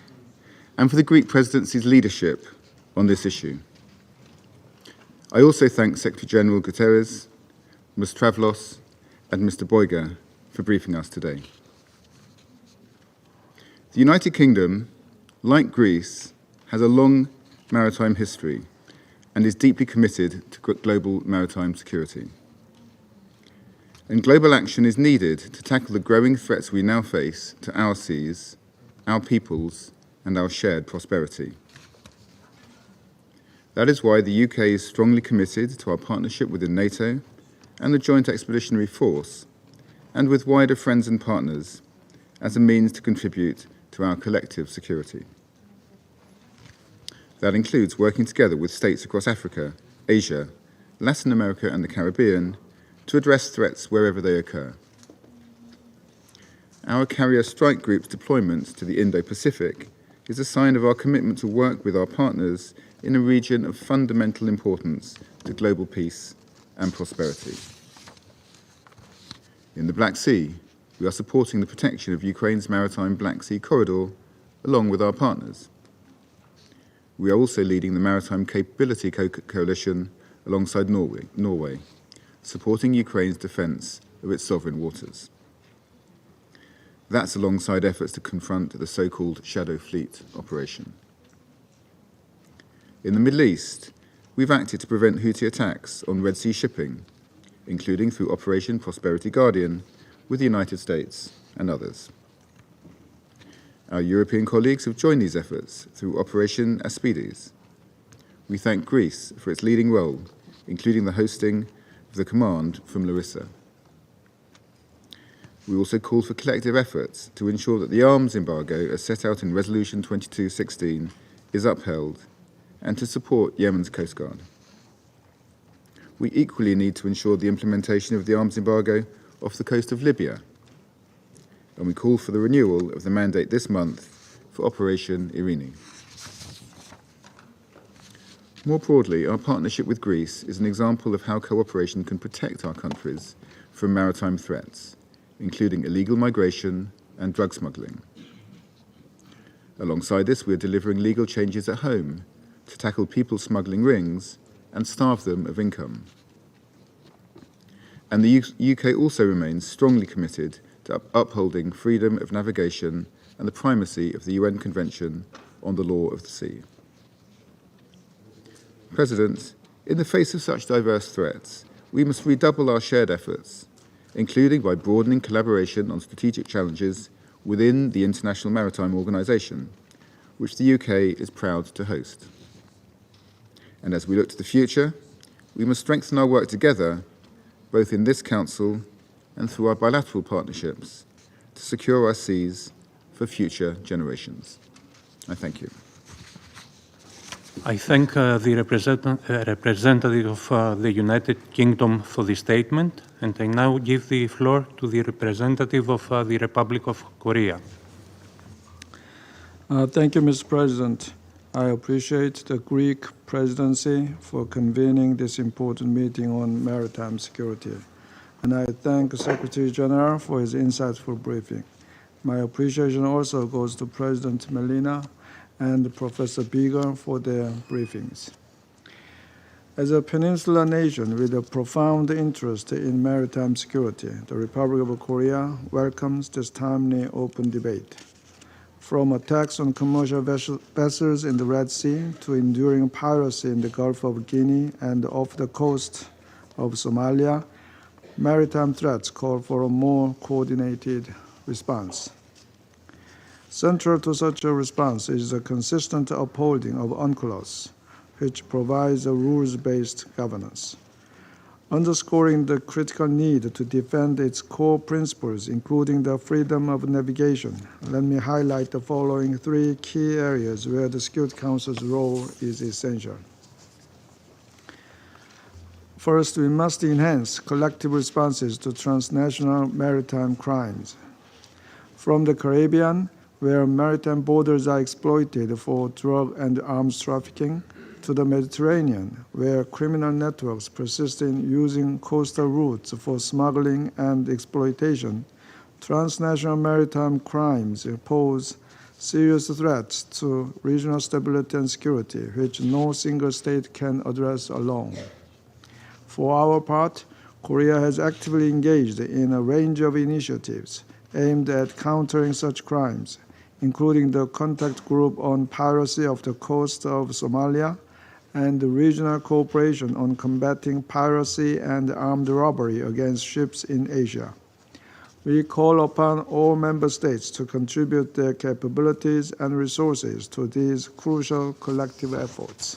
and for the Greek presidency's leadership on this issue. I also thank Secretary-General Guterres, Ms. Travlos, and Mr. Boyga for briefing us today. The United Kingdom, like Greece, has a long maritime history and is deeply committed to global maritime security. And global action is needed to tackle the growing threats we now face to our seas, our peoples, and our shared prosperity. That is why the UK is strongly committed to our partnership within NATO and the Joint Expeditionary Force, and with wider friends and partners as a means to contribute to our collective security. That includes working together with states across Africa, Asia, Latin America, and the Caribbean to address threats wherever they occur. Our carrier strike group's deployment to the Indo-Pacific is a sign of our commitment to work with our partners in a region of fundamental importance to global peace and prosperity. In the Black Sea, we are supporting the protection of Ukraine's maritime Black Sea corridor along with our partners. We are also leading the Maritime Capability Coalition alongside Norway, supporting Ukraine's defence of its sovereign waters. That's alongside efforts to confront the so-called Shadow Fleet operation. In the Middle East, we've acted to prevent Houthi attacks on Red Sea shipping, including through Operation Prosperity Guardian with the United States and others. Our European colleagues have joined these efforts through Operation Aspides. We thank Greece for its leading role, including the hosting of the command from Larissa. We also called for collective efforts to ensure that the arms embargo as set out in Resolution 2216 is upheld and to support Yemen's Coast Guard. We equally need to ensure the implementation of the arms embargo off the coast of Libya, and we call for the renewal of the mandate this month for Operation Irini. More broadly, our partnership with Greece is an example of how cooperation can protect our countries from maritime threats, including illegal migration and drug smuggling. Alongside this, we are delivering legal changes at home to tackle people smuggling rings and starve them of income. And the UK also remains strongly committed to upholding freedom of navigation and the primacy of the UN Convention on the Law of the Sea. President, in the face of such diverse threats, we must redouble our shared efforts, including by broadening collaboration on strategic challenges within the International Maritime Organization, which the UK is proud to host. And as we look to the future, we must strengthen our work together, both in this Council and through our bilateral partnerships, to secure our seas for future generations. I thank you. I thank the representative of the United Kingdom for the statement, and I now give the floor to the representative of the Republic of Korea. Thank you, Mr. President. I appreciate the Greek presidency for convening this important meeting on maritime security, and I thank the Secretary General for his insightful briefing. My appreciation also goes to President Melina and Professor Bieger for their briefings. As a peninsula nation with a profound interest in maritime security, the Republic of Korea welcomes this timely open debate. From attacks on commercial vessels in the Red Sea to enduring piracy in the Gulf of Guinea and off the coast of Somalia, maritime threats call for a more coordinated response. Central to such a response is the consistent upholding of UNCLOS, which provides a rules-based governance. Underscoring the critical need to defend its core principles, including the freedom of navigation, let me highlight the following three key areas where the Security Council's role is essential. First, we must enhance collective responses to transnational maritime crimes. From the Caribbean, where maritime borders are exploited for drug and arms trafficking, to the Mediterranean, where criminal networks persist in using coastal routes for smuggling and exploitation, transnational maritime crimes pose serious threats to regional stability and security, which no single state can address alone. For our part, Korea has actively engaged in a range of initiatives aimed at countering such crimes, including the contact group on piracy off the coast of Somalia and the regional cooperation on combating piracy and armed robbery against ships in Asia. We call upon all member states to contribute their capabilities and resources to these crucial collective efforts.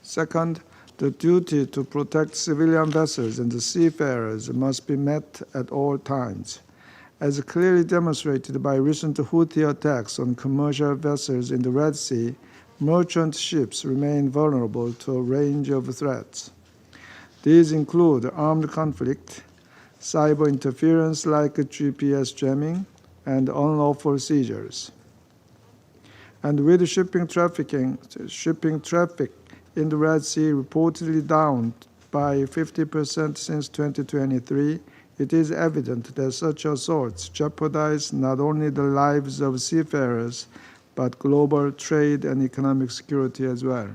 Second, the duty to protect civilian vessels and the seafarers must be met at all times. As clearly demonstrated by recent Houthi attacks on commercial vessels in the Red Sea, merchant ships remain vulnerable to a range of threats. These include armed conflict, cyber interference like GPS jamming, and unlawful seizures. And with shipping traffic in the Red Sea reportedly down by 50% since 2023, it is evident that such assaults jeopardize not only the lives of seafarers, but global trade and economic security as well.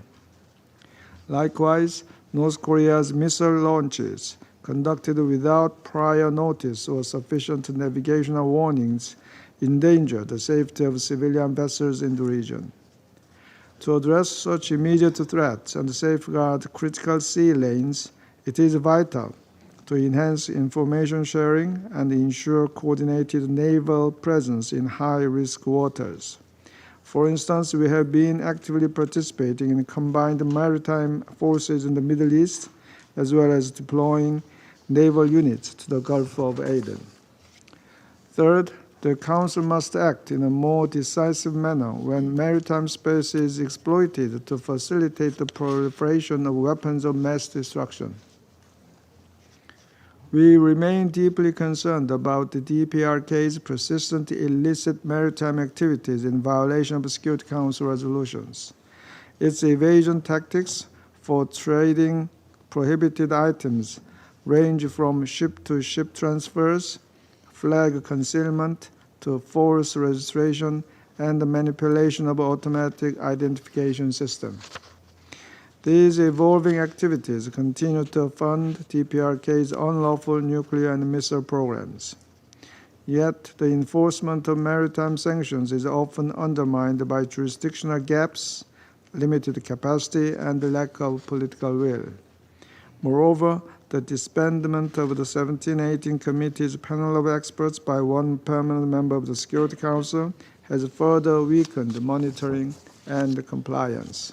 Likewise, North Korea's missile launches, conducted without prior notice or sufficient navigational warnings, endanger the safety of civilian vessels in the region. To address such immediate threats and safeguard critical sea lanes, it is vital to enhance information sharing and ensure coordinated naval presence in high-risk waters. For instance, we have been actively participating in combined maritime forces in the Middle East, as well as deploying naval units to the Gulf of Aden. Third, the Council must act in a more decisive manner when maritime space is exploited to facilitate the proliferation of weapons of mass destruction. We remain deeply concerned about the DPRK's persistent illicit maritime activities in violation of Security Council resolutions. Its evasion tactics for trading prohibited items range from ship-to-ship transfers flag concealment to forced registration and the manipulation of automatic identification system. These evolving activities continue to fund DPRK's unlawful nuclear and missile programs. Yet, the enforcement of maritime sanctions is often undermined by jurisdictional gaps, limited capacity, and the lack of political will. Moreover, the disbandment of the 1718 Committee's panel of experts by one permanent member of the Security Council has further weakened monitoring and compliance.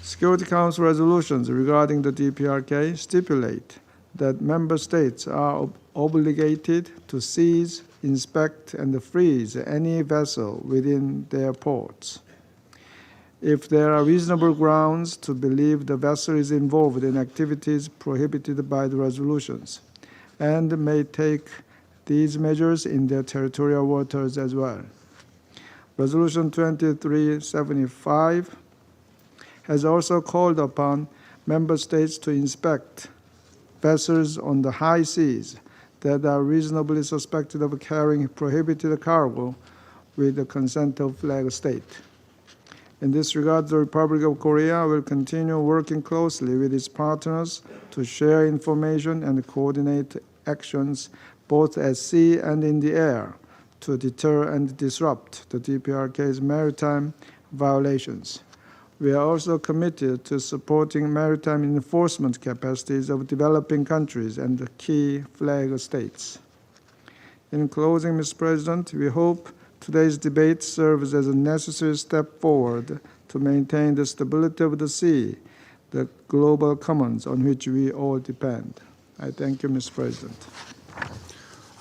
Security Council resolutions regarding the DPRK stipulate that member states are obligated to seize, inspect, and freeze any vessel within their ports. If there are reasonable grounds to believe the vessel is involved in activities prohibited by the resolutions, and may take these measures in their territorial waters as well. Resolution 2375 has also called upon member states to inspect vessels on the high seas that are reasonably suspected of carrying prohibited cargo with the consent of flag state. In this regard, the Republic of Korea will continue working closely with its partners to share information and coordinate actions both at sea and in the air to deter and disrupt the DPRK's maritime violations. We are also committed to supporting maritime enforcement capacities of developing countries and the key flag states. In closing, Mr. President, we hope today's debate serves as a necessary step forward to maintain the stability of the sea, the global commons on which we all depend. I thank you, Mr. President.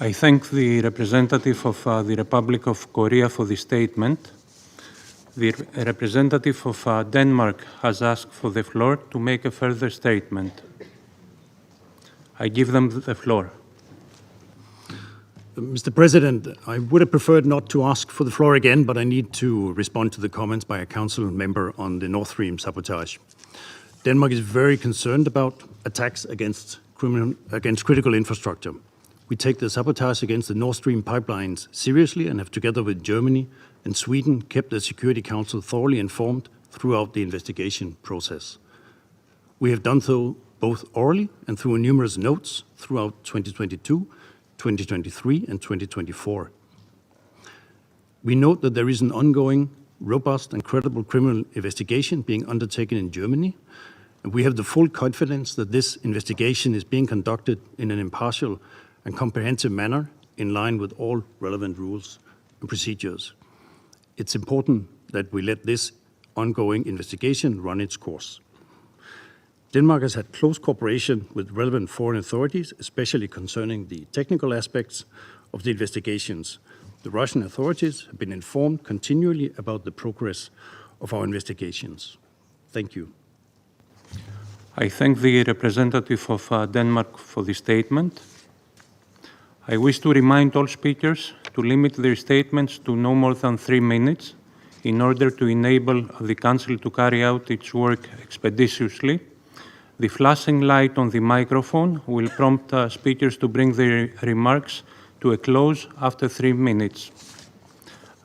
I thank the representative of the Republic of Korea for the statement. The representative of Denmark has asked for the floor to make a further statement. I give them the floor. Mr. President, I would have preferred not to ask for the floor again, but I need to respond to the comments by a council member on the Nord Stream sabotage. Denmark is very concerned about attacks against critical infrastructure. We take the sabotage against the Nord Stream pipelines seriously and have, together with Germany and Sweden, kept the Security Council thoroughly informed throughout the investigation process. We have done so both orally and through numerous notes throughout 2022, 2023, and 2024. We note that there is an ongoing, robust, and credible criminal investigation being undertaken in Germany, and we have the full confidence that this investigation is being conducted in an impartial and comprehensive manner in line with all relevant rules and procedures. It's important that we let this ongoing investigation run its course. Denmark has had close cooperation with relevant foreign authorities, especially concerning the technical aspects of the investigations. The Russian authorities have been informed continually about the progress of our investigations. Thank you. I thank the representative of Denmark for the statement. I wish to remind all speakers to limit their statements to no more than 3 minutes in order to enable the Council to carry out its work expeditiously. The flashing light on the microphone will prompt speakers to bring their remarks to a close after 3 minutes.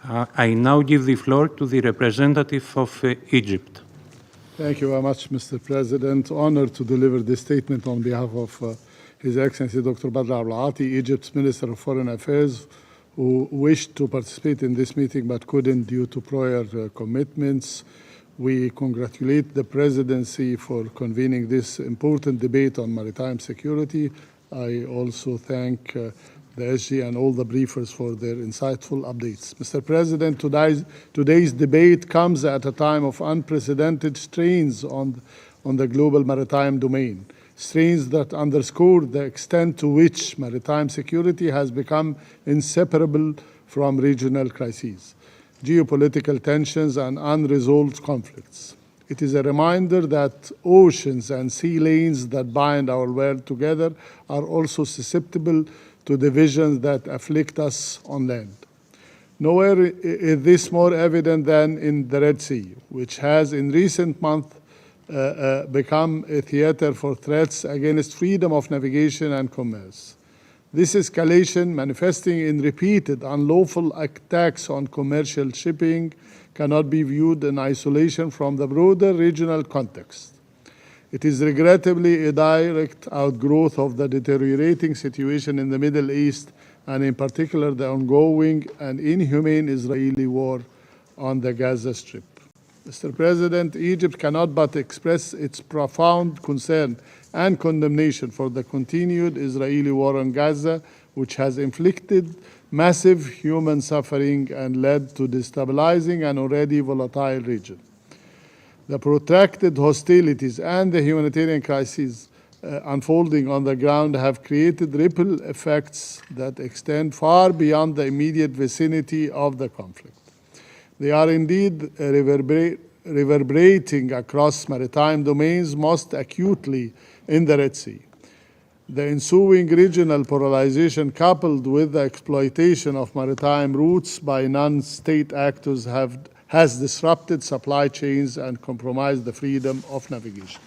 I now give the floor to the representative of Egypt. Thank you very much, Mr. President. Honored to deliver this statement on behalf of His Excellency Dr. Badr Al-Aati, Egypt's Minister of Foreign Affairs, who wished to participate in this meeting but couldn't due to prior commitments. We congratulate the Presidency for convening this important debate on maritime security. I also thank the SG and all the briefers for their insightful updates. Mr. President, today's debate comes at a time of unprecedented strains on the global maritime domain. Strains that underscore the extent to which maritime security has become inseparable from regional crises, geopolitical tensions, and unresolved conflicts. It is a reminder that oceans and sea lanes that bind our world together are also susceptible to divisions that afflict us on land. Nowhere is this more evident than in the Red Sea, which has in recent months become a theater for threats against freedom of navigation and commerce. This escalation, manifesting in repeated unlawful attacks on commercial shipping, cannot be viewed in isolation from the broader regional context. It is regrettably a direct outgrowth of the deteriorating situation in the Middle East, and in particular the ongoing and inhumane Israeli war on the Gaza Strip. Mr. President, Egypt cannot but express its profound concern and condemnation for the continued Israeli war on Gaza, which has inflicted massive human suffering and led to destabilizing an already volatile region. The protracted hostilities and the humanitarian crises unfolding on the ground have created ripple effects that extend far beyond the immediate vicinity of the conflict. They are indeed reverberating across maritime domains, most acutely in the Red Sea. The ensuing regional polarization, coupled with the exploitation of maritime routes by non-state actors, has disrupted supply chains and compromised the freedom of navigation.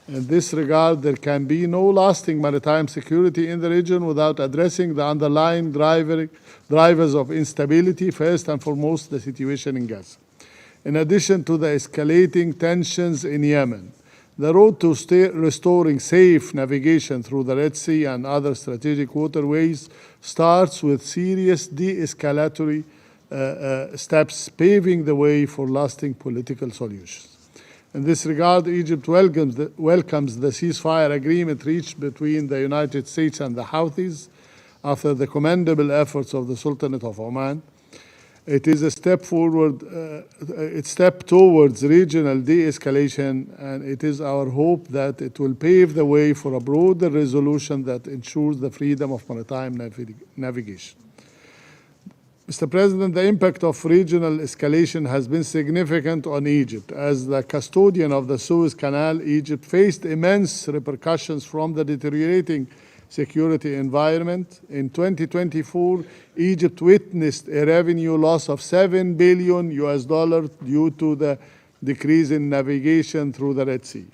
In this regard, there can be no lasting maritime security in the region without addressing the underlying drivers of instability, first and foremost the situation in Gaza. In addition to the escalating tensions in Yemen, the road to restoring safe navigation through the Red Sea and other strategic waterways starts with serious de-escalatory steps, paving the way for lasting political solutions. In this regard, Egypt welcomes the ceasefire agreement reached between the United States and the Houthis after the commendable efforts of the Sultanate of Oman. It is a step towards regional de-escalation, and it is our hope that it will pave the way for a broader resolution that ensures the freedom of maritime navigation. Mr. President, the impact of regional escalation has been significant on Egypt. As the custodian of the Suez Canal, Egypt faced immense repercussions from the deteriorating security environment. In 2024, Egypt witnessed a revenue loss of $7 billion due to the decrease in navigation through the Red Sea.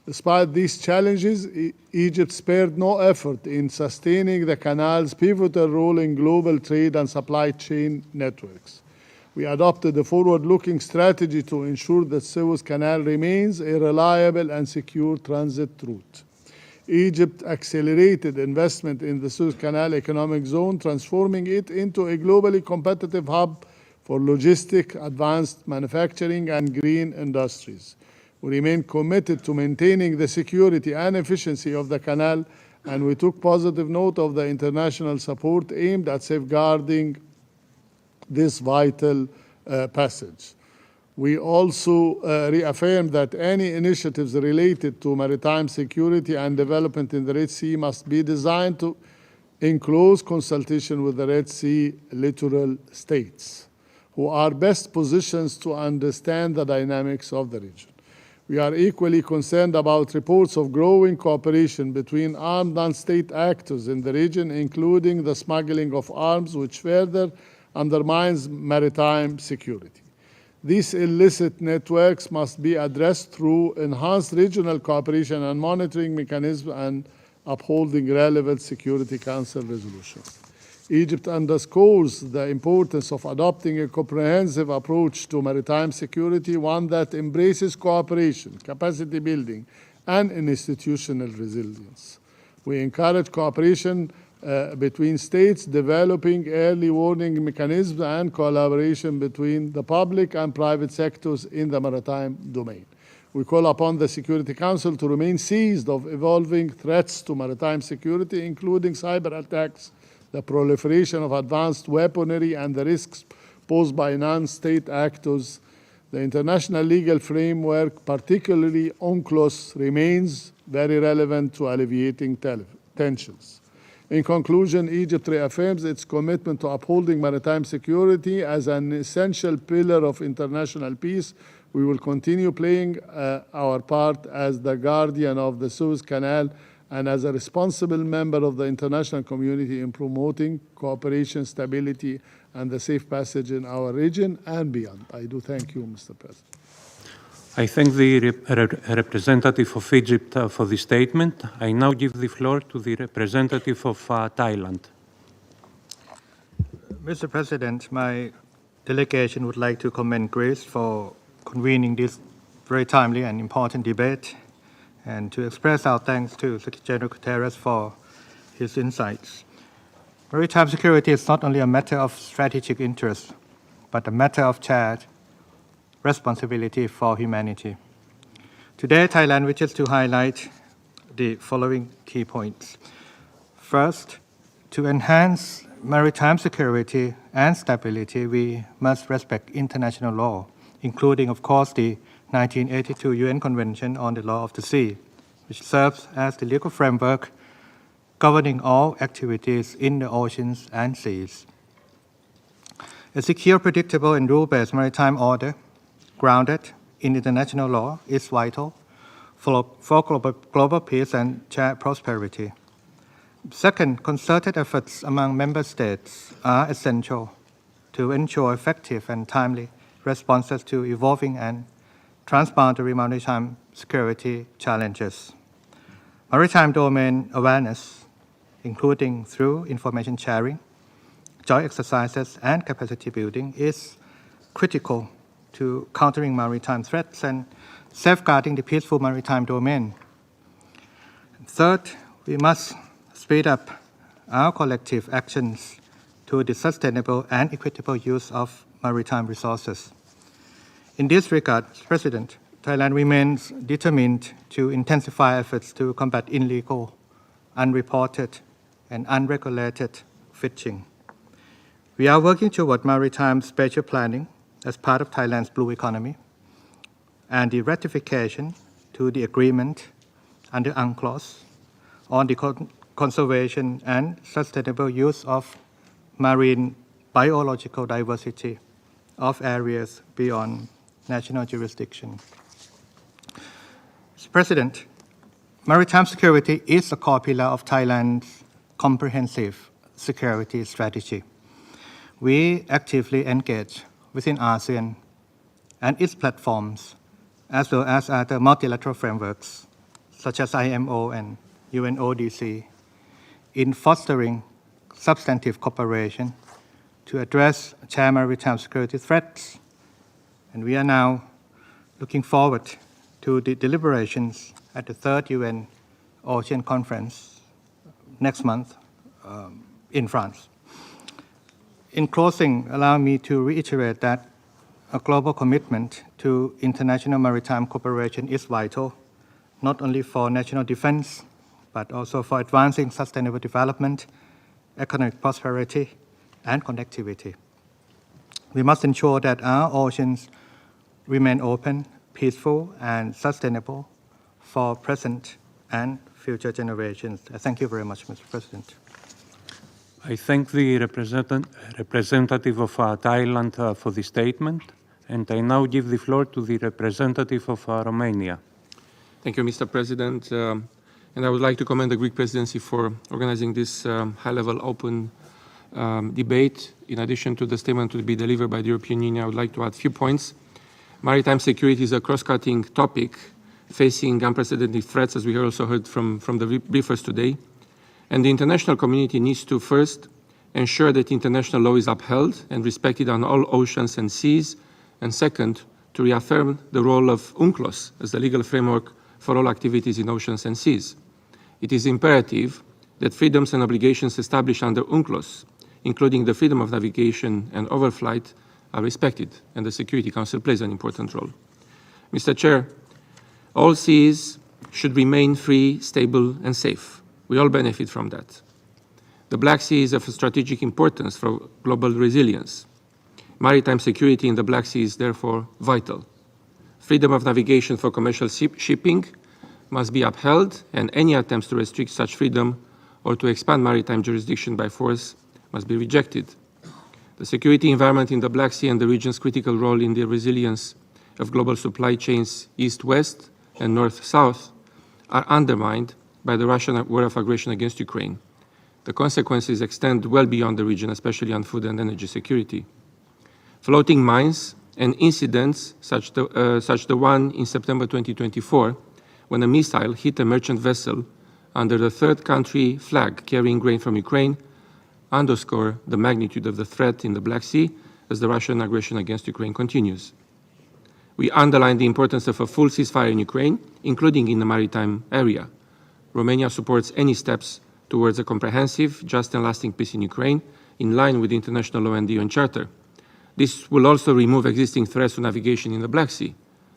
Despite these challenges, Egypt spared no effort in sustaining the canal's pivotal role in global trade and supply chain networks. We adopted a forward-looking strategy to ensure that Suez Canal remains a reliable and secure transit route. Egypt accelerated investment in the Suez Canal economic zone, transforming it into a globally competitive hub for logistics, advanced manufacturing, and green industries. We remain committed to maintaining the security and efficiency of the canal, and we took positive note of the international support aimed at safeguarding this vital passage. We also reaffirmed that any initiatives related to maritime security and development in the Red Sea must be designed in close consultation with the Red Sea littoral states, who are best positioned to understand the dynamics of the region. We are equally concerned about reports of growing cooperation between armed non-state actors in the region, including the smuggling of arms, which further undermines maritime security. These illicit networks must be addressed through enhanced regional cooperation and monitoring mechanisms and upholding relevant Security Council resolutions. Egypt underscores the importance of adopting a comprehensive approach to maritime security, one that embraces cooperation, capacity building, and institutional resilience. We encourage cooperation between states, developing early warning mechanisms and collaboration between the public and private sectors in the maritime domain. We call upon the Security Council to remain seized of evolving threats to maritime security, including cyber attacks, the proliferation of advanced weaponry, and the risks posed by non-state actors. The international legal framework, particularly UNCLOS, remains very relevant to alleviating tensions. In conclusion, Egypt reaffirms its commitment to upholding maritime security as an essential pillar of international peace. We will continue playing our part as the guardian of the Suez Canal and as a responsible member of the international community in promoting cooperation, stability, and the safe passage in our region and beyond. I do thank you, Mr. President. I thank the representative of Egypt for the statement. I now give the floor to the representative of Thailand. Mr. President, my delegation would like to commend Greece for convening this very timely and important debate, and to express our thanks to Secretary General Guterres for his insights. Maritime security is not only a matter of strategic interest, but a matter of shared responsibility for humanity. Today, Thailand wishes to highlight the following key points. First, to enhance maritime security and stability, we must respect international law, including, of course, the 1982 UN Convention on the Law of the Sea, which serves as the legal framework governing all activities in the oceans and seas. A secure, predictable, and rule-based maritime order grounded in international law is vital for global peace and shared prosperity. Second, concerted efforts among member states are essential to ensure effective and timely responses to evolving and transboundary maritime security challenges. Maritime domain awareness, including through information sharing, joint exercises, and capacity building, is critical to countering maritime threats and safeguarding the peaceful maritime domain. Third, we must speed up our collective actions to the sustainable and equitable use of maritime resources. In this regard, President, Thailand remains determined to intensify efforts to combat illegal, unreported, and unregulated fishing. We are working toward maritime spatial planning as part of Thailand's blue economy, and the ratification to the agreement under UNCLOS on the conservation and sustainable use of marine biological diversity of areas beyond national jurisdiction. Mr. President, maritime security is a core pillar of Thailand's comprehensive security strategy. We actively engage within ASEAN and its platforms, as well as other multilateral frameworks, such as IMO and UNODC, in fostering substantive cooperation to address shared maritime security threats. And we are now looking forward to the deliberations at the third UN Ocean Conference next month in France. In closing, allow me to reiterate that a global commitment to international maritime cooperation is vital, not only for national defense, but also for advancing sustainable development, economic prosperity, and connectivity. We must ensure that our oceans remain open, peaceful, and sustainable for present and future generations. Thank you very much, Mr. President. I thank the representative of Thailand for the statement, and I now give the floor to the representative of Romania. Thank you, Mr. President. And I would like to commend the Greek presidency for organizing this high-level open debate. In addition to the statement to be delivered by the European Union, I would like to add a few points. Maritime security is a cross-cutting topic facing unprecedented threats, as we also heard from the briefers today. And the international community needs to first ensure that international law is upheld and respected on all oceans and seas, and second, to reaffirm the role of UNCLOS as the legal framework for all activities in oceans and seas. It is imperative that freedoms and obligations established under UNCLOS, including the freedom of navigation and overflight, are respected, and the Security Council plays an important role. Mr. Chair, all seas should remain free, stable, and safe. We all benefit from that. The Black Sea is of strategic importance for global resilience. Maritime security in the Black Sea is therefore vital. Freedom of navigation for commercial shipping must be upheld, and any attempts to restrict such freedom or to expand maritime jurisdiction by force must be rejected. The security environment in the Black Sea and the region's critical role in the resilience of global supply chains east-west and north-south are undermined by the Russian war of aggression against Ukraine. The consequences extend well beyond the region, especially on food and energy security. Floating mines and incidents such the one in September 2024, when a missile hit a merchant vessel under the third country flag carrying grain from Ukraine, underscore the magnitude of the threat in the Black Sea as the Russian aggression against Ukraine continues. We underline the importance of a full ceasefire in Ukraine, including in the maritime area. Romania supports any steps towards a comprehensive, just and lasting peace in Ukraine, in line with international law and the UN Charter. This will also remove existing threats to navigation in the Black Sea,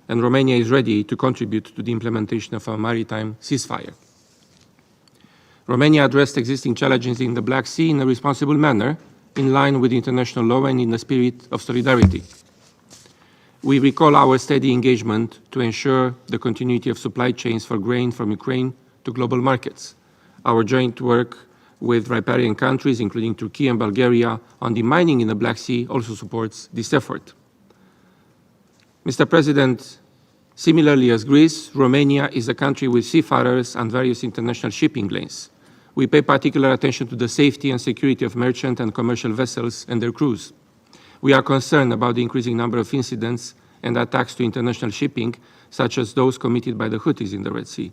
and Romania is ready to contribute to the implementation of a maritime ceasefire. Romania addressed existing challenges in the Black Sea in a responsible manner, in line with international law and in the spirit of solidarity. We recall our steady engagement to ensure the continuity of supply chains for grain from Ukraine to global markets. Our joint work with riparian countries, including Turkey and Bulgaria, on demining in the Black Sea also supports this effort. Mr. President, similarly as Greece, Romania is a country with seafarers and various international shipping lanes. We pay particular attention to the safety and security of merchant and commercial vessels and their crews. We are concerned about the increasing number of incidents and attacks to international shipping, such as those committed by the Houthis in the Red Sea.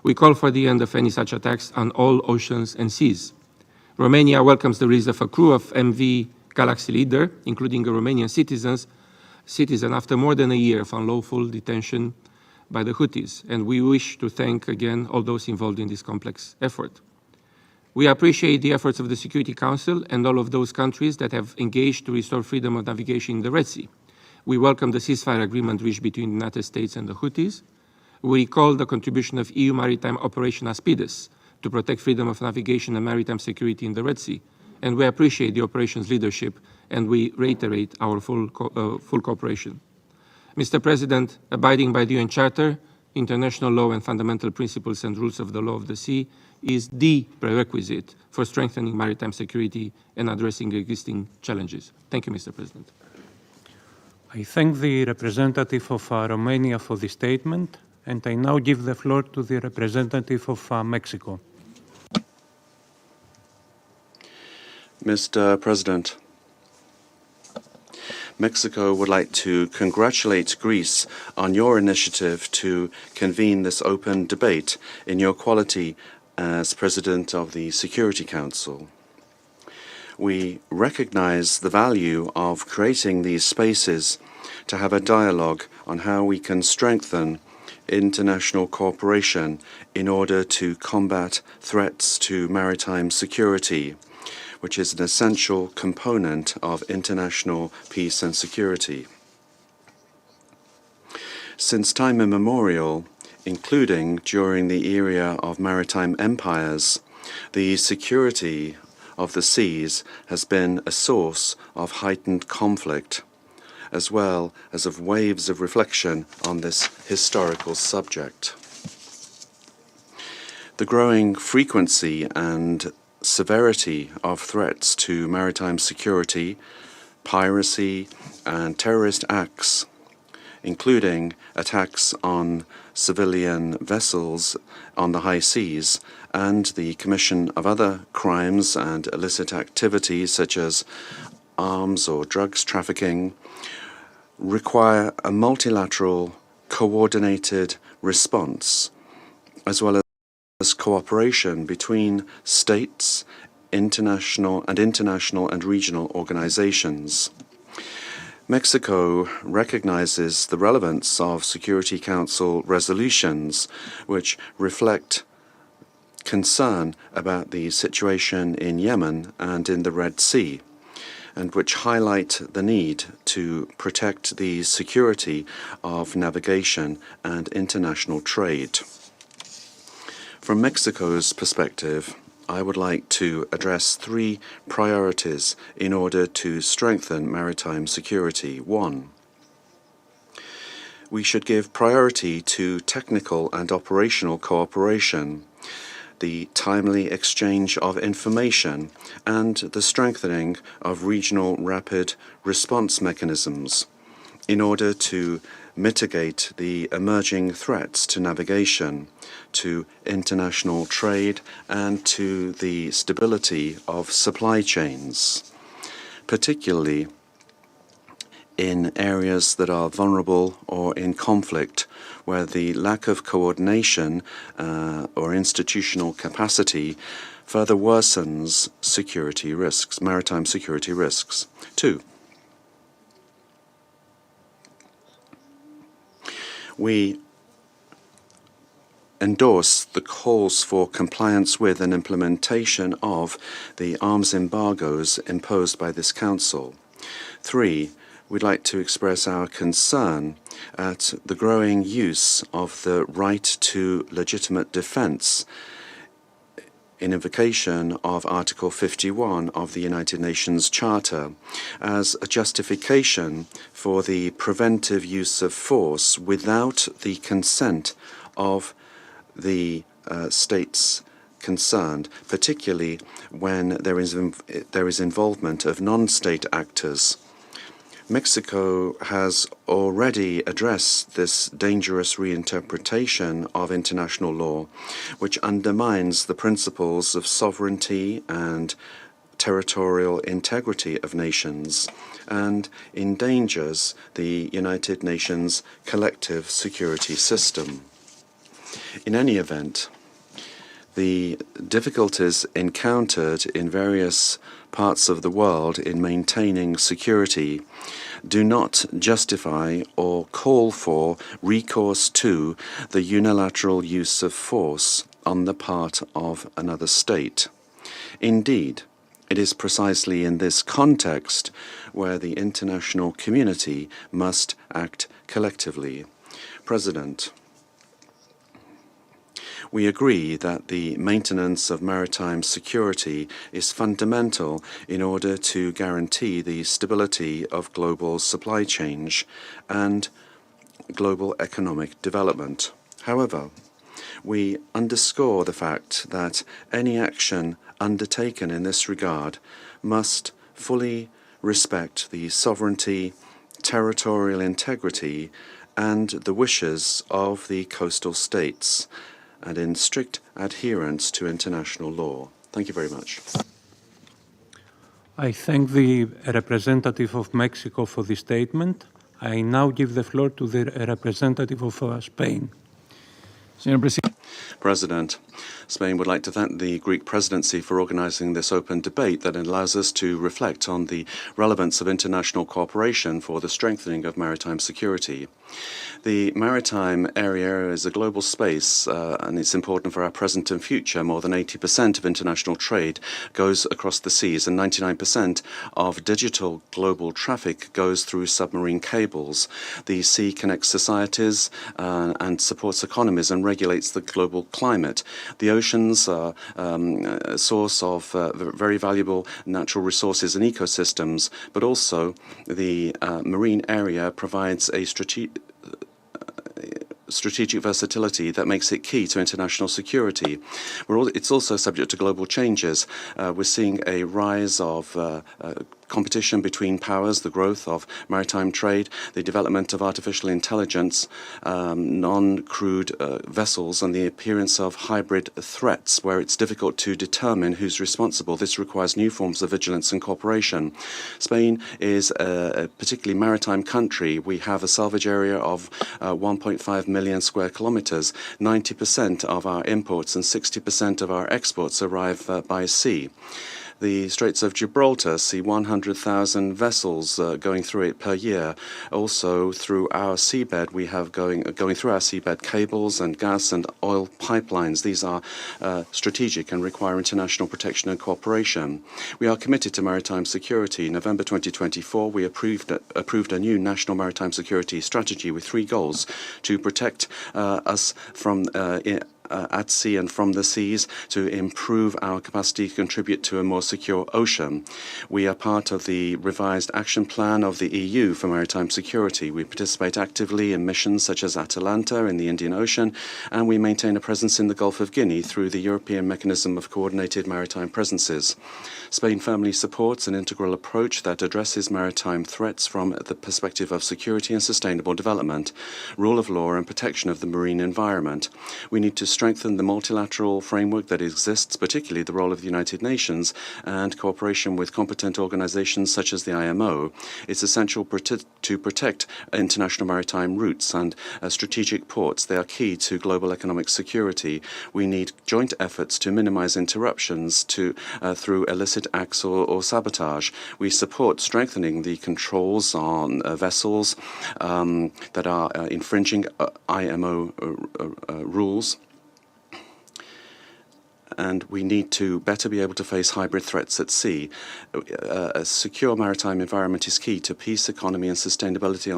We call for the end of any such attacks on all oceans and seas. Romania welcomes the release of a crew of MV Galaxy Leader, including a Romanian citizen after more than a year of unlawful detention by the Houthis, and we wish to thank again all those involved in this complex effort. We appreciate the efforts of the Security Council and all of those countries that have engaged to restore freedom of navigation in the Red Sea. We welcome the ceasefire agreement reached between the United States and the Houthis. We recall the contribution of EU Maritime Operation Aspides to protect freedom of navigation and maritime security in the Red Sea, and we appreciate the operation's leadership, and we reiterate our full cooperation. Mr. President, abiding by the UN Charter, international law and fundamental principles and rules of the law of the sea is the prerequisite for strengthening maritime security and addressing existing challenges. Thank you, Mr. President. I thank the representative of Romania for the statement, and I now give the floor to the representative of Mexico. Mr. President, Mexico would like to congratulate Greece on your initiative to convene this open debate in your quality as President of the Security Council. We recognize the value of creating these spaces to have a dialogue on how we can strengthen international cooperation in order to combat threats to maritime security, which is an essential component of international peace and security. Since time immemorial, including during the era of maritime empires, the security of the seas has been a source of heightened conflict, as well as of waves of reflection on this historical subject. The growing frequency and severity of threats to maritime security, piracy, and terrorist acts, including attacks on civilian vessels on the high seas and the commission of other crimes and illicit activities such as arms or drugs trafficking, require a multilateral, coordinated response, as well as cooperation between states, international and regional organizations. Mexico recognizes the relevance of Security Council resolutions which reflect concern about the situation in Yemen and in the Red Sea, and which highlight the need to protect the security of navigation and international trade. From Mexico's perspective, I would like to address three priorities in order to strengthen maritime security. 1. We should give priority to technical and operational cooperation, the timely exchange of information, and the strengthening of regional rapid response mechanisms in order to mitigate the emerging threats to navigation, to international trade, and to the stability of supply chains, particularly in areas that are vulnerable or in conflict, where the lack of coordination or institutional capacity further worsens security risks, maritime security risks. 2, we endorse the calls for compliance with and implementation of the arms embargoes imposed by this Council. 3, we'd like to express our concern at the growing use of the right to legitimate defense in invocation of Article 51 of the United Nations Charter as a justification for the preventive use of force without the consent of the states concerned, particularly when there is involvement of non-state actors. Mexico has already addressed this dangerous reinterpretation of international law, which undermines the principles of sovereignty and territorial integrity of nations and endangers the United Nations collective security system. In any event, the difficulties encountered in various parts of the world in maintaining security do not justify or call for recourse to the unilateral use of force on the part of another state. Indeed, it is precisely in this context where the international community must act collectively. President, we agree that the maintenance of maritime security is fundamental in order to guarantee the stability of global supply chains and global economic development. However, we underscore the fact that any action undertaken in this regard must fully respect the sovereignty, territorial integrity, and the wishes of the coastal states, and in strict adherence to international law. Thank you very much. I thank the representative of Mexico for the statement. I now give the floor to the representative of Spain. President, Spain would like to thank the Greek presidency for organizing this open debate that allows us to reflect on the relevance of international cooperation for the strengthening of maritime security. The maritime area is a global space, and it's important for our present and future. More than 80% of international trade goes across the seas, and 99% of digital global traffic goes through submarine cables. The sea connects societies and supports economies and regulates the global climate. The oceans are a source of very valuable natural resources and ecosystems, but also the marine area provides a strategic versatility that makes it key to international security. It's also subject to global changes. We're seeing a rise of competition between powers, the growth of maritime trade, the development of artificial intelligence, non-crewed vessels, and the appearance of hybrid threats where it's difficult to determine who's responsible. This requires new forms of vigilance and cooperation. Spain is a particularly maritime country. We have a salvage area of 1.5 million square kilometers. 90% of our imports and 60% of our exports arrive by sea. The Straits of Gibraltar see 100,000 vessels going through it per year. Also, through our seabed, we have going through our seabed cables and gas and oil pipelines. These are strategic and require international protection and cooperation. We are committed to maritime security. In November 2024, we approved a new national maritime security strategy with 3 goals: to protect us from at sea and from the seas, to improve our capacity to contribute to a more secure ocean. We are part of the revised action plan of the EU for maritime security. We participate actively in missions such as Atalanta in the Indian Ocean, and we maintain a presence in the Gulf of Guinea through the European Mechanism of Coordinated Maritime Presences. Spain firmly supports an integral approach that addresses maritime threats from the perspective of security and sustainable development, rule of law and protection of the marine environment. We need to strengthen the multilateral framework that exists, particularly the role of the United Nations and cooperation with competent organizations such as the IMO. It's essential to protect international maritime routes and strategic ports. They are key to global economic security. We need joint efforts to minimize interruptions through illicit acts or sabotage. We support strengthening the controls on vessels that are infringing IMO rules. And we need to better be able to face hybrid threats at sea. A secure maritime environment is key to peace, economy and sustainability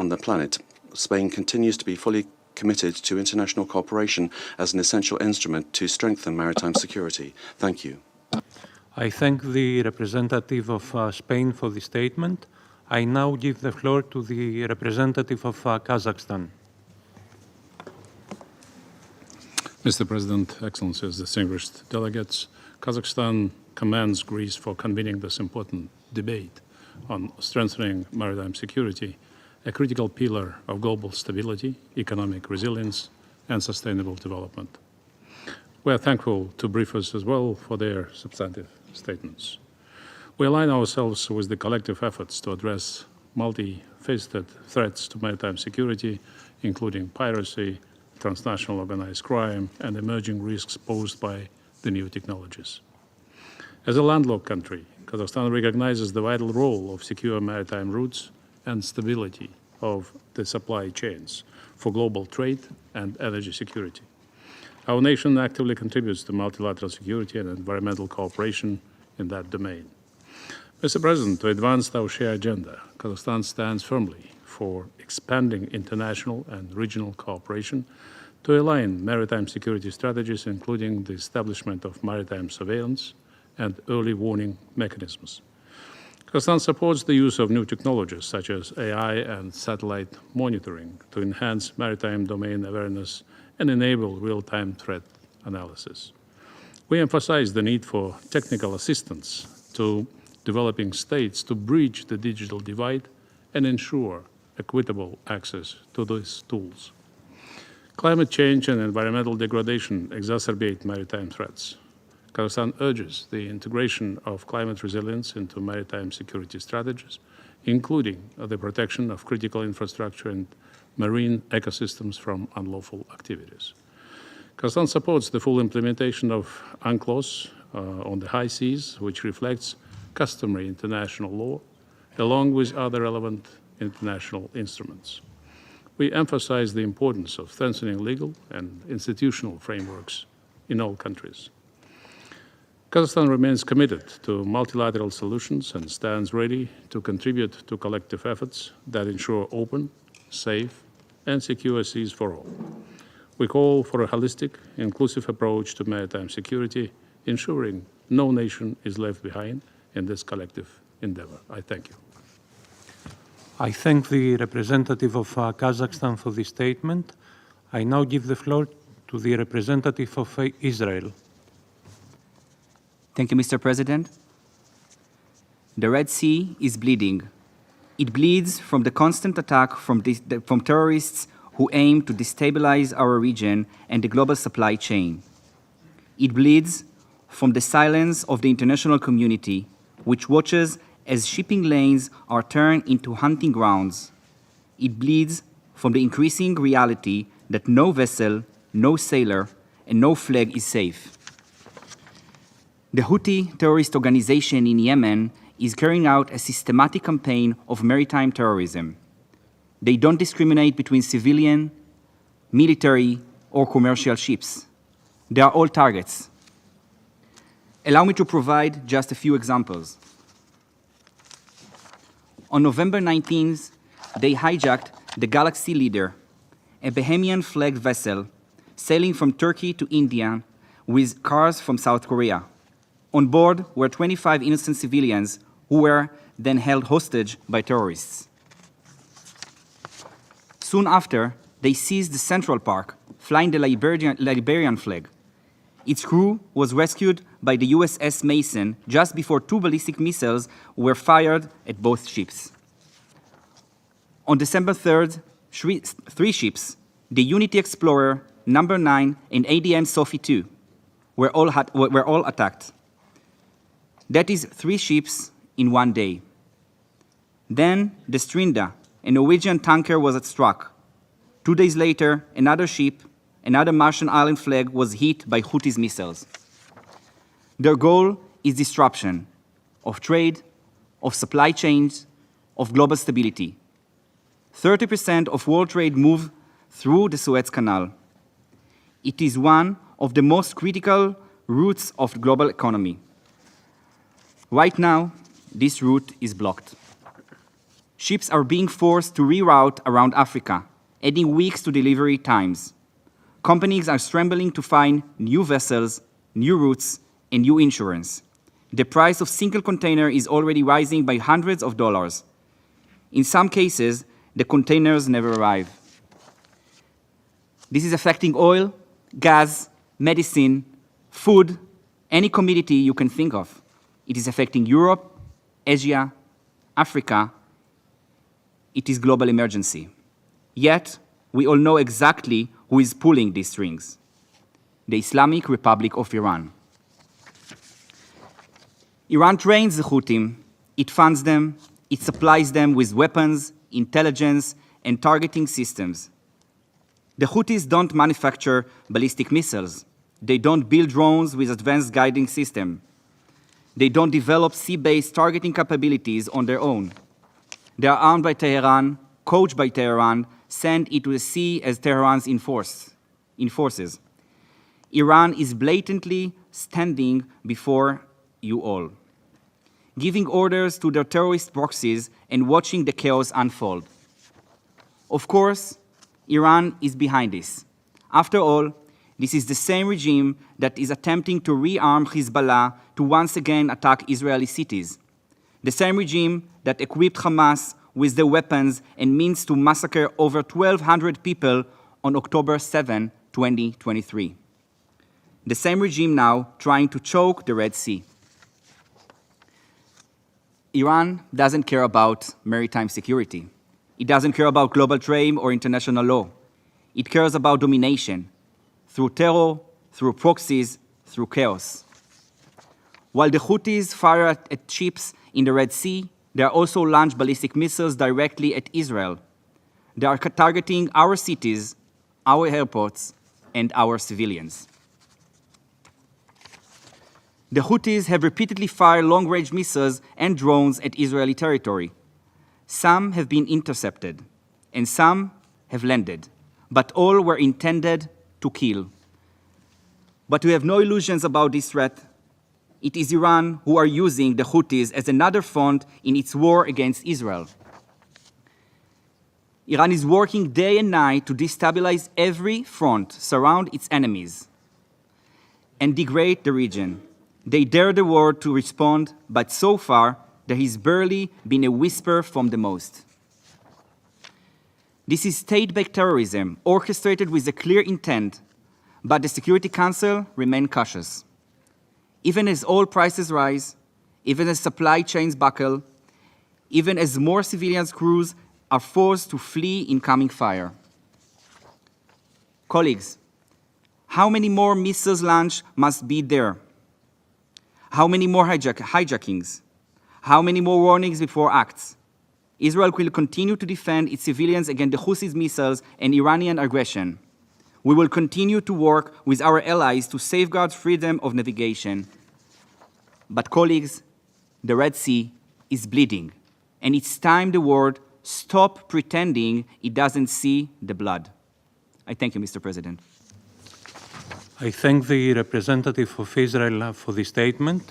on the planet. Spain continues to be fully committed to international cooperation as an essential instrument to strengthen maritime security. Thank you. I thank the representative of Spain for the statement. I now give the floor to the representative of Kazakhstan. Mr. President, Excellencies, distinguished delegates, Kazakhstan commends Greece for convening this important debate on strengthening maritime security, a critical pillar of global stability, economic resilience, and sustainable development. We are thankful to briefers as well for their substantive statements. We align ourselves with the collective efforts to address multifaceted threats to maritime security, including piracy, transnational organized crime, and emerging risks posed by the new technologies. As a landlocked country, Kazakhstan recognizes the vital role of secure maritime routes and stability of the supply chains for global trade and energy security. Our nation actively contributes to multilateral security and environmental cooperation in that domain. Mr. President, to advance our shared agenda, Kazakhstan stands firmly for expanding international and regional cooperation to align maritime security strategies, including the establishment of maritime surveillance and early warning mechanisms. Kazakhstan supports the use of new technologies such as AI and satellite monitoring to enhance maritime domain awareness and enable real-time threat analysis. We emphasize the need for technical assistance to developing states to bridge the digital divide and ensure equitable access to these tools. Climate change and environmental degradation exacerbate maritime threats. Kazakhstan urges the integration of climate resilience into maritime security strategies, including the protection of critical infrastructure and marine ecosystems from unlawful activities. Kazakhstan supports the full implementation of UNCLOS on the high seas, which reflects customary international law, along with other relevant international instruments. We emphasize the importance of strengthening legal and institutional frameworks in all countries. Kazakhstan remains committed to multilateral solutions and stands ready to contribute to collective efforts that ensure open, safe, and secure seas for all. We call for a holistic, inclusive approach to maritime security, ensuring no nation is left behind in this collective endeavor. I thank you. I thank the representative of Kazakhstan for the statement. I now give the floor to the representative of Israel. Thank you, Mr. President. The Red Sea is bleeding. It bleeds from the constant attack from terrorists who aim to destabilize our region and the global supply chain. It bleeds from the silence of the international community, which watches as shipping lanes are turned into hunting grounds. It bleeds from the increasing reality that no vessel, no sailor, and no flag is safe. The Houthi terrorist organization in Yemen is carrying out a systematic campaign of maritime terrorism. They don't discriminate between civilian, military, or commercial ships. They are all targets. Allow me to provide just a few examples. On November 19th, they hijacked the Galaxy Leader, a Bahamian-flagged vessel sailing from Turkey to India with cars from South Korea. On board were 25 innocent civilians who were then held hostage by terrorists. Soon after, they seized the Central Park, flying the Liberian flag. Its crew was rescued by the USS Mason just before 2 ballistic missiles were fired at both ships. On December 3rd, 3 ships, the Unity Explorer, Number 9, and ADM Sophie 2 were all attacked. That is 3 ships in one day. Then the Strinda, a Norwegian tanker, was struck. 2 days later, another ship, another Martian island flag, was hit by Houthis missiles. Their goal is disruption of trade, of supply chains, of global stability. 30% of world trade moves through the Suez Canal. It is one of the most critical routes of the global economy. Right now, this route is blocked. Ships are being forced to reroute around Africa, adding weeks to delivery times. Companies are scrambling to find new vessels, new routes, and new insurance. The price of single container is already rising by hundreds of dollars. In some cases, the containers never arrive. This is affecting oil, gas, medicine, food, any commodity you can think of. It is affecting Europe, Asia, Africa. It is global emergency. Yet, we all know exactly who is pulling these strings: the Islamic Republic of Iran. Iran trains the Houthis, it funds them, it supplies them with weapons, intelligence, and targeting systems. The Houthis don't manufacture ballistic missiles. They don't build drones with advanced guiding systems. They don't develop sea-based targeting capabilities on their own. They are armed by Tehran, coached by Tehran, sent into the sea as Tehran's enforces. Iran is blatantly standing before you all, giving orders to their terrorist proxies and watching the chaos unfold. Of course, Iran is behind this. After all, this is the same regime that is attempting to rearm Hezbollah to once again attack Israeli cities. The same regime that equipped Hamas with the weapons and means to massacre over 1,200 people on October 7, 2023. The same regime now trying to choke the Red Sea. Iran doesn't care about maritime security. It doesn't care about global trade or international law. It cares about domination, through terror, through proxies, through chaos. While the Houthis fire at ships in the Red Sea, they are also launch ballistic missiles directly at Israel. They are targeting our cities, our airports, and our civilians. The Houthis have repeatedly fired long-range missiles and drones at Israeli territory. Some have been intercepted, and some have landed, but all were intended to kill. But we have no illusions about this threat. It is Iran who are using the Houthis as another front in its war against Israel. Iran is working day and night to destabilize every front, surround its enemies, and degrade the region. They dare the world to respond, but so far, there has barely been a whisper from the most. This is state-backed terrorism, orchestrated with a clear intent, but the Security Council remains cautious. Even as oil prices rise, even as supply chains buckle, even as more civilian crews are forced to flee incoming fire. Colleagues, how many more missiles launched must be there? How many more hijackings? How many more warnings before acts? Israel will continue to defend its civilians against the Houthis missiles and Iranian aggression. We will continue to work with our allies to safeguard freedom of navigation. But colleagues, the Red Sea is bleeding, and it's time the world stop pretending it doesn't see the blood. I thank you, Mr. President. I thank the representative of Israel for the statement.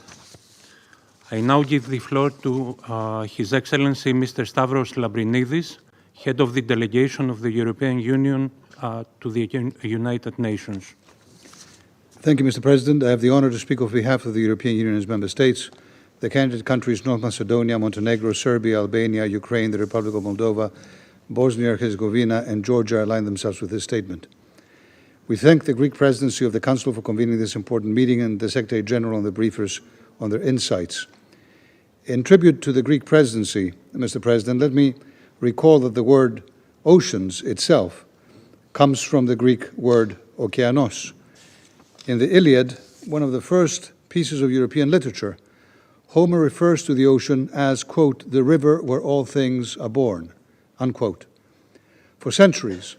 I now give the floor to His Excellency Mr. Stavros Lambrinidis, Head of the Delegation of the European Union to the United Nations. Thank you, Mr. President. I have the honor to speak on behalf of the European Union and its member states. The candidate countries North Macedonia, Montenegro, Serbia, Albania, Ukraine, the Republic of Moldova, Bosnia and Herzegovina, and Georgia align themselves with this statement. We thank the Greek presidency of the Council for convening this important meeting and the Secretary General and the briefers on their insights. In tribute to the Greek presidency, Mr. President, let me recall that the word oceans itself comes from the Greek word Okeanos. In the Iliad, one of the first pieces of European literature, Homer refers to the ocean as, quote, the river where all things are born, unquote. For centuries,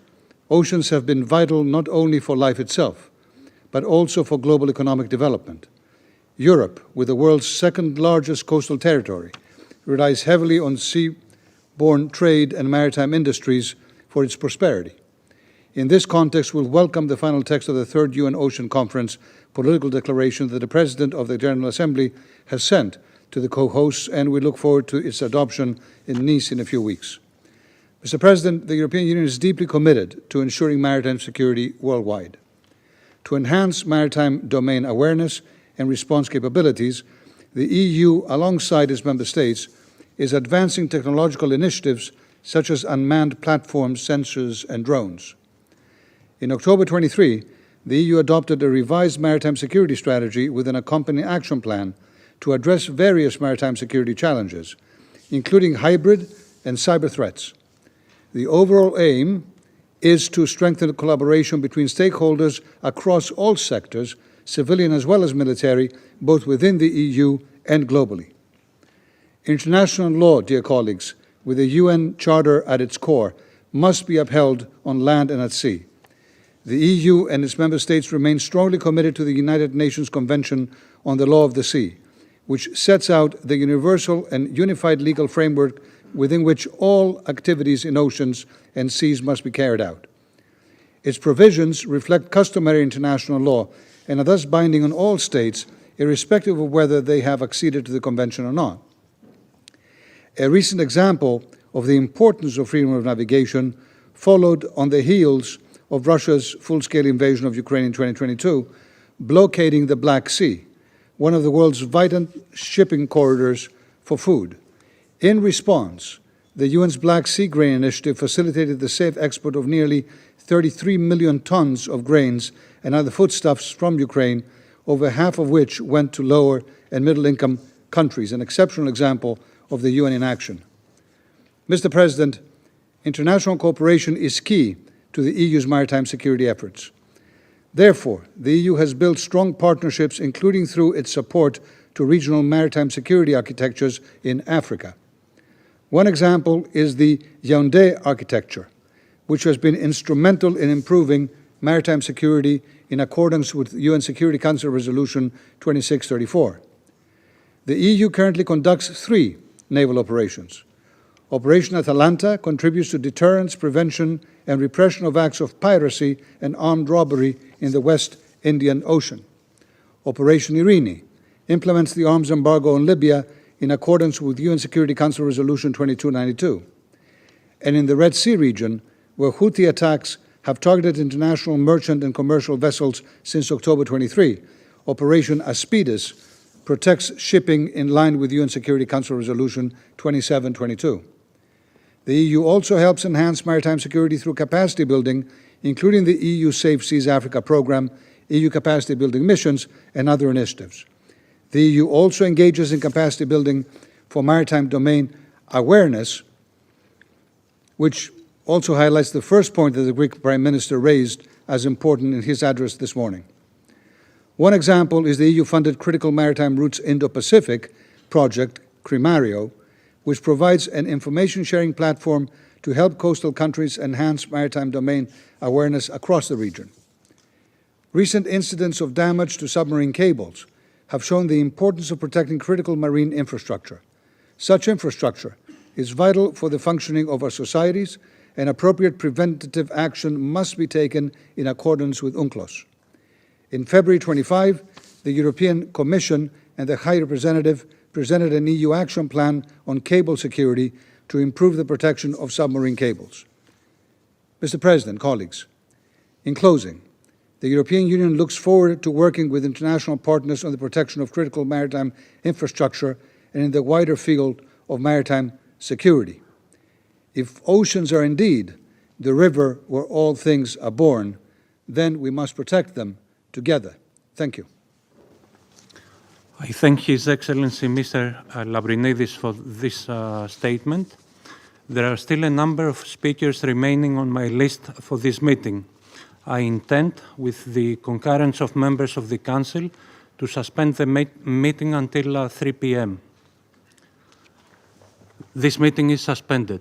oceans have been vital not only for life itself, but also for global economic development. Europe, with the world's second largest coastal territory, relies heavily on seaborne trade and maritime industries for its prosperity. In this context, we'll welcome the final text of the Third UN Ocean Conference political declaration that the President of the General Assembly has sent to the co-hosts, and we look forward to its adoption in Nice in a few weeks. Mr. President, the European Union is deeply committed to ensuring maritime security worldwide. To enhance maritime domain awareness and response capabilities, the EU, alongside its member states, is advancing technological initiatives such as unmanned platforms, sensors, and drones. In October 23, the EU adopted a revised maritime security strategy with an accompanying action plan to address various maritime security challenges, including hybrid and cyber threats. The overall aim is to strengthen collaboration between stakeholders across all sectors, civilian as well as military, both within the EU and globally. International law, dear colleagues, with the UN Charter at its core, must be upheld on land and at sea. The EU and its member states remain strongly committed to the United Nations Convention on the Law of the Sea, which sets out the universal and unified legal framework within which all activities in oceans and seas must be carried out. Its provisions reflect customary international law and are thus binding on all states, irrespective of whether they have acceded to the Convention or not. A recent example of the importance of freedom of navigation followed on the heels of Russia's full-scale invasion of Ukraine in 2022, blockading the Black Sea, one of the world's vital shipping corridors for food. In response, the UN's Black Sea Grain Initiative facilitated the safe export of nearly 33 million tons of grains and other foodstuffs from Ukraine, over half of which went to lower and middle-income countries, an exceptional example of the UN in action. Mr. President, international cooperation is key to the EU's maritime security efforts. Therefore, the EU has built strong partnerships, including through its support to regional maritime security architectures in Africa. One example is the Yaoundé architecture, which has been instrumental in improving maritime security in accordance with UN Security Council Resolution 2634. The EU currently conducts 3 naval operations. Operation Atalanta contributes to deterrence, prevention, and repression of acts of piracy and armed robbery in the West Indian Ocean. Operation Irini implements the arms embargo on Libya in accordance with UN Security Council Resolution 2292. And in the Red Sea region, where Houthi attacks have targeted international merchant and commercial vessels since October 23, Operation Aspides protects shipping in line with UN Security Council Resolution 2722. The EU also helps enhance maritime security through capacity building, including the EU Safe Seas Africa program, EU capacity building missions, and other initiatives. The EU also engages in capacity building for maritime domain awareness, which also highlights the first point that the Greek Prime Minister raised as important in his address this morning. One example is the EU-funded Critical Maritime Routes Indo-Pacific project, CRIMARIO, which provides an information-sharing platform to help coastal countries enhance maritime domain awareness across the region. Recent incidents of damage to submarine cables have shown the importance of protecting critical marine infrastructure. Such infrastructure is vital for the functioning of our societies, and appropriate preventative action must be taken in accordance with UNCLOS. In February 25, the European Commission and the High Representative presented an EU action plan on cable security to improve the protection of submarine cables. Mr. President, colleagues, in closing, the European Union looks forward to working with international partners on the protection of critical maritime infrastructure and in the wider field of maritime security. If oceans are indeed the river where all things are born, then we must protect them together. Thank you. I thank His Excellency Mr. Lambrinidis for this statement. There are still a number of speakers remaining on my list for this meeting. I intend, with the concurrence of members of the Council, to suspend the meeting until 3 p.m. This meeting is suspended.